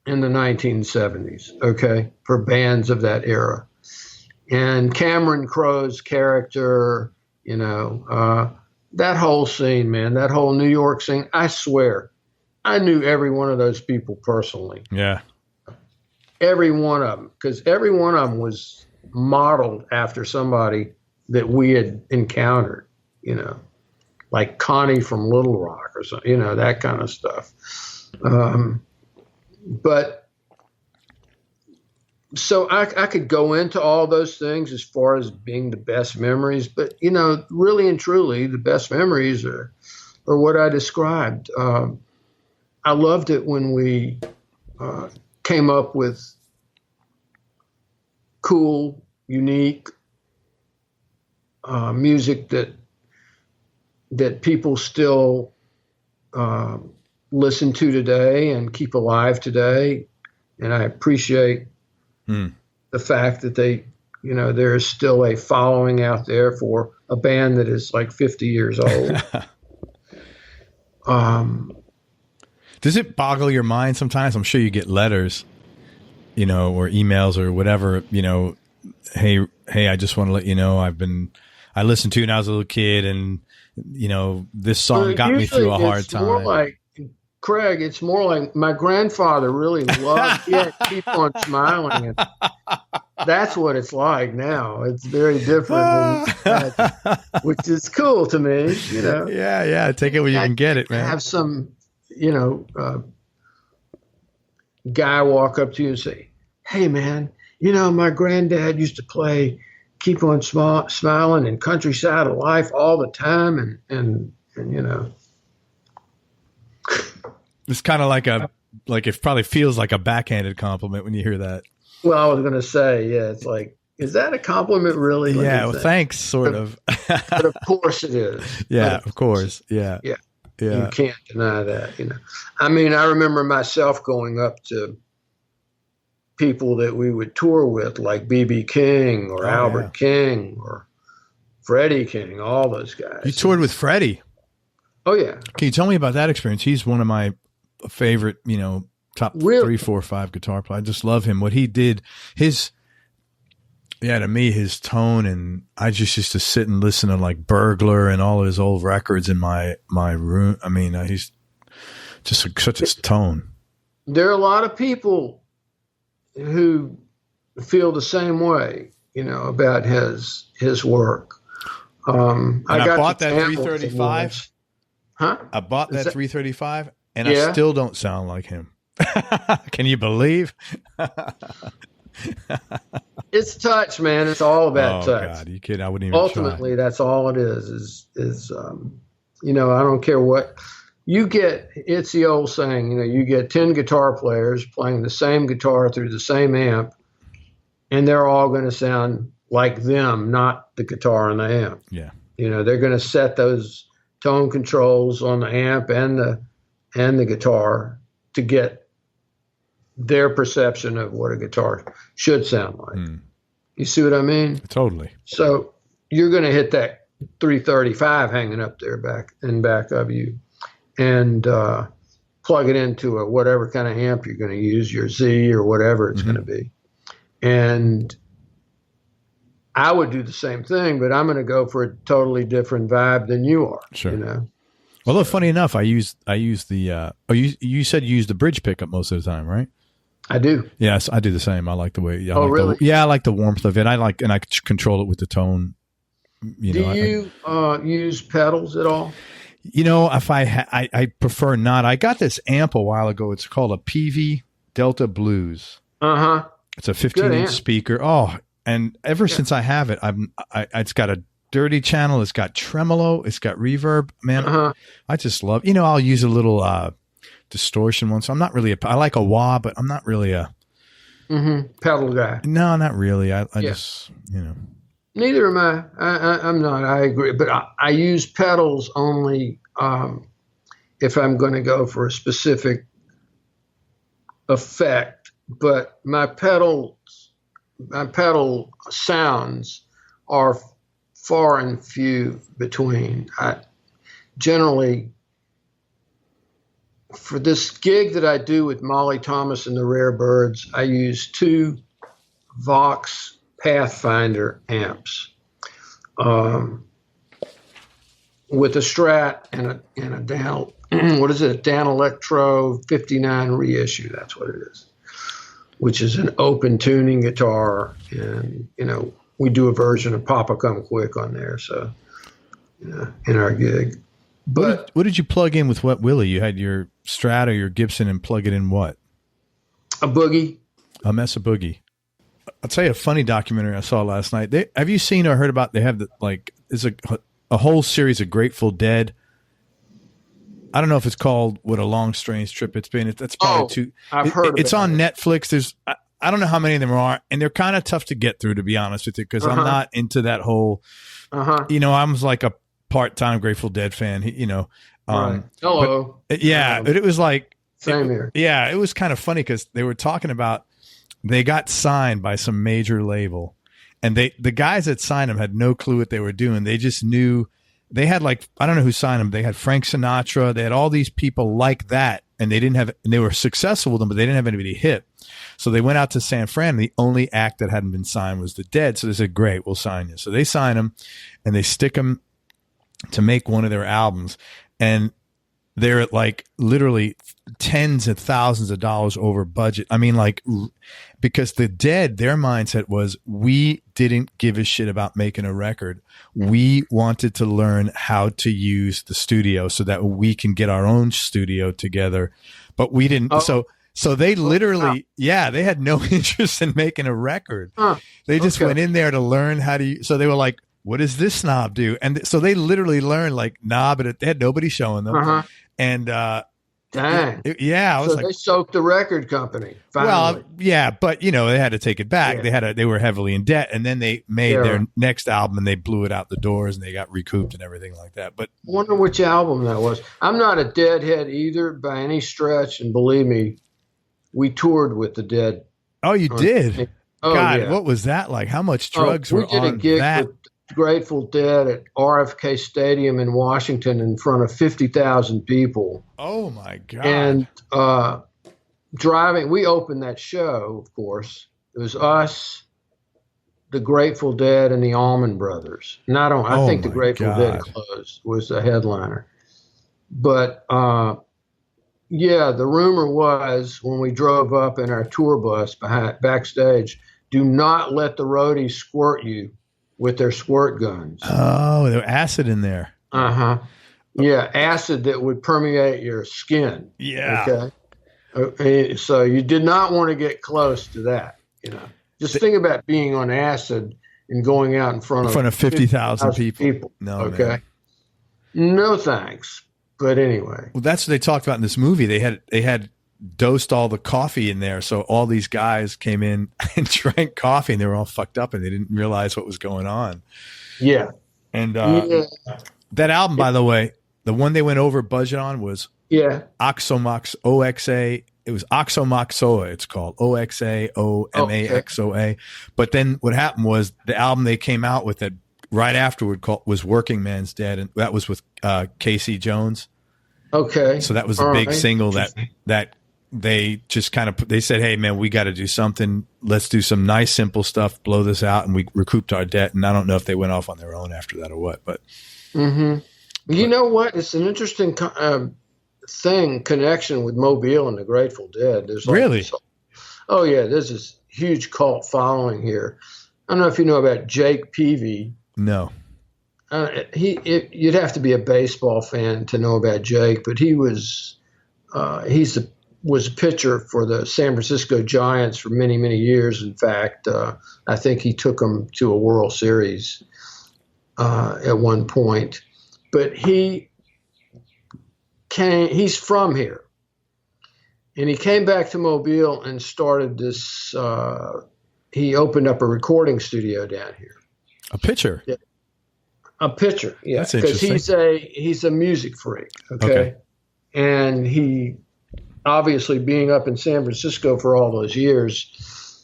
in the 1970s, okay, for bands of that era. And Cameron Crowe's character, that whole scene, man, that whole New York scene, I swear, I knew every one of those people personally. Yeah. Every one of them, because every one of them was modeled after somebody that we had encountered, like Connie from Little Rock or something, that kind of stuff. But so I could go into all those things as far as being the best memories, but really and truly, the best memories are what I described. I loved it when we came up with cool, unique music that people still listen to today and keep alive today. And I appreciate the fact that there is still a following out there for a band that is like 50 years old. Does it boggle your mind sometimes? I'm sure you get letters, or emails or whatever, hey, I just want to let you know I listened to you when I was a little kid, and this song got me through a hard time. More like, Craig, it's more like my grandfather really loved Keep on Smiling. And that's what it's like now. It's very different, which is cool to me, Yeah. Take it where you can get it, man. Have some, guy walk up to you and say, hey, man, my granddad used to play Keep on Smiling and Countryside of Life all the time. And it's kind of like it probably feels like a backhanded compliment when you hear that. Well, I was going to say, it's like, is that a compliment really? Yeah. Well, thanks, sort of. But of course it is. Yeah, of course. Yeah. Yeah. You can't deny that, I mean, I remember myself going up to people that we would tour with, like B.B. King or Albert King or Freddie King, all those guys. You toured with Freddie? Oh, yeah. Can you tell me about that experience? He's one of my favorite, top 3, 4, 5 guitar players. I just love him. What he did, to me, his tone, and I just used to sit and listen to like Burglar and all of his old records in my room. I mean, he's just such a tone. There are a lot of people who feel the same way, about his work. I bought that 335. Huh? I bought that 335, and I still don't sound like him. Can you believe? It's touch, man. It's all about touch. Oh God, you kidding? I wouldn't even. Ultimately, that's all it is. I don't care what you get. It's the old saying, you get 10 guitar players playing the same guitar through the same amp, and they're all going to sound like them, not the guitar and the amp. Yeah. They're going to set those tone controls on the amp and the guitar to get their perception of what a guitar should sound like. You see what I mean? Totally. So you're going to hit that 335 hanging up there back of you, and plug it into whatever kind of amp you're going to use, your Z or whatever it's going to be. And I would do the same thing, but I'm going to go for a totally different vibe than you are. Sure. Although funny enough, I use the you said you use the bridge pickup most of the time, right? I do. Yes, I do the same. I like the way. Really? I like the warmth of it. I control it with the tone. Do you use pedals at all? If I prefer not. I got this amp a while ago. It's called a PV Delta Blues. It's a 15-inch speaker. Oh, and ever since I have it, it's got a dirty channel. It's got tremolo. It's got reverb. Man, I just love. I'll use a little distortion one. So I'm not really I like a wah, but I'm not really a pedal guy. No, not really. I just Neither am I. I'm not. I agree, but I use pedals only if I'm going to go for a specific effect. But my pedal sounds are far and few between. I generally, for this gig that I do with Molly Thomas and the Rare Birds, I use 2 Vox Pathfinder amps with a Strat and a Dan. What is it? A Dan Electro 59 reissue. That's what it is. Which is an open tuning guitar, and we do a version of Papa Come Quick on there. So in our gig. But what did you plug in with Wet Willie? You had your Strat or your Gibson and plug it in what? A Boogie. A Mesa Boogie. I'll tell you a funny documentary I saw last night. Have you seen or heard about? They have there's a whole series of Grateful Dead. I don't know if it's called What a Long Strange Trip It's Been. That's probably I've heard. It's on Netflix. There's I don't know how many of them are, and they're kind of tough to get through, to be honest with you, because I'm not into that whole. I'm like a part-time Grateful Dead fan. Right. Hello. But it was like same here. Yeah, it was kind of funny because they were talking about they got signed by some major label, and the guys that signed them had no clue what they were doing. They just knew. They had I don't know who signed them. They had Frank Sinatra. They had all these people like that, and they were successful with them, but they didn't have anybody hit. So they went out to San Fran. And the only act that hadn't been signed was the Dead. So they said, "Great, we'll sign you." So they sign them, and they stick them to make one of their albums, and they're at literally tens of thousands of dollars over budget. I mean, because the Dead, their mindset was, we didn't give a shit about making a record. We wanted to learn how to use the studio so that we can get our own studio together, but we didn't. So they literally, they had no interest in making a record. They just went in there to learn how to. So they were like, what does this knob do? And so they literally learned knob, and they had nobody showing them. And dang, I was they soaked the record company. Finally. Well, but they had to take it back. They were heavily in debt, and then they made their next album, and they blew it out the doors, and they got recouped and everything like that. But I wonder which album that was. I'm not a Deadhead either by any stretch, and believe me, we toured with the Dead. Oh, you did? Oh, God, what was that like? How much drugs were on that? We did a gig with Grateful Dead at RFK Stadium in Washington in front of 50,000 people. Oh my God. And we opened that show, of course. It was us, the Grateful Dead, and the Allman Brothers. I think the Grateful Dead closed, was the headliner. But the rumor was, when we drove up in our tour bus backstage, do not let the roadies squirt you with their squirt guns. Oh, there was acid in there. Yeah, acid that would permeate your skin. Yeah. Okay. So you did not want to get close to that. Just think about being on acid and going out in front of 50,000 people. No, okay. Man. No thanks. But anyway. Well, that's what they talked about in this movie. They had dosed all the coffee in there, so all these guys came in and drank coffee, and they were all fucked up, and they didn't realize what was going on. Yeah. And that album, by the way, the one they went over budget on was Oxomox OXA. It was Oxomoxoa. It's called OXAOMAXOA. But then what happened was the album they came out with that right afterward was Working Man's Dead, and that was with Casey Jones. Okay. So that was a big single that they just they said, hey man, we got to do something. Let's do some nice, simple stuff, blow this out. And we recouped our debt. And I don't know if they went off on their own after that or what, but. You know what? It's an interesting connection with Mobile and the Grateful Dead. There's really? There's this huge cult following here. I don't know if you know about Jake Peavy. No. You'd have to be a baseball fan to know about Jake, but he's the was a pitcher for the San Francisco Giants for many, many years. In fact, I think he took them to a World Series at one point. But he's from here. And he came back to Mobile and started this, he opened up a recording studio down here. A pitcher? Yeah. A pitcher, yeah. That's interesting. Because he's a music freak, okay? And he, obviously being up in San Francisco for all those years,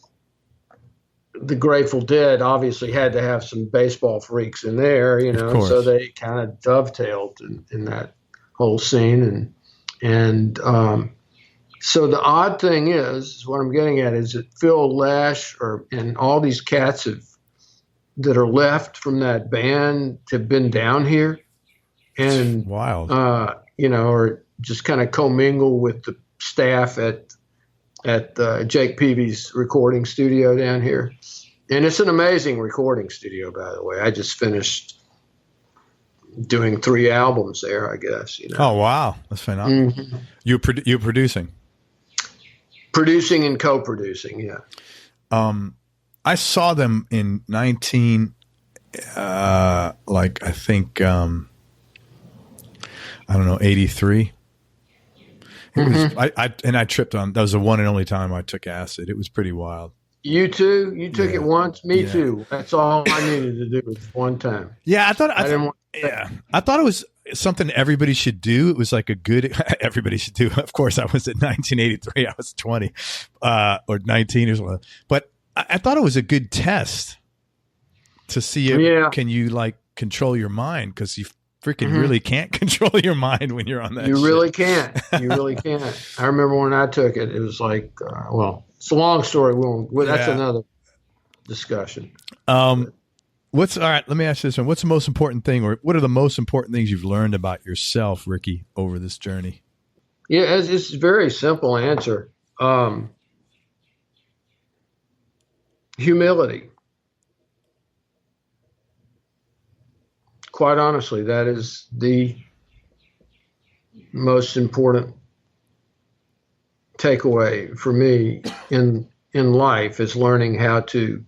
the Grateful Dead obviously had to have some baseball freaks in there, you know, so they kind of dovetailed in that whole scene. And so the odd thing is what I'm getting at is that Phil Lesh and all these cats that are left from that band have been down here and wild, you know, or just kind of commingle with the staff at Jake Peavy's recording studio down here. And it's an amazing recording studio, by the way. I just finished doing 3 albums there, I guess. You know? Oh, wow. That's phenomenal. Mm-hmm. You're producing? Producing and co-producing, yeah. I saw them in 83. It was, I tripped on, that was the one and only time I took acid. It was pretty wild. You too? You took it once? Me too. That's all I needed to do was one time. Yeah, I thought it was something everybody should do. It was like a good, everybody should do. Of course, I was in 1983. I was 20 or 19 or something. But I thought it was a good test to see if can you like control your mind, because you freaking really can't control your mind when you're on that. You really can't. You really can't. I remember when I took it, it was like, it's a long story. That's another discussion. All right, let me ask you this one. What's the most important thing, or what are the most important things you've learned about yourself, Ricky, over this journey? Yeah, it's a very simple answer. Humility. Quite honestly, that is the most important takeaway for me in life, is learning how to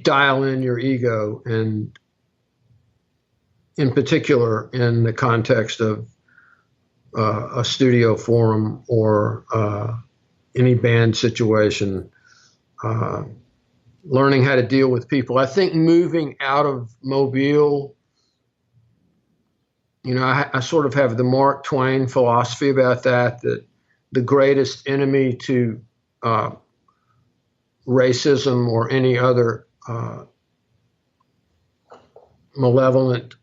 dial in your ego, and in particular in the context of a studio forum or any band situation, learning how to deal with people. I think moving out of Mobile, you know, I sort of have the Mark Twain philosophy about that the greatest enemy to racism or any other malevolent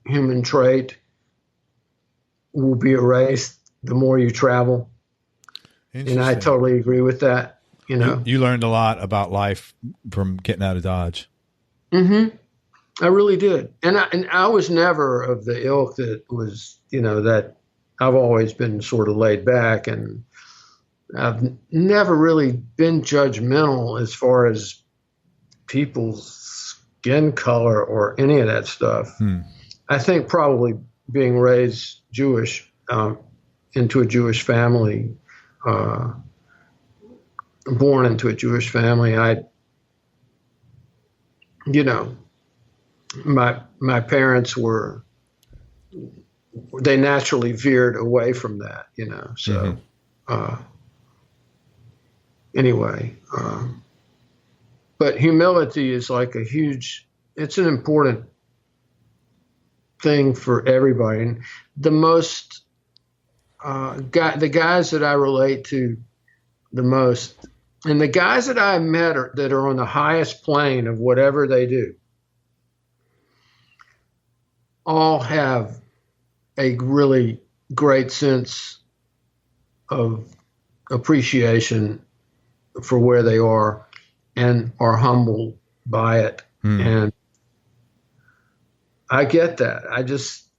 human trait will be erased the more you travel. And I totally agree with that. You know, you learned a lot about life from getting out of Dodge. Mm-hmm. I really did. And I was never of the ilk that was, you know, that I've always been sort of laid back, and I've never really been judgmental as far as people's skin color or any of that stuff. I think probably being raised Jewish, into a Jewish family, born into a Jewish family, my parents they naturally veered away from that, you know, so, anyway, but humility is like it's an important thing for everybody. And the most, the guys that I relate to the most, and the guys that I met that are on the highest plane of whatever they do, all have a really great sense of appreciation for where they are and are humbled by it. And I get that.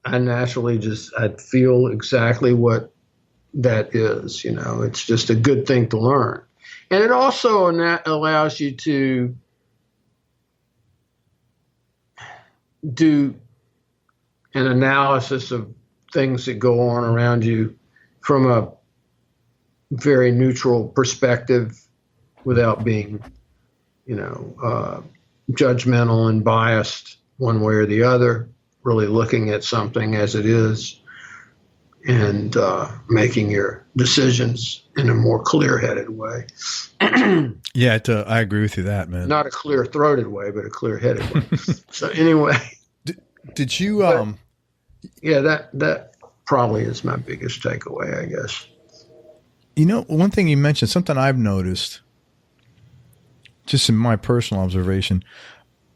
I naturally I feel exactly what that is, you know. It's just a good thing to learn. And it also allows you to do an analysis of things that go on around you from a very neutral perspective without being, judgmental and biased one way or the other, really looking at something as it is and making your decisions in a more clear-headed way. Yeah, I agree with you that, man. Not a clear-throated way, but a clear-headed way. So anyway. Did you... yeah, that probably is my biggest takeaway, I guess. One thing you mentioned, something I've noticed, just in my personal observation,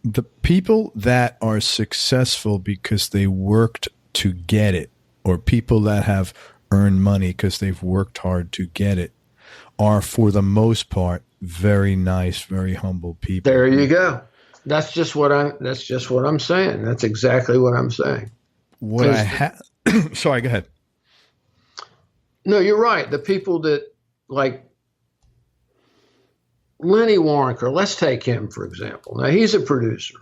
the people that are successful because they worked to get it, or people that have earned money because they've worked hard to get it, are for the most part very nice, very humble people. There you go. That's just what I'm saying. That's exactly what I'm saying. Sorry, go ahead. No, you're right. The people that, like Lenny Waronker, let's take him for example. Now, he's a producer.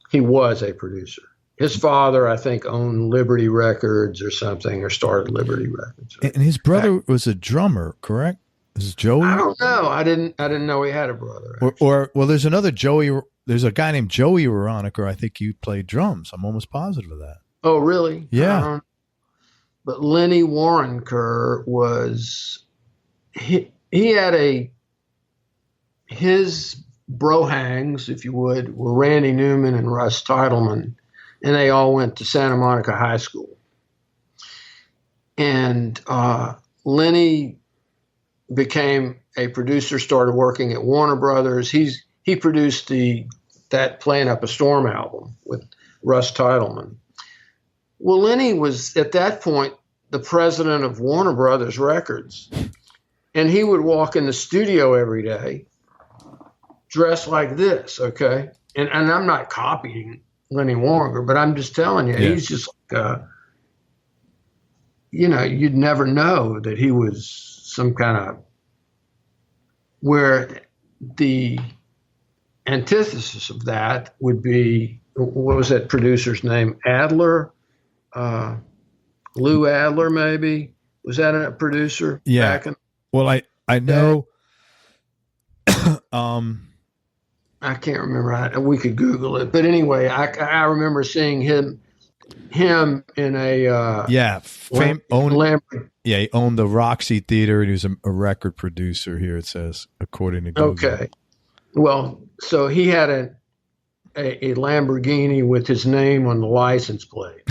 He was a producer. His father, I think, owned Liberty Records or something, or started Liberty Records. And his brother was a drummer, correct? This is Joey? I don't know. I didn't know he had a brother. Or there's another Joey. There's a guy named Joey Waronker. I think you played drums. I'm almost positive of that. Oh, really? Yeah. But Lenny Waronker was, he had his brohangs, if you would, were Randy Newman and Russ Titleman, and they all went to Santa Monica High School. And Lenny became a producer, started working at Warner Brothers. He produced that Playing Up a Storm album with Russ Titleman. Well, Lenny was at that point the president of Warner Brothers Records, and he would walk in the studio every day dressed like this, okay? And I'm not copying Lenny Waronker, but I'm just telling you, he's just like, you'd never know that he was some kind of, where the antithesis of that would be, what was that producer's name? Adler? Lou Adler, maybe? Was that a producer? Yeah. Well, I know. I can't remember. We could Google it, but anyway, I remember seeing him in a he owned the Roxy Theater, and he was a record producer here. It says, according to Google. Okay, well, so he had a Lamborghini with his name on the license plate.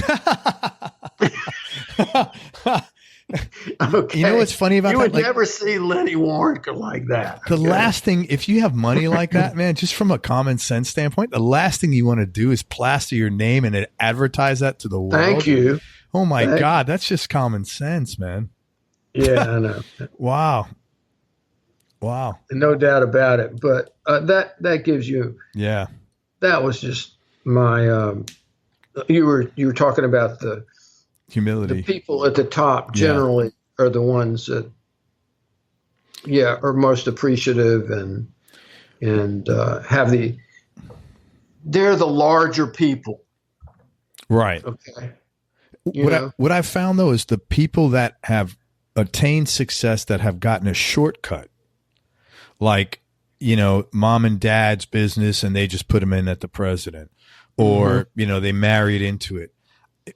Okay. You know what's funny about that? You would never see Lenny Waronker like that. The last thing, if you have money like that, man, just from a common sense standpoint, the last thing you want to do is plaster your name and advertise that to the world. Thank you. Oh my God, that's just common sense, man. Yeah, I know. Wow. No doubt about it. But that gives you. Yeah. That was just my. You were talking about the humility. The people at the top generally are the ones that, are most appreciative and have they're the larger people. Right. Okay. What I've found though is the people that have attained success that have gotten a shortcut, like, mom and dad's business and they just put them in at the president, or, they married into it.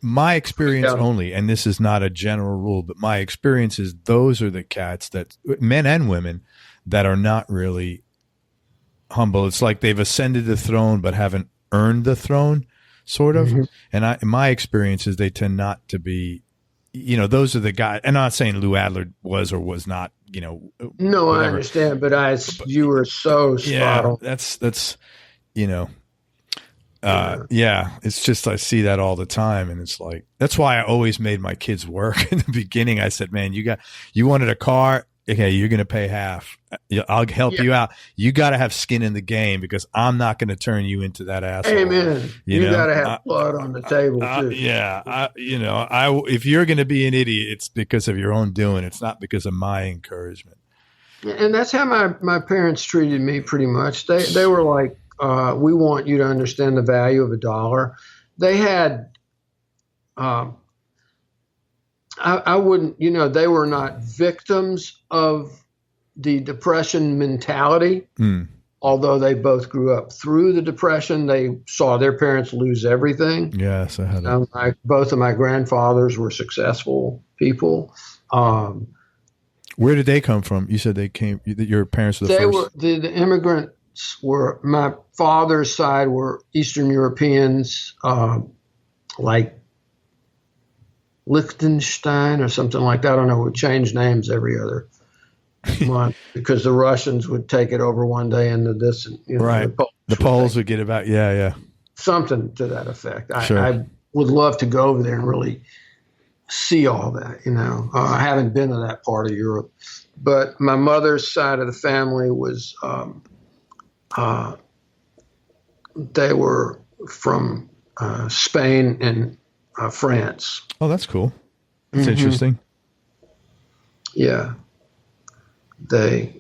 My experience only, and this is not a general rule, but my experience is those are the cats that, men and women, that are not really humble. It's like they've ascended the throne but haven't earned the throne, sort of. Mm-hmm. And my experience is they tend not to be, those are the guys. And I'm not saying Lou Adler was or was not, No, whatever. I understand, but you were so spot on. That's it's just, I see that all the time. And it's like, that's why I always made my kids work in the beginning. I said, man, you wanted a car. Okay. You're going to pay half. I'll help you out. You got to have skin in the game because I'm not going to turn you into that asshole. Amen. You got to have blood on the table too. If you're going to be an idiot, it's because of your own doing. It's not because of my encouragement. And that's how my parents treated me pretty much. They were like, we want you to understand the value of $1. They had I wouldn't, they were not victims of the Depression mentality. Although they both grew up through the Depression, they saw their parents lose everything. Yes, I had it. Both of my grandfathers were successful people. Where did they come from? You said your parents were the first? The immigrants were, my father's side were Eastern Europeans, like Liechtenstein or something like that. I don't know. Would change names every other month because the Russians would take it over one day and right. The Poles would get about, something to that effect. Sure. I would love to go over there and really see all that, I haven't been to that part of Europe, but my mother's side of the family was, they were from Spain and France. Oh, that's cool. That's interesting. Yeah. But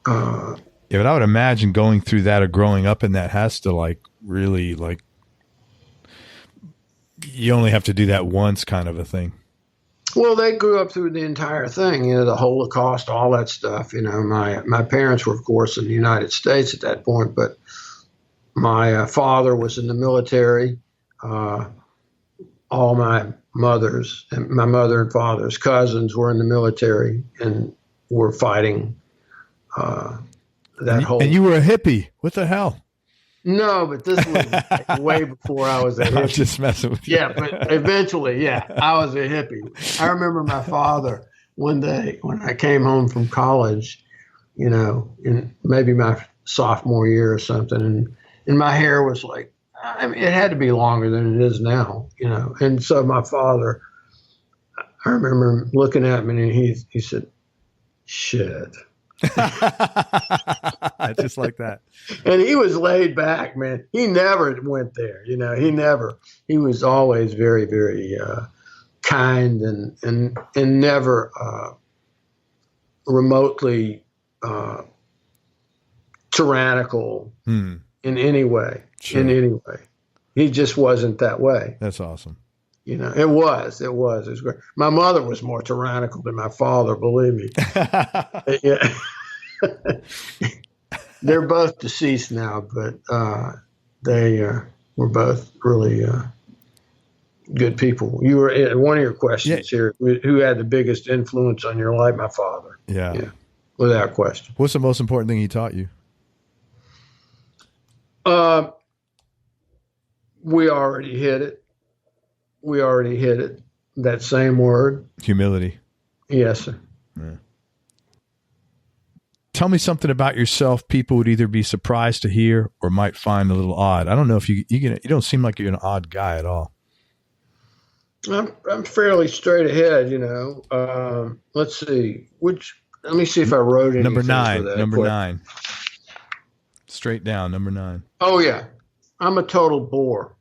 I would imagine going through that or growing up in that has to really you only have to do that once kind of a thing. Well, they grew up through the entire thing, the Holocaust, all that stuff. My parents were, of course, in the United States at that point, but my father was in the military. All my mother and father's cousins were in the military and were fighting whole. And you were a hippie. What the hell? No, but this was way before I was a hippie. I was just messing with you. Yeah, but eventually, I was a hippie. I remember my father one day when I came home from college, in maybe my sophomore year or something, and my hair was it had to be longer than it is now, And so my father, I remember him looking at me and he said, "Shit." Just like that. And he was laid back, man. He never went there, he was always very, very kind and never remotely tyrannical in any way. Sure. In any way. He just wasn't that way. That's awesome. It was great. My mother was more tyrannical than my father, believe me. Yeah. They're both deceased now, but they were both really good people. You were one of your questions here. Who had the biggest influence on your life? My father. Yeah. Without question. What's the most important thing he taught you? We already hit it. That same word. Humility. Yes, sir. Yeah. Tell me something about yourself people would either be surprised to hear or might find a little odd. I don't know if you don't seem like you're an odd guy at all. I'm fairly straight ahead, let's see. Let me see if I wrote anything. Number 9. For that Number quick. 9. Straight down, number 9. Oh, yeah. I'm a total bore.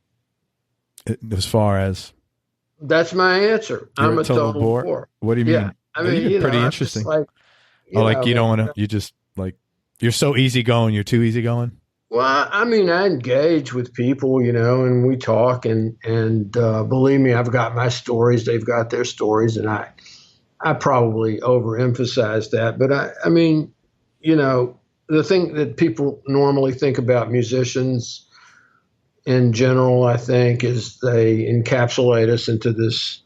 As far as? That's my answer. I'm a total bore. What do you mean? Yeah. I mean, pretty interesting. You don't want to, you just you're so easygoing, you're too easygoing? Well, I mean, I engage with people, and we talk and believe me, I've got my stories. They've got their stories. And I probably overemphasize that. But I mean, the thing that people normally think about musicians in general, I think, is they encapsulate us into this,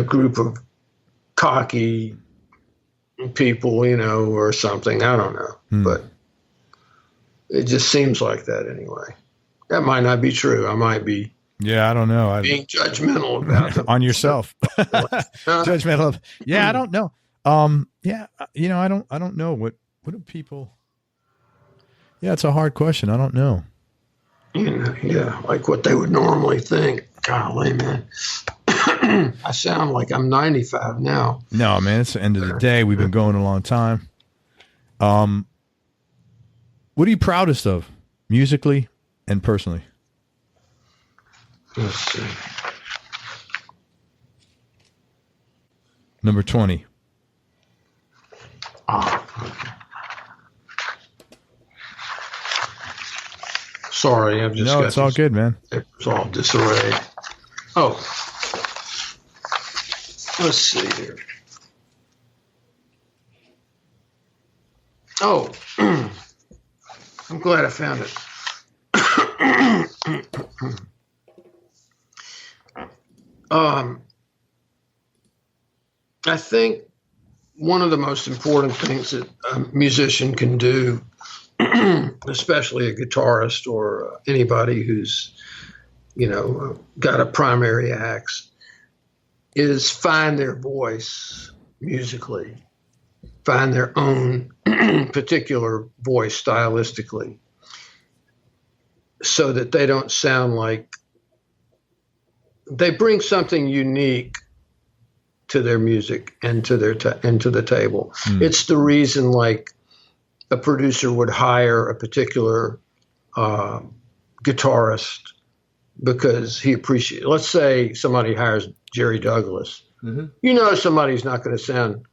group of cocky people, or something. I don't know, but it just seems like that anyway. That might not be true. I might be. Yeah, I don't know. Being judgmental about them. On yourself. Judgmental. Yeah, I don't know. I don't know what do people. Yeah, it's a hard question. I don't know. Like what they would normally think. Golly, man. I sound like I'm 95 now. No, man, it's the end of the day. We've been going a long time. What are you proudest of, musically and personally? Let's see. Number 20. Oh, okay. Sorry, I've just no, it's all good, man. It's all disarrayed. Oh, let's see here. Oh, I'm glad I found it. I think one of the most important things that a musician can do, especially a guitarist or anybody who's, got a primary axe, is find their voice musically, find their own particular voice stylistically, so that they don't sound like they bring something unique to their music and to their and to the table. It's the reason, like, a producer would hire a particular guitarist because he appreciates. Let's say somebody hires Jerry Douglas. Mm-hmm. Somebody's not going to sound,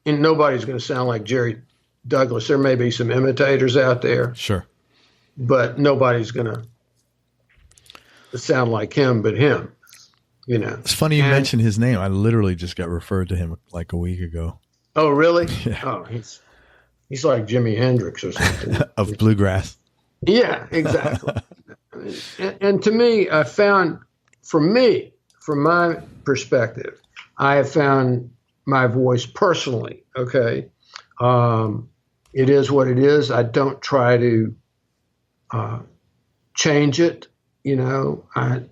and nobody's going to sound like Jerry Douglas. There may be some imitators out there, sure, but nobody's going to sound like him, but him. It's funny you mentioned his name. I literally just got referred to him like a week ago. Oh, really? Yeah. Oh, he's like Jimi Hendrix or something. Of bluegrass. Yeah, exactly. and to me, I found, from my perspective, I have found my voice personally. Okay. It is what it is. I don't try to change it. I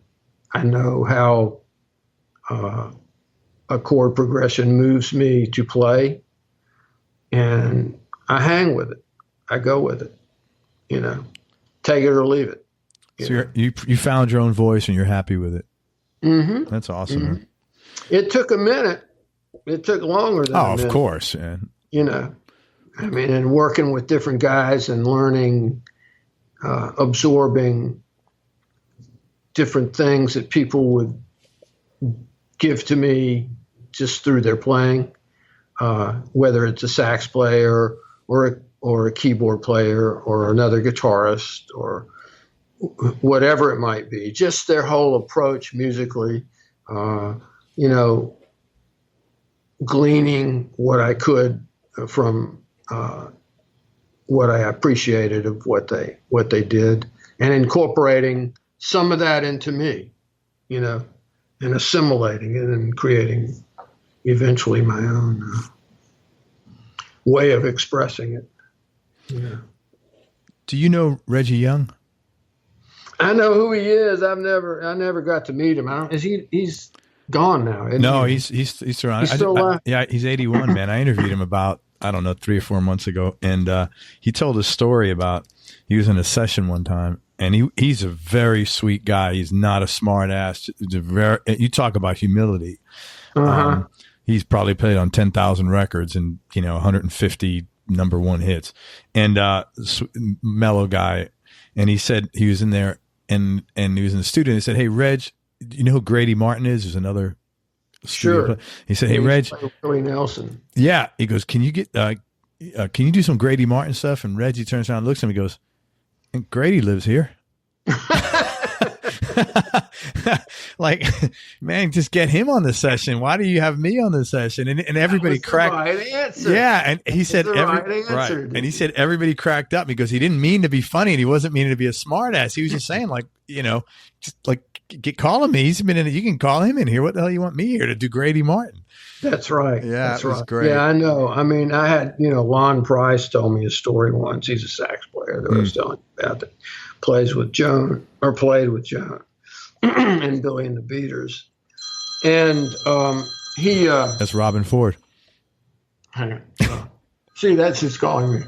know how a chord progression moves me to play, and I hang with it. I go with it. Take it or leave it. So you found your own voice and you're happy with it. Mm-hmm. That's awesome. Mm-hmm. It took a minute. It took longer than a minute. Of course. Man. And working with different guys and learning, absorbing different things that people would give to me just through their playing, whether it's a sax player or a keyboard player or another guitarist or whatever it might be, just their whole approach musically, gleaning what I could from what I appreciated of what they did, and incorporating some of that into me, and assimilating it and creating eventually my own way of expressing it. Do you know Reggie Young? I know who he is. I never got to meet him. He's gone now. No, he's around. He's still alive. Yeah, he's 81, man. I interviewed him about, 3 or 4 months ago. And he told a story about, he was in a session one time, and he's a very sweet guy. He's not a smart ass. You talk about humility. Uh-huh. He's probably played on 10,000 records and, 150 number one hits, and mellow guy. And he said he was in there and he was in the studio, and he said, "Hey, Reg, you know who Grady Martin is? There's another studio Sure." player. He said, "Hey, Reg." Willie Nelson. Yeah. He goes, "Can you do some Grady Martin stuff?" And Reggie turns around and looks at him and goes, "And Grady lives here." Like, man, just get him on the session. Why do you have me on the session? And everybody cracked. Right answer. Yeah, and he said right. And he said everybody cracked up because he didn't mean to be funny and he wasn't meaning to be a smart ass. He was just saying, like, just like calling me. He's been in it. You can call him in here. What the hell you want me here to do, Grady Martin? That's right. Yeah, that's right. Great. Yeah, I know. I mean, I had Lon Price told me a story once. He's a sax player that I was telling you about that played with Joan and Billy and the Beaters. And he that's Robin Ford. Hang on. See, that's who's calling me.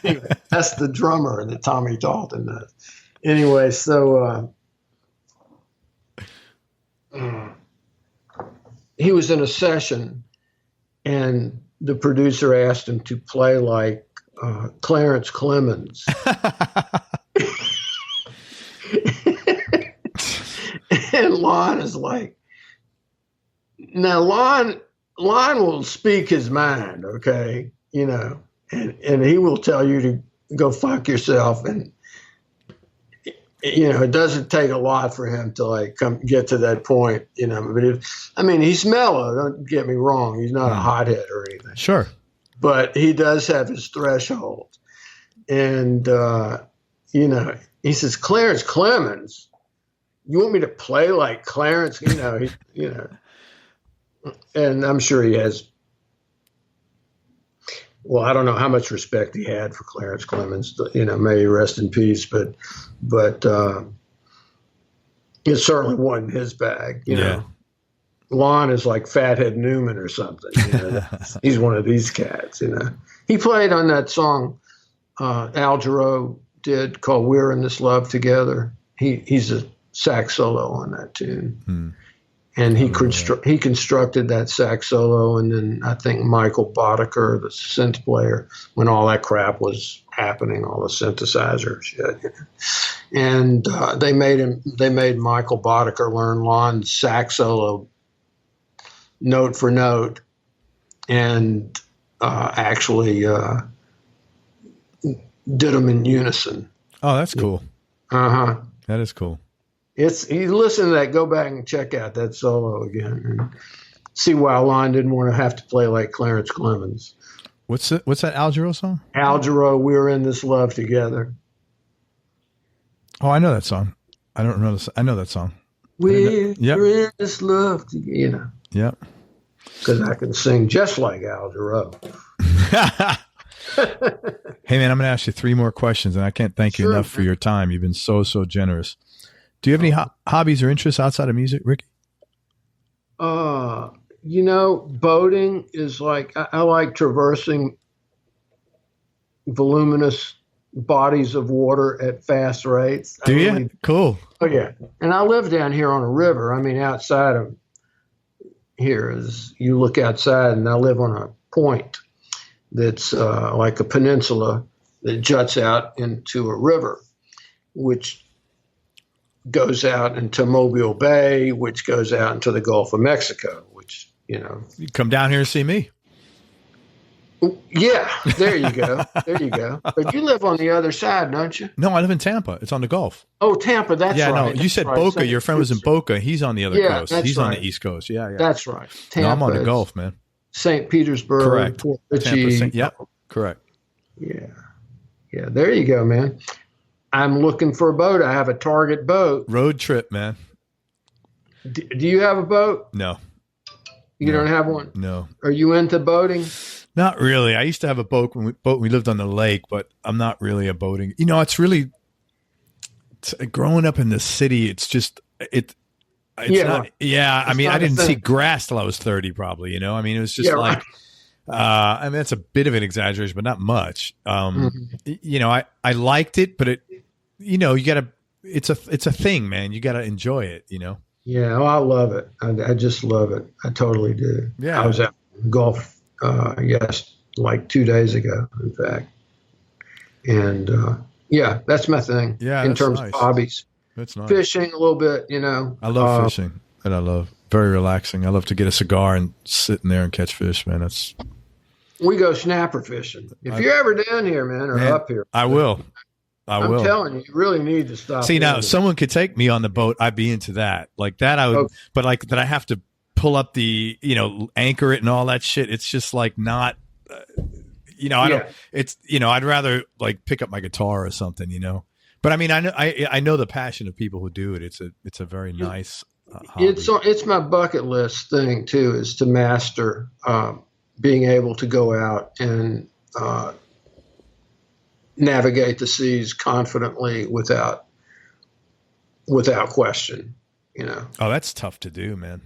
Anyway, that's the drummer that Tommy Dalton does. Anyway, so he was in a session, and the producer asked him to play like Clarence Clemons. And Lon is like, now Lon will speak his mind, okay, and he will tell you to go fuck yourself, and it doesn't take a lot for him to like get to that point, but he's mellow. Don't get me wrong. He's not a hothead or anything. Sure. But he does have his threshold. And, he says, Clarence Clemons, you want me to play like Clarence? And I'm sure he has, well, I don't know how much respect he had for Clarence Clemons, may he rest in peace, but it certainly wasn't his bag, know. Lon is like Fathead Newman or something. He's one of these cats, He played on that song Al Jarreau did called We're in This Love Together. He's a sax solo on that tune. And he constructed that sax solo, and then I think Michael Boddicker, the synth player, when all that crap was happening, all the synthesizer shit. And they made Michael Boddicker learn Lon's sax solo note for note, and actually did them in unison. Oh, that's cool. Uh-huh. That is cool. You listen to that, go back and check out that solo again and see why Lon didn't want to have to play like Clarence Clemons. What's that Al Jarreau song? Al Jarreau, We're in This Love Together. Oh, I know that song. I don't know. I know that song. We're in this love together. Yep. Because I can sing just like Al Jarreau. Hey, man, I'm going to ask you 3 more questions, and I can't thank you enough for your time. You've been so generous. Do you have any hobbies or interests outside of music, Ricky? Boating is like, I like traversing voluminous bodies of water at fast rates. Do you? Cool. Oh, yeah. And I live down here on a river. Outside of here is, you look outside, and I live on a point that's like a peninsula that juts out into a river, which goes out into Mobile Bay, which goes out into the Gulf of Mexico, which, You come down here and see me. Yeah, there you go. There you go. But you live on the other side, don't you? No, I live in Tampa. It's on the Gulf. Oh, Tampa, that's right. Yeah, no, that's you said right. Boca. Your friend was in Boca. He's on the other coast. He's on the East Coast. Yeah, yeah. That's right. Tampa, no, I'm on the Gulf, man. St. Petersburg. Correct. Port Richey. Yep, correct. Yeah. Yeah, there you go, man. I'm looking for a boat. I have a target boat. Road trip, man. Do you have a boat? No. You don't have one? No. Are you into boating? Not really. I used to have a boat when we lived on the lake, but I'm not really a boating. It's really growing up in the city. It's just it's not. Yeah, I mean, I didn't see grass till I was 30, probably. It was just like. Right. I mean, that's a bit of an exaggeration, but not much. I liked it, but you gotta. It's a thing, man. You gotta enjoy it. Yeah, I love it. I just love it. I totally do. Yeah, I was at golf. Like 2 days ago, in fact. And that's my thing. Yeah, in terms of hobbies. That's nice. Fishing a little bit, I love fishing, and I love very relaxing. I love to get a cigar and sit in there and catch fish, man. We go snapper fishing. If you're ever down here, man, or up here, I will. I'm telling you really need to stop. See, now, if someone could take me on the boat, I'd be into that. Like that, I would. Okay. But like that, I have to pull up the, anchor it and all that shit. It's just like not, I don't, it's, I'd rather like pick up my guitar or something, but I mean, I know the passion of people who do it. It's a very nice hobby. It's my bucket list thing too, is to master, being able to go out and, navigate the seas confidently without question, Oh, that's tough to do, man.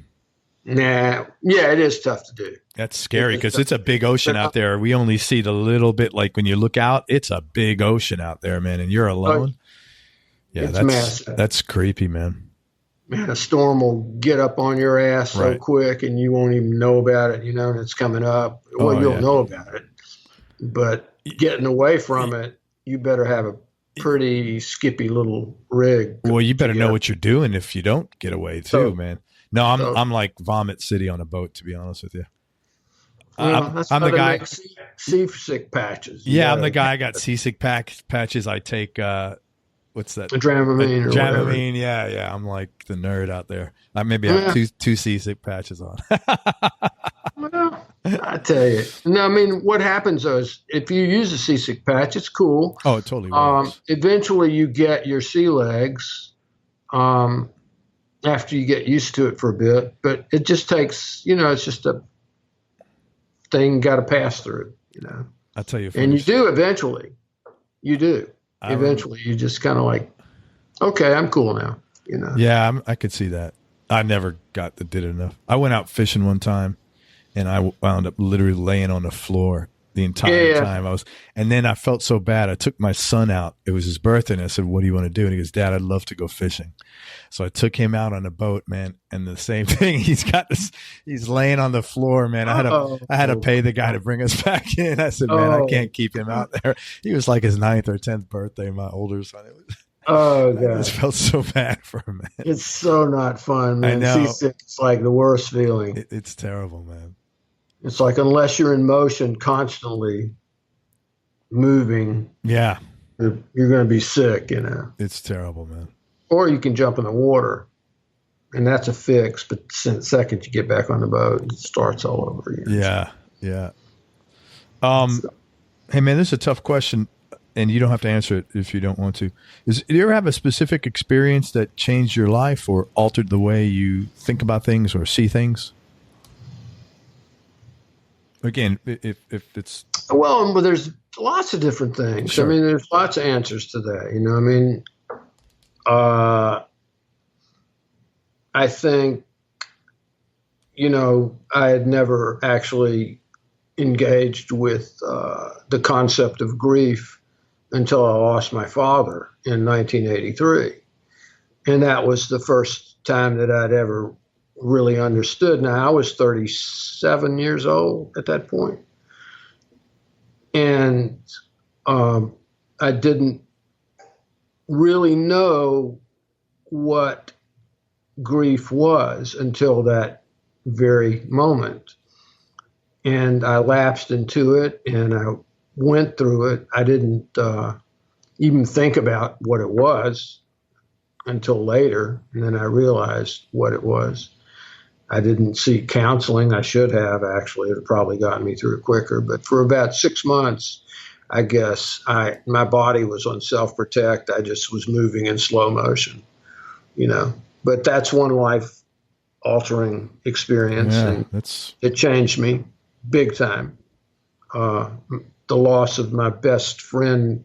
Nah, yeah, it is tough to do. That's scary because it's a big ocean out there. We only see the little bit, like when you look out, it's a big ocean out there, man, and you're alone. Yeah, that's creepy, man. Man, a storm will get up on your ass so quick and you won't even know about it, and it's coming up. Well, you'll know about it. But getting away from it, you better have a pretty skippy little rig. Well, you better know what you're doing if you don't get away too, man. No, I'm like Vomit City on a boat, to be honest with you. I'm the guy. Seasick patches. I'm the guy. I got seasick patches. I take What's that? Dramamine or whatever. Dramamine, yeah. I'm like the nerd out there. I maybe have two seasick patches on. Well, I tell you. No, I mean, what happens is if you use a seasick patch, it's cool. Oh, it totally works. Eventually, you get your sea legs after you get used to it for a bit. But it just takes, it's just a thing got to pass through, I'll tell you. And you do eventually. You do. Eventually, you just kind of like, okay, I'm cool now. Yeah, I could see that. I never did it enough. I went out fishing one time, and I wound up literally laying on the floor the entire time. And then I felt so bad. I took my son out. It was his birthday, and I said, "What do you want to do?" And he goes, "Dad, I'd love to go fishing." So I took him out on a boat, man, and the same thing. He's laying on the floor, man. I had to pay the guy to bring us back in. I said, "Man, I can't keep him out there." He was like his 9th or 10th birthday, my older son. God. I just felt so bad for him, man. It's so not fun, man. I know. Seasick's like the worst feeling. It's terrible, man. It's like unless you're in motion constantly moving, you're going to be sick, It's terrible, man. Or you can jump in the water, and that's a fix. But the second you get back on the boat, it starts all over again. Yeah. Hey, man, this is a tough question, and you don't have to answer it if you don't want to. Do you ever have a specific experience that changed your life or altered the way you think about things or see things? Again, if it's... Well, there's lots of different things. Sure. I mean, there's lots of answers to that. I think, I had never actually engaged with the concept of grief until I lost my father in 1983. And that was the first time that I'd ever really understood. Now, I was 37 years old at that point. And I didn't really know what grief was until that very moment. And I lapsed into it and I went through it. I didn't even think about what it was until later. And then I realized what it was. I didn't seek counseling. I should have, actually. It would have probably gotten me through it quicker. But for about 6 months, I guess my body was on self-protect. I just was moving in slow motion, But that's one life-altering experience. Yeah, and it changed me big time. The loss of my best friend,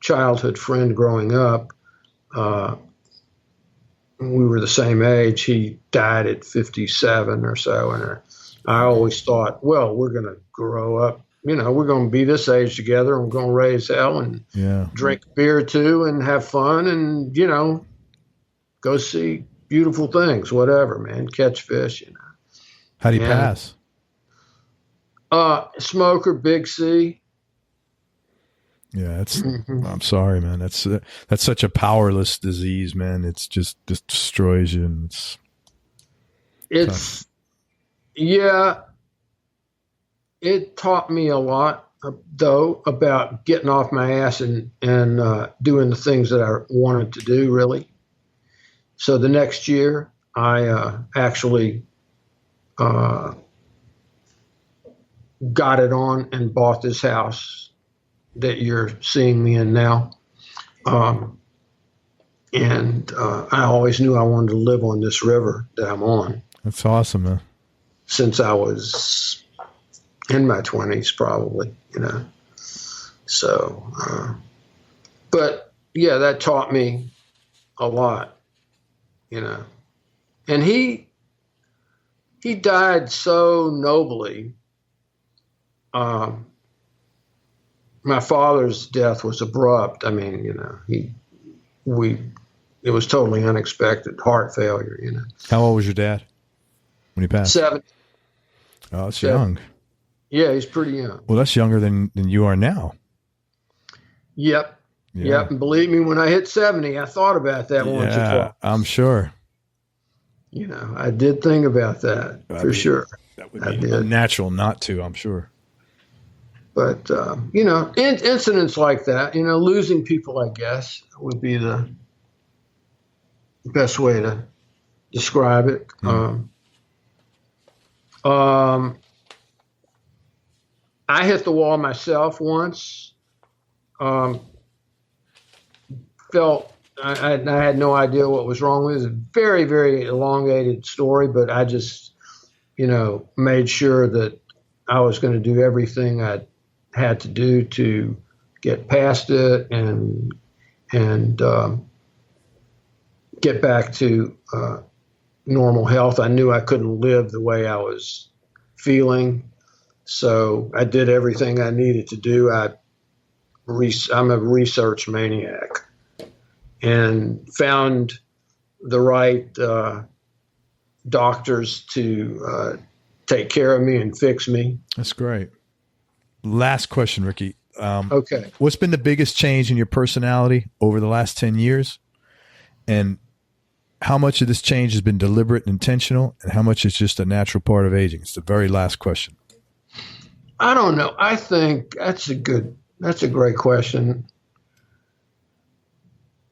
childhood friend growing up, we were the same age. He died at 57 or so. And I always thought, well, we're going to grow up. We're going to be this age together and we're going to raise hell and drink beer too and have fun and, go see beautiful things, whatever, man, catch fish, How do you pass? Smoker, Big C. Yeah, I'm sorry, man. That's such a powerless disease, man. It's just destroys you. And it's it taught me a lot, though, about getting off my ass and doing the things that I wanted to do, really. So the next year, I actually got it on and bought this house that you're seeing me in now. And I always knew I wanted to live on this river that I'm on. That's awesome, man. Since I was in my 20s, probably, So, but yeah, that taught me a lot, And he died so nobly. My father's death was abrupt. I mean, it was totally unexpected, heart failure, How old was your dad when he passed? 70. Oh, that's young. Yeah, he's pretty young. Well, that's younger than you are now. Yep. Yeah. Yep. And believe me, when I hit 70, I thought about that once or twice. I'm sure. I did think about that for sure. That would be unnatural not to, I'm sure. But, incidents like that, losing people, I guess, would be the best way to describe it. I hit the wall myself once. Felt I had no idea what was wrong with it. It was a very, very elongated story, but I just, made sure that I was going to do everything I had to do to get past it and get back to normal health. I knew I couldn't live the way I was feeling, so I did everything I needed to do. I'm a research maniac, and found the right doctors to take care of me and fix me. That's great. Last question, Ricky. Okay. What's been the biggest change in your personality over the last 10 years? And how much of this change has been deliberate and intentional, and how much is just a natural part of aging? It's the very last question. I don't know. I think that's a great question.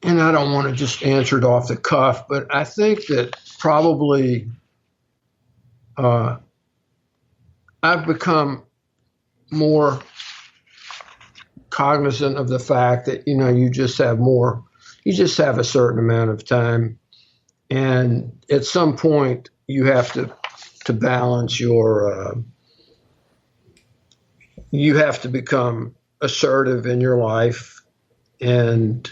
And I don't want to just answer it off the cuff, but I think that probably I've become more cognizant of the fact that, you just have a certain amount of time. And at some point you have to balance you have to become assertive in your life, and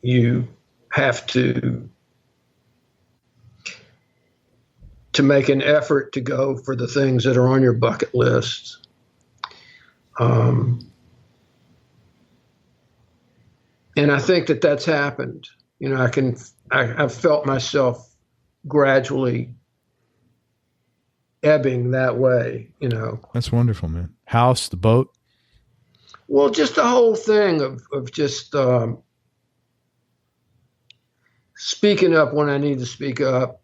you have to make an effort to go for the things that are on your bucket list. And I think that that's happened. I've felt myself gradually ebbing that way, That's wonderful, man. House, the boat? Well, just the whole thing of just speaking up when I need to speak up.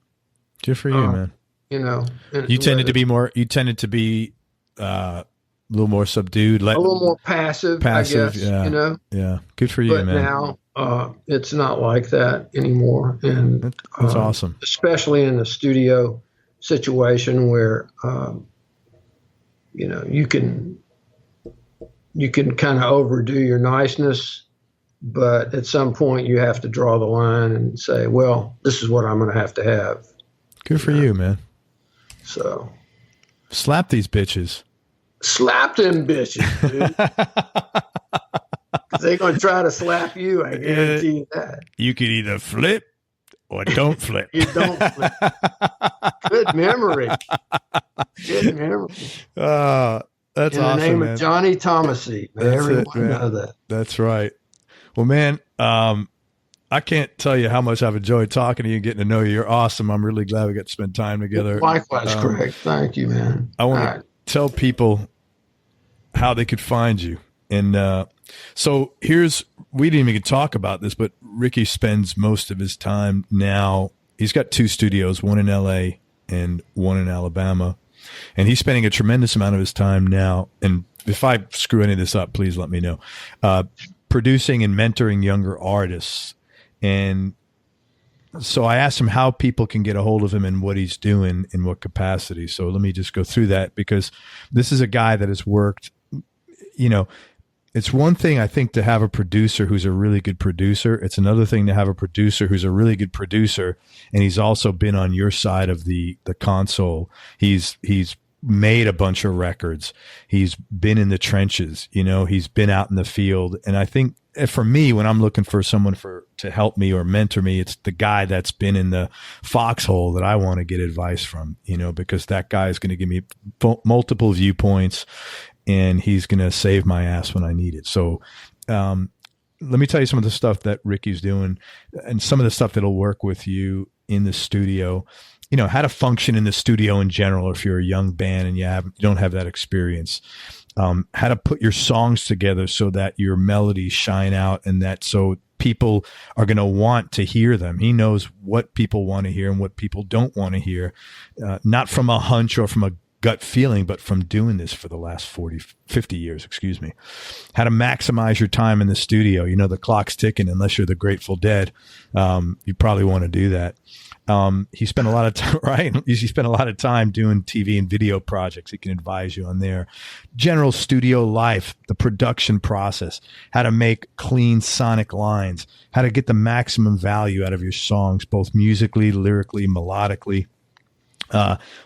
Good for you, man. You tended to be a little more subdued, a little more passive, I guess, yeah. Yeah. Good for you, but man. Now it's not like that anymore. And that's awesome. Especially in a studio situation where, you can kind of overdo your niceness, but at some point you have to draw the line and say, well, this is what I'm going to have. Good for you, man. So slap these bitches. Slap them bitches, dude. They're going to try to slap you. I guarantee you that. You could either flip or don't flip. You don't flip. Good memory. Good memory. That's in awesome, the name man. of Johnny Thomasy. Everyone know that. That's right. Well, man, I can't tell you how much I've enjoyed talking to you and getting to know you. You're awesome. I'm really glad we got to spend time together. Likewise, Greg. Thank you, man. I want to tell people how they could find you. And so we didn't even talk about this, but Ricky spends most of his time now. He's got 2 studios, one in LA and one in Alabama. And he's spending a tremendous amount of his time now. And if I screw any of this up, please let me know. Producing and mentoring younger artists. And so I asked him how people can get a hold of him and what he's doing in what capacity. So let me just go through that, because this is a guy that has worked, it's one thing, I think, to have a producer who's a really good producer. It's another thing to have a producer who's a really good producer, and he's also been on your side of the console. He's made a bunch of records. He's been in the trenches, he's been out in the field. And I think for me, when I'm looking for someone to help me or mentor me, it's the guy that's been in the foxhole that I want to get advice from, because that guy is going to give me multiple viewpoints, and he's going to save my ass when I need it. So, let me tell you some of the stuff that Ricky's doing and some of the stuff that'll work with you in the studio. How to function in the studio in general if you're a young band and you don't have that experience. How to put your songs together so that your melodies shine out, and that so people are going to want to hear them. He knows what people want to hear and what people don't want to hear, not from a hunch or from a gut feeling, but from doing this for the last 50 years, how to maximize your time in the studio. You know, the clock's ticking. Unless you're the Grateful Dead, you probably want to do that. He spent a lot of time, right? He spent a lot of time doing TV and video projects. He can advise you on their general studio life, the production process, how to make clean sonic lines, how to get the maximum value out of your songs, both musically, lyrically, melodically.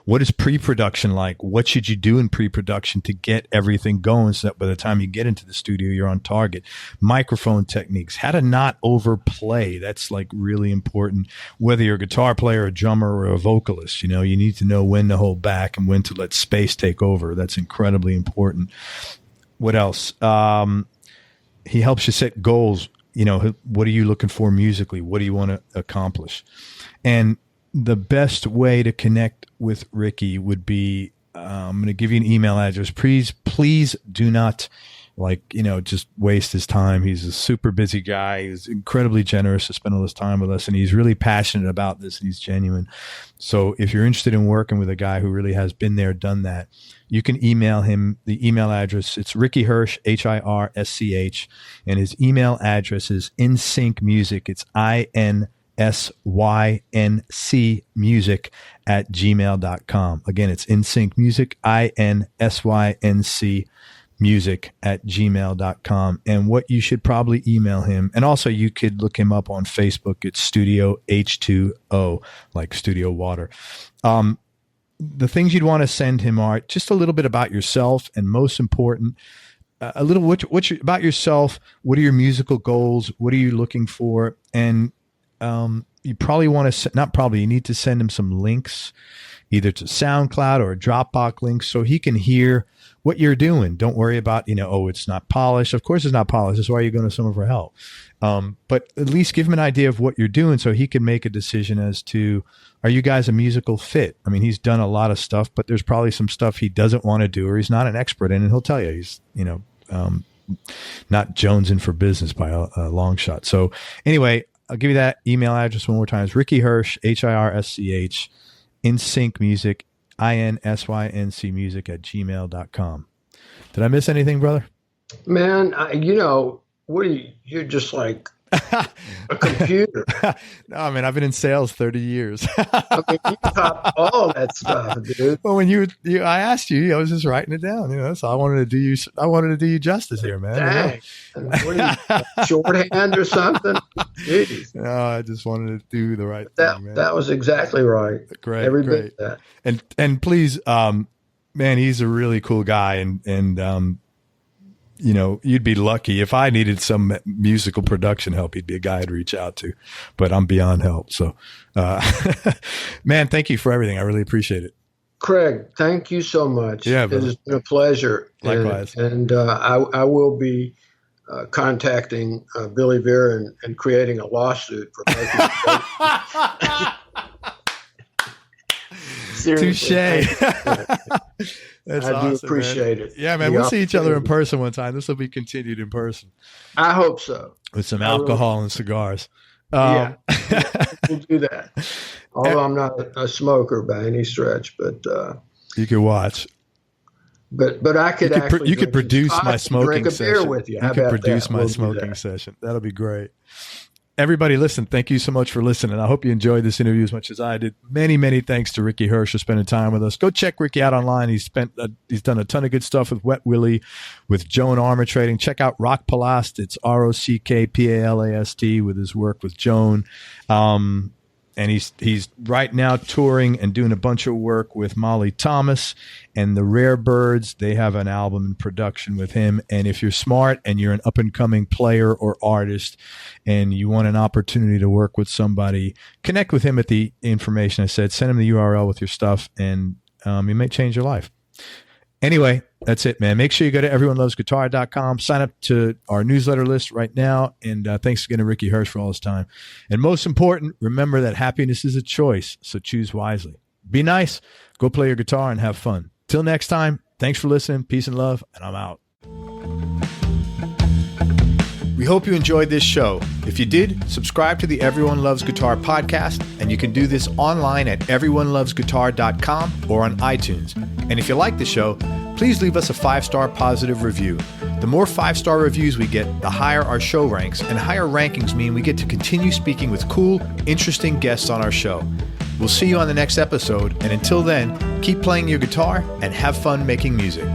What is pre-production like? What should you do in pre-production to get everything going so that by the time you get into the studio, you're on target? Microphone techniques, how to not overplay. That's like really important. Whether you're a guitar player, a drummer, or a vocalist, you know, you need to know when to hold back and when to let space take over. That's incredibly important. What else? He helps you set goals. You know, what are you looking for musically? What do you want to accomplish? And the best way to connect with Ricky would be, I'm going to give you an email address. Please do not just waste his time. He's a super busy guy. He's incredibly generous to spend all this time with us, and he's really passionate about this, and he's genuine. So if you're interested in working with a guy who really has been there, done that, you can email him. The email address, it's Ricky Hirsch, HIRSCH, and his email address is insyncmusic. It's INSYNC@gmail.com. Again, it's insyncmusic, INSYNC@gmail.com. And what you should probably email him, and also you could look him up on Facebook. It's Studio H2O, like Studio Water. The things you'd want to send him are just a little bit about yourself, and most important, a little about yourself. What are your musical goals? What are you looking for? And you probably want to, you need to send him some links, either to SoundCloud or a Dropbox link, so he can hear what you're doing. Don't worry about, it's not polished. Of course it's not polished. That's why you're going to someone for help. But at least give him an idea of what you're doing so he can make a decision as to, are you guys a musical fit? I mean, he's done a lot of stuff, but there's probably some stuff he doesn't want to do or he's not an expert in, and he'll tell you. He's, not jonesing for business by a long shot. So anyway, I'll give you that email address one more time. It's Ricky Hirsch, HIRSCH, insyncmusic, INSYNC@gmail.com. Did I miss anything, brother? Man, what are you? You're just like a computer. No, man, I've been in sales 30 years. I mean, you top all that stuff, dude. Well, when I asked you, I was just writing it down. So I wanted to do you justice here, man. Dang. What are you, shorthand or something? Jeez. No, I just wanted to do the right thing, man. That was exactly right. Great, Every great. bit of that. And please, man, he's a really cool guy, and you'd be lucky if I needed some musical production help. He'd be a guy I'd reach out to, but I'm beyond help. So, man, thank you for everything. I really appreciate it. Craig, thank you so much. Yeah, it has been a pleasure. Likewise. And I will be contacting Billy Vera and creating a lawsuit for making Touche. That's I awesome, do appreciate man. it. Yeah, man. We'll see each other in person one time. This will be continued in person. I hope so. With some alcohol and cigars. Yeah, we'll do that. Although I'm not a smoker by any stretch, but you could watch. But I could you could produce my smoking drink a beer session. with you. You could produce my smoking session. That'll be great. Everybody, listen, thank you so much for listening. I hope you enjoyed this interview as much as I did. Many, many thanks to Ricky Hirsch for spending time with us. Go check Ricky out online. He's done a ton of good stuff with Wet Willie, with Joan Armatrading. Check out Rockpalast. It's ROCKPALAST with his work with Joan. And he's right now touring and doing a bunch of work with Molly Thomas and the Rare Birds. They have an album in production with him. And if you're smart and you're an up-and-coming player or artist and you want an opportunity to work with somebody, connect with him at the information I said. Send him the URL with your stuff, and it may change your life. Anyway, that's it, man. Make sure you go to everyonelovesguitar.com. Sign up to our newsletter list right now. And thanks again to Ricky Hirsch for all his time. And most important, remember that happiness is a choice, so choose wisely. Be nice. Go play your guitar and have fun. Till next time, thanks for listening. Peace and love, and I'm out. We hope you enjoyed this show. If you did, subscribe to the Everyone Loves Guitar podcast, and you can do this online at everyonelovesguitar.com or on iTunes. And if you like the show, please leave us a 5-star positive review. The more 5-star reviews we get, the higher our show ranks, and higher rankings mean we get to continue speaking with cool, interesting guests on our show. We'll see you on the next episode, and until then, keep playing your guitar and have fun making music.